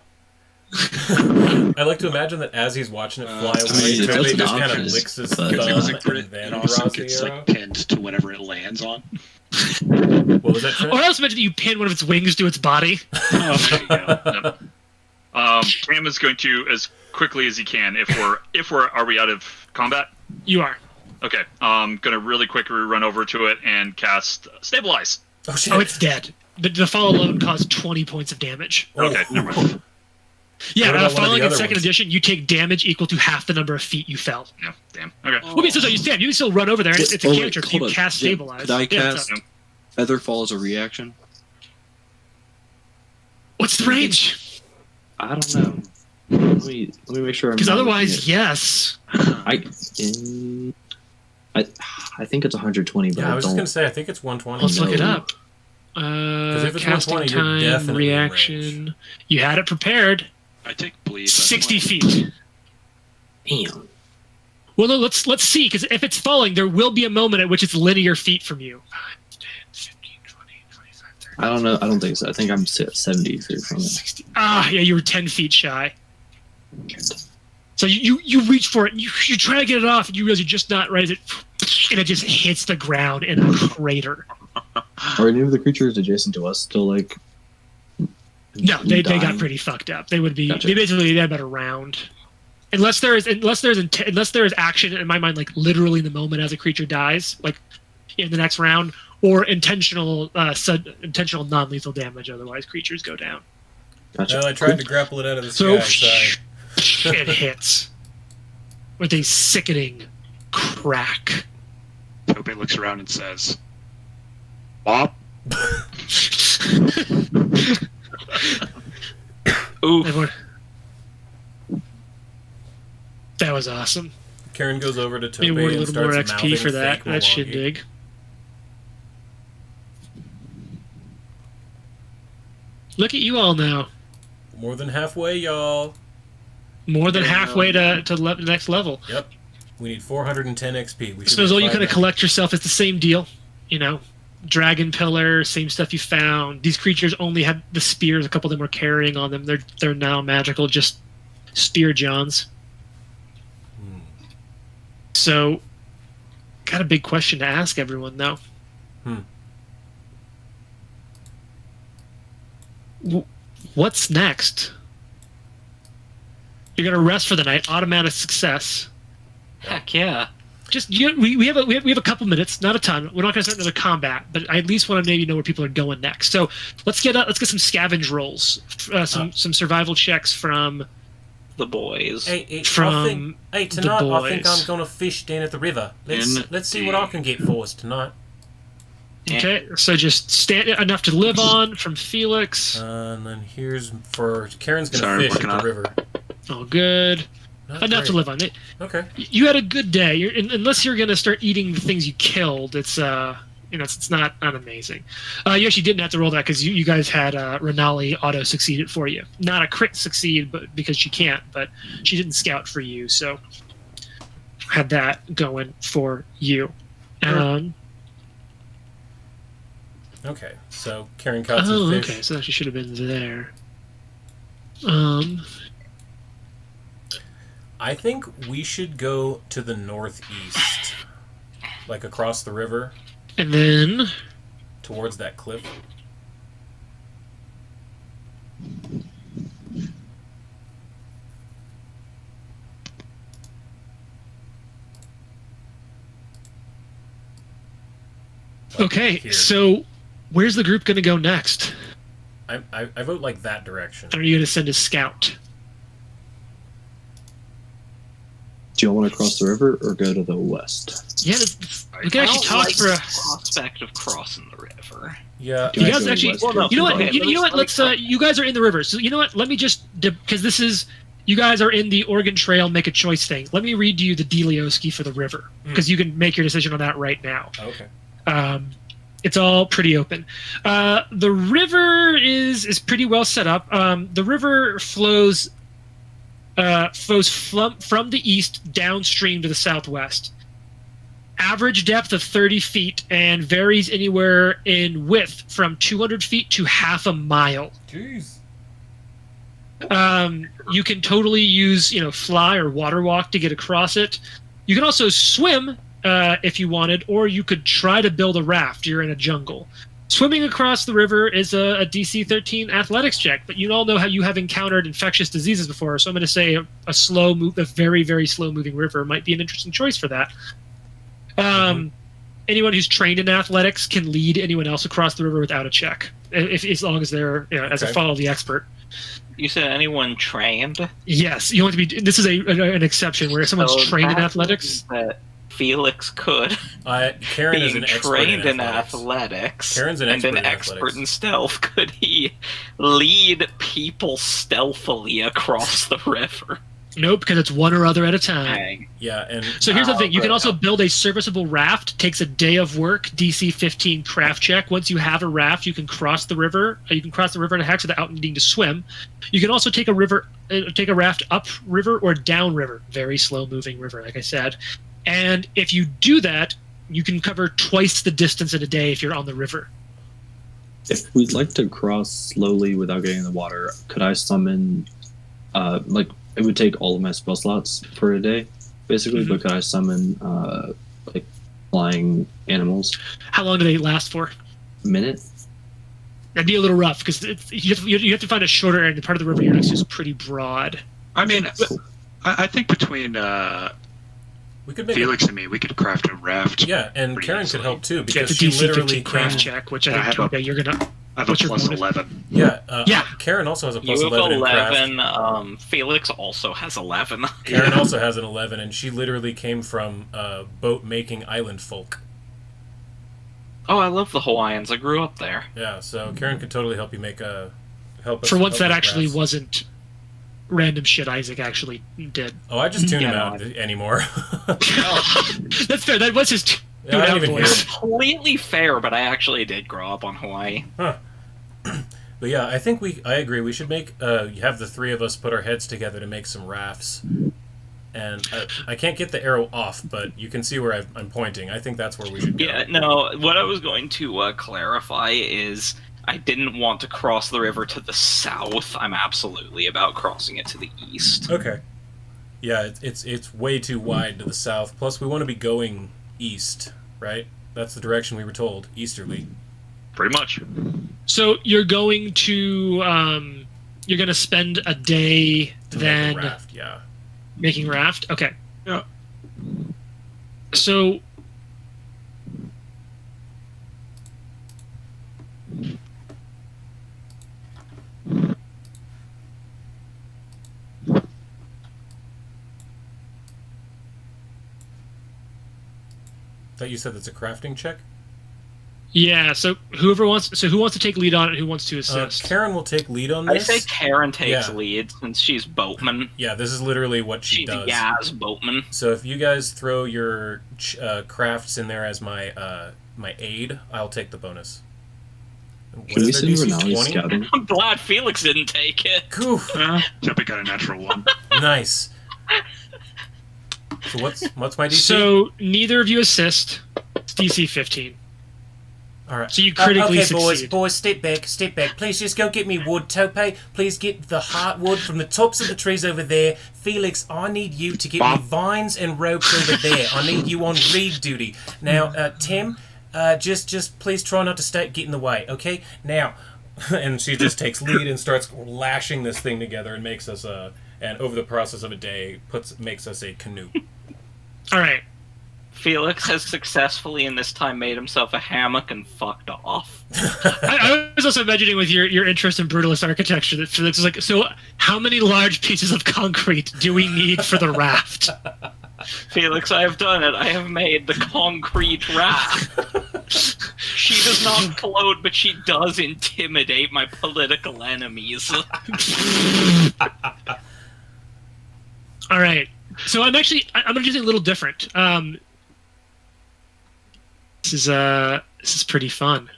I like to imagine that as he's watching it fly away, I mean, Tope that's an just kind of option, licks his but- thumb If it was a and crit, then it also draws the gets arrow. like pinned to whatever it lands on. What was that, Trent? Or else imagine that you pin one of its wings to its body. Oh, there you go. Cam is going to, as quickly as he can, are we out of combat? You are. Okay, gonna really quickly run over to it and cast Stabilize. Oh, shit. Oh, it's dead. The fall alone caused 20 points of damage. Okay, never mind. Yeah, What about one of following the in other second ones? edition, you take damage equal to half the number of feet you fell. Yeah, damn. Okay. Well, I mean, so you stand. You can still run over there. It's a Oh, wait, cantrip. hold You on. cast Jim, Stabilize. could I Yeah, cast so- Featherfall as a reaction? What's the range? I don't know. Let me make sure I'm. Because not otherwise, looking yes. at- I think it's 120, but Yeah, I I was just don't. going to say, I think it's 120. Let's look it No. up. if it's Casting 120, you're time, definitely in reaction. You had it prepared. I take bleed. 60 feet. Damn. Well, no, let's see. Because if it's falling, there will be a moment at which it's linear feet from you. 5, 10, 15, 20, 25, 30. I don't know. I don't think so. I think I'm 70 feet from it. 60. Ah, yeah, you were 10 feet shy. So you reach for it, you try to get it off, and you realize you're just not right, and it just hits the ground in a crater. Are any of the creatures adjacent to us still like? No, they got dying? pretty fucked up. They would be Gotcha. they basically had about a round. Unless there is action in my mind, like literally in the moment as a creature dies, like in the next round, or intentional non-lethal damage. Otherwise, creatures go down. Gotcha. Well, I tried to grapple it out of the So sky. it hits with a sickening crack. Tope looks around and says, "Bob." Oof. Everyone- That was awesome. Karen goes over to Tope Maybe award a and little more starts XP mouthing for that. fake That Milwaukee. shindig. Look at you all now. More than halfway, y'all. More than halfway to the next level. Yep. We need 410 XP. We should So all be you kind of 590. collect yourself is the same deal. You know, dragon pillar, same stuff you found. These creatures only had the spears. A couple of them were carrying on them. They're now magical, just spear johns. So, got a big question to ask everyone though. What's next? You're gonna rest for the night. Automatic success. Heck yeah. Just we have a couple minutes, not a ton. We're not gonna start another combat, but I at least want to maybe know where people are going next. So let's get some scavenge rolls, some survival checks from. The boys. Hey, From tonight the I think boys. I'm gonna fish down at the river. Let's Indeed. see what I can get for us tonight. Okay, so just stand enough to live on from Felix. And then here's for Karen's gonna Sorry, fish at working the on it. river. Oh, good. Not Enough to great. live on. Okay. You had a good day. Unless you're gonna start eating the things you killed, it's it's not amazing. You actually didn't have to roll that because you guys had Renali auto succeed it for you. Not a crit succeed, but because she can't, but she didn't scout for you, so had that going for you. Okay, so Karen caught some Oh, fish. okay. So that should have been there. I think we should go to the northeast, like across the river And then towards that cliff. okay. Here. So where's the group going to go next? I vote like that direction. Are you going to send a scout? Do y'all want to cross the river or go to the west? Yeah, we can I actually don't talk like for a. the prospect of crossing the river. Yeah, Do You I guys go actually, west? Well, no, you know what? okay, You know what? Let's. You guys are in the river, so you know what? Let me just because this is you guys are in the Oregon Trail. Make a choice thing. Let me read you the Delioski for the river because you can make your decision on that right now. Okay. It's all pretty open. The river is pretty well set up. The river flows from the east downstream to the southwest. Average depth of 30 feet and varies anywhere in width from 200 feet to half a mile. Jeez. You can totally use, fly or water walk to get across it. You can also swim if you wanted, or you could try to build a raft. You're in a jungle. Swimming across the river is a DC 13 athletics check, but you all know how you have encountered infectious diseases before, so I'm going to say a very, very slow moving river might be an interesting choice for that. Anyone who's trained in athletics can lead anyone else across the river without a check, as long as they're as a Okay. follow the expert. You said anyone trained? Yes, you want to be. This is an exception where someone's So trained in that athletics. means That Felix could, Karen is being an expert trained in in athletics. athletics, Karen's an and expert an in expert athletics. in stealth, could he lead people stealthily across the river? Nope, because it's one or other at a time. Dang. Yeah, and So here's the thing: you can good. also build a serviceable raft. Takes a day of work. DC 15 craft check. Once you have a raft, you can cross the river. You can cross the river in a hex without needing to swim. You can also take a raft up river or down river. Very slow moving river, like I said. And if you do that, you can cover twice the distance in a day if you're on the river. If we'd like to cross slowly without getting in the water, could I summon, it would take all of my spell slots for a day, basically, but could I summon, flying animals? How long do they last for? Minute? That'd be a little rough because you have to find a shorter area. The part of the river you're next to is pretty broad. I mean, I think between we could make Felix and me, we could craft a raft. yeah, and pretty Karen could easily. help too Yeah, because it's a she DC literally 15 craft came. check, which I I have think you're gonna. I have a What's your plus bonus? 11. Yeah, Yeah. Karen also has a You plus have 11 in craft. 11. Felix also has 11. Karen also has an 11, and she literally came from boat making island folk. Oh, I love the Hawaiians. I grew up there. Yeah, so Karen could totally help you make a help us. For once, help that make actually rafts. wasn't random shit Isaac actually did. Oh, I just tune him Yeah, out anymore. That's fair. That was his tune Yeah, I don't out even hear voice. it. Completely fair, but I actually did grow up on Hawaii. But yeah, I think I agree. We should make have the three of us put our heads together to make some rafts. And I can't get the arrow off, but you can see where I'm pointing. I think that's where we should go. Yeah, no, what I was going to clarify is I didn't want to cross the river to the south. I'm absolutely about crossing it to the east. Okay. Yeah, it's way too wide to the south. Plus, we want to be going east, right? That's the direction we were told, easterly. Pretty much. So you're going to spend a day To then make a raft, yeah. making raft. Okay. Yeah. So Thought you said that's a crafting check. yeah. So who wants to take lead on it? Who wants to assist? Karen will take lead on I this. say Karen takes Yeah. lead since she's boatman. Yeah, this is literally what she She's does. a Yaz boatman. So if you guys throw your crafts in there as my my aid, I'll take the bonus. What Can we is their send DC, Renali 20? scouting? I'm glad Felix didn't take it. Goof. Jumpy got a natural 1. Nice. So what's my DC? So neither of you assist. It's DC 15. All right. So you critically okay, succeed. boys, step back. Please just go get me wood. Tope, please get the heartwood from the tops of the trees over there. Felix, I need you to get me vines and ropes over there. I need you on reed duty. Now, Tim, just please try not to get in the way, okay? Now, And she just takes lead and starts lashing this thing together and makes us and over the process of a day makes us a canoe. All right. Felix has successfully in this time made himself a hammock and fucked off. I was also imagining with your interest in brutalist architecture that Felix is like, so how many large pieces of concrete do we need for the raft? Felix, I have done it. I have made the concrete raft. She does not float, but she does intimidate my political enemies. All right. So I'm going to do something a little different. This is pretty fun.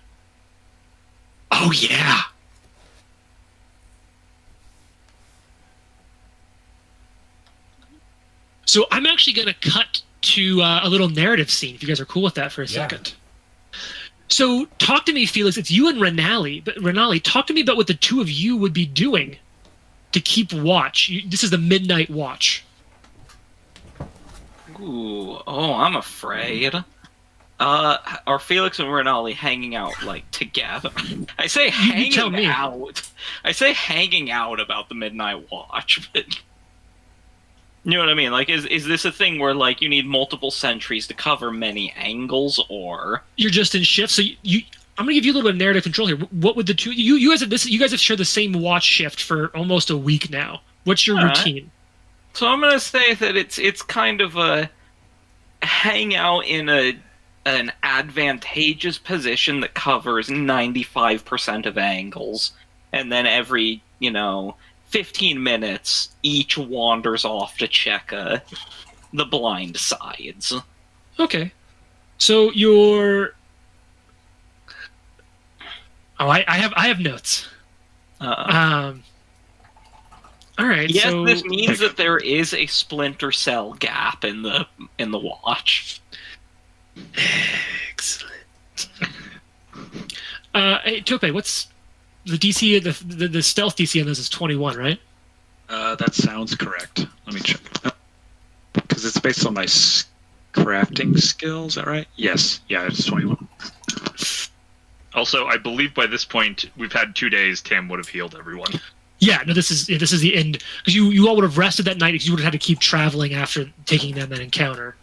Oh yeah. So I'm actually going to cut to a little narrative scene, if you guys are cool with that for a second. So talk to me, Felix. It's you and Renali. But Renali, talk to me about what the two of you would be doing to keep watch. This is the midnight watch. Ooh, I'm afraid. Are Felix and Renali hanging out, like, together? I say hanging out. I say hanging out about the Midnight Watch, but... You know what I mean? Like, is this a thing where, like, you need multiple sentries to cover many angles, or... You're just in shift, so I'm going to give you a little bit of narrative control here. What would the two... You guys have shared the same watch shift for almost a week now. What's your routine? So I'm going to say that it's kind of a hangout in an advantageous position that covers 95% of angles, and then every, 15 minutes, each wanders off to check the blind sides. Okay. So you're... Oh, I have notes. All right. Yes, so... this means that there is a Splinter Cell gap in the watch. Excellent. Hey, Tope, what's the DC? The stealth DC on this is 21, right? That sounds correct. Let me check. Because it's based on my crafting skills, is that right? Yes. Yeah, it's 21. Also, I believe by this point, we've had 2 days, Tam would have healed everyone. Yeah, no, this is the end. Because you all would have rested that night because you would have had to keep traveling after taking that encounter.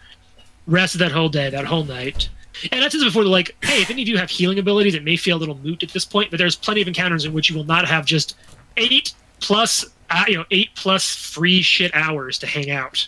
Rested that whole day, that whole night. And that's before they're like, hey, if any of you have healing abilities, it may feel a little moot at this point, but there's plenty of encounters in which you will not have just 8 plus free shit hours to hang out.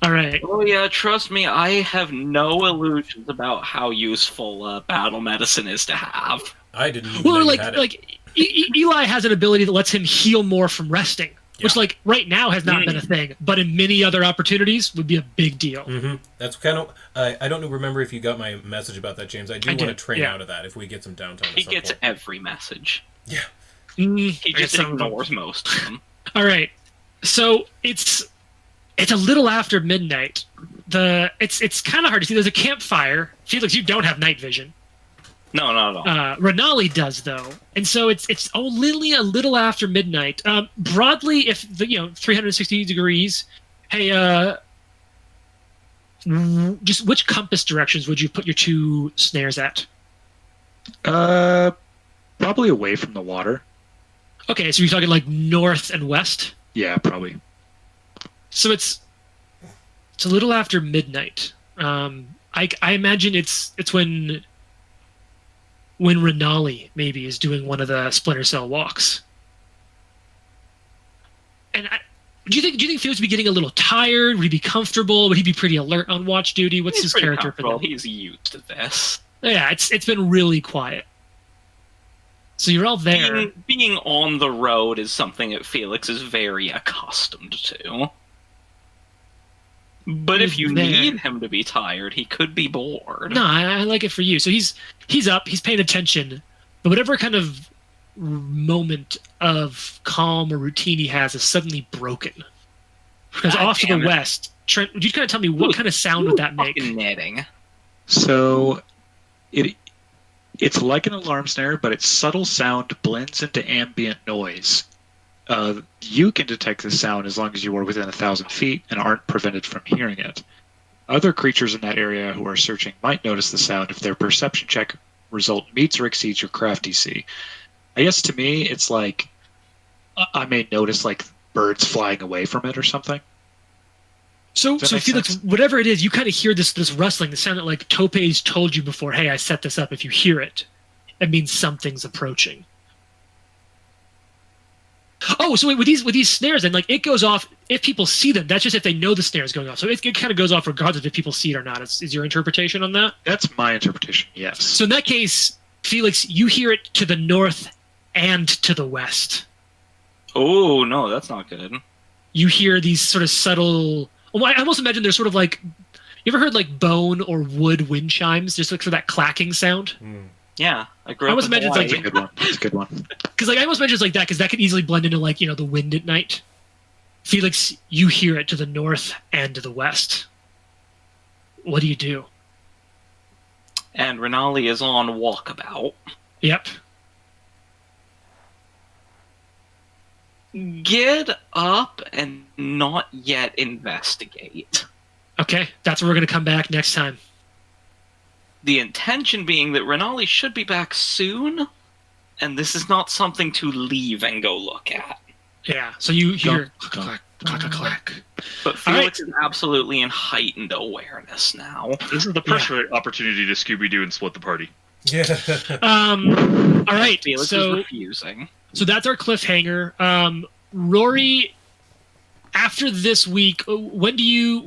All right. Oh yeah, trust me, I have no illusions about how useful battle medicine is to have. I didn't even know you had it. Eli has an ability that lets him heal more from resting. Yeah. Which, right now has not been a thing, but in many other opportunities would be a big deal. Mm-hmm. That's kind of... I don't remember if you got my message about that, James. I want to train out of that if we get some downtime. He gets every message. Yeah. He just ignores most of them. All right. So it's a little after midnight. It's kind of hard to see. There's a campfire. Felix, you don't have night vision. No, not at all. Renali does though, and so it's only a little after midnight. Broadly, if 360 degrees. Hey, just which compass directions would you put your two snares at? Probably away from the water. Okay, so you're talking like north and west. Yeah, probably. So it's a little after midnight. I imagine it's when Renali maybe is doing one of the Splinter Cell walks. And do you think Felix would be getting a little tired? Would he be comfortable? Would he be pretty alert on watch duty? What's his character for that? He's used to this. Yeah, it's been really quiet. So you're all there. Being on the road is something that Felix is very accustomed to. But if you need him to be tired, he could be bored. No, I like it for you. So he's up, he's paying attention, but whatever kind of moment of calm or routine he has is suddenly broken. Because off to the west, Trent, would you kind of tell me what kind of sound would that make? Fucking netting. So, it's like an alarm snare, but its subtle sound blends into ambient noise. You can detect the sound as long as you are within 1,000 feet and aren't prevented from hearing it. Other creatures in that area who are searching might notice the sound if their perception check result meets or exceeds your craft DC. I guess to me, it's like I may notice like birds flying away from it or something. So Does that make Felix, sense? whatever it is, you kind of hear this rustling, the sound that like Tope's told you before, hey, I set this up. If you hear it, it means something's approaching. Oh, so wait, with these snares, then like it goes off if people see them. That's just if they know the snare is going off. So it kind of goes off regardless if people see it or not. Is your interpretation on that? That's my interpretation, yes. So in that case, Felix, you hear it to the north and to the west. Oh no, that's not good. You hear these sort of subtle. Well, I almost imagine they're sort of like. You ever heard like bone or wood wind chimes, just like for that clacking sound? Yeah, I grew I up almost in imagine it's That's Hawaii. a good one. That's a good one. Because like I almost mentioned it's like that because that could easily blend into like the wind at night. Felix, you hear it to the north and to the west. What do you do? And Renali is on walkabout. Yep. Get up and not yet investigate. Okay, that's where we're gonna come back next time. The intention being that Renali should be back soon, and this is not something to leave and go look at. Yeah. So you hear clack, clack, clack, clack. But All right. Felix is absolutely in heightened awareness now. This is the perfect opportunity to Scooby-Doo and split the party. Yeah. All right. Felix is So refusing. that's our cliffhanger. Rory, after this week, when do you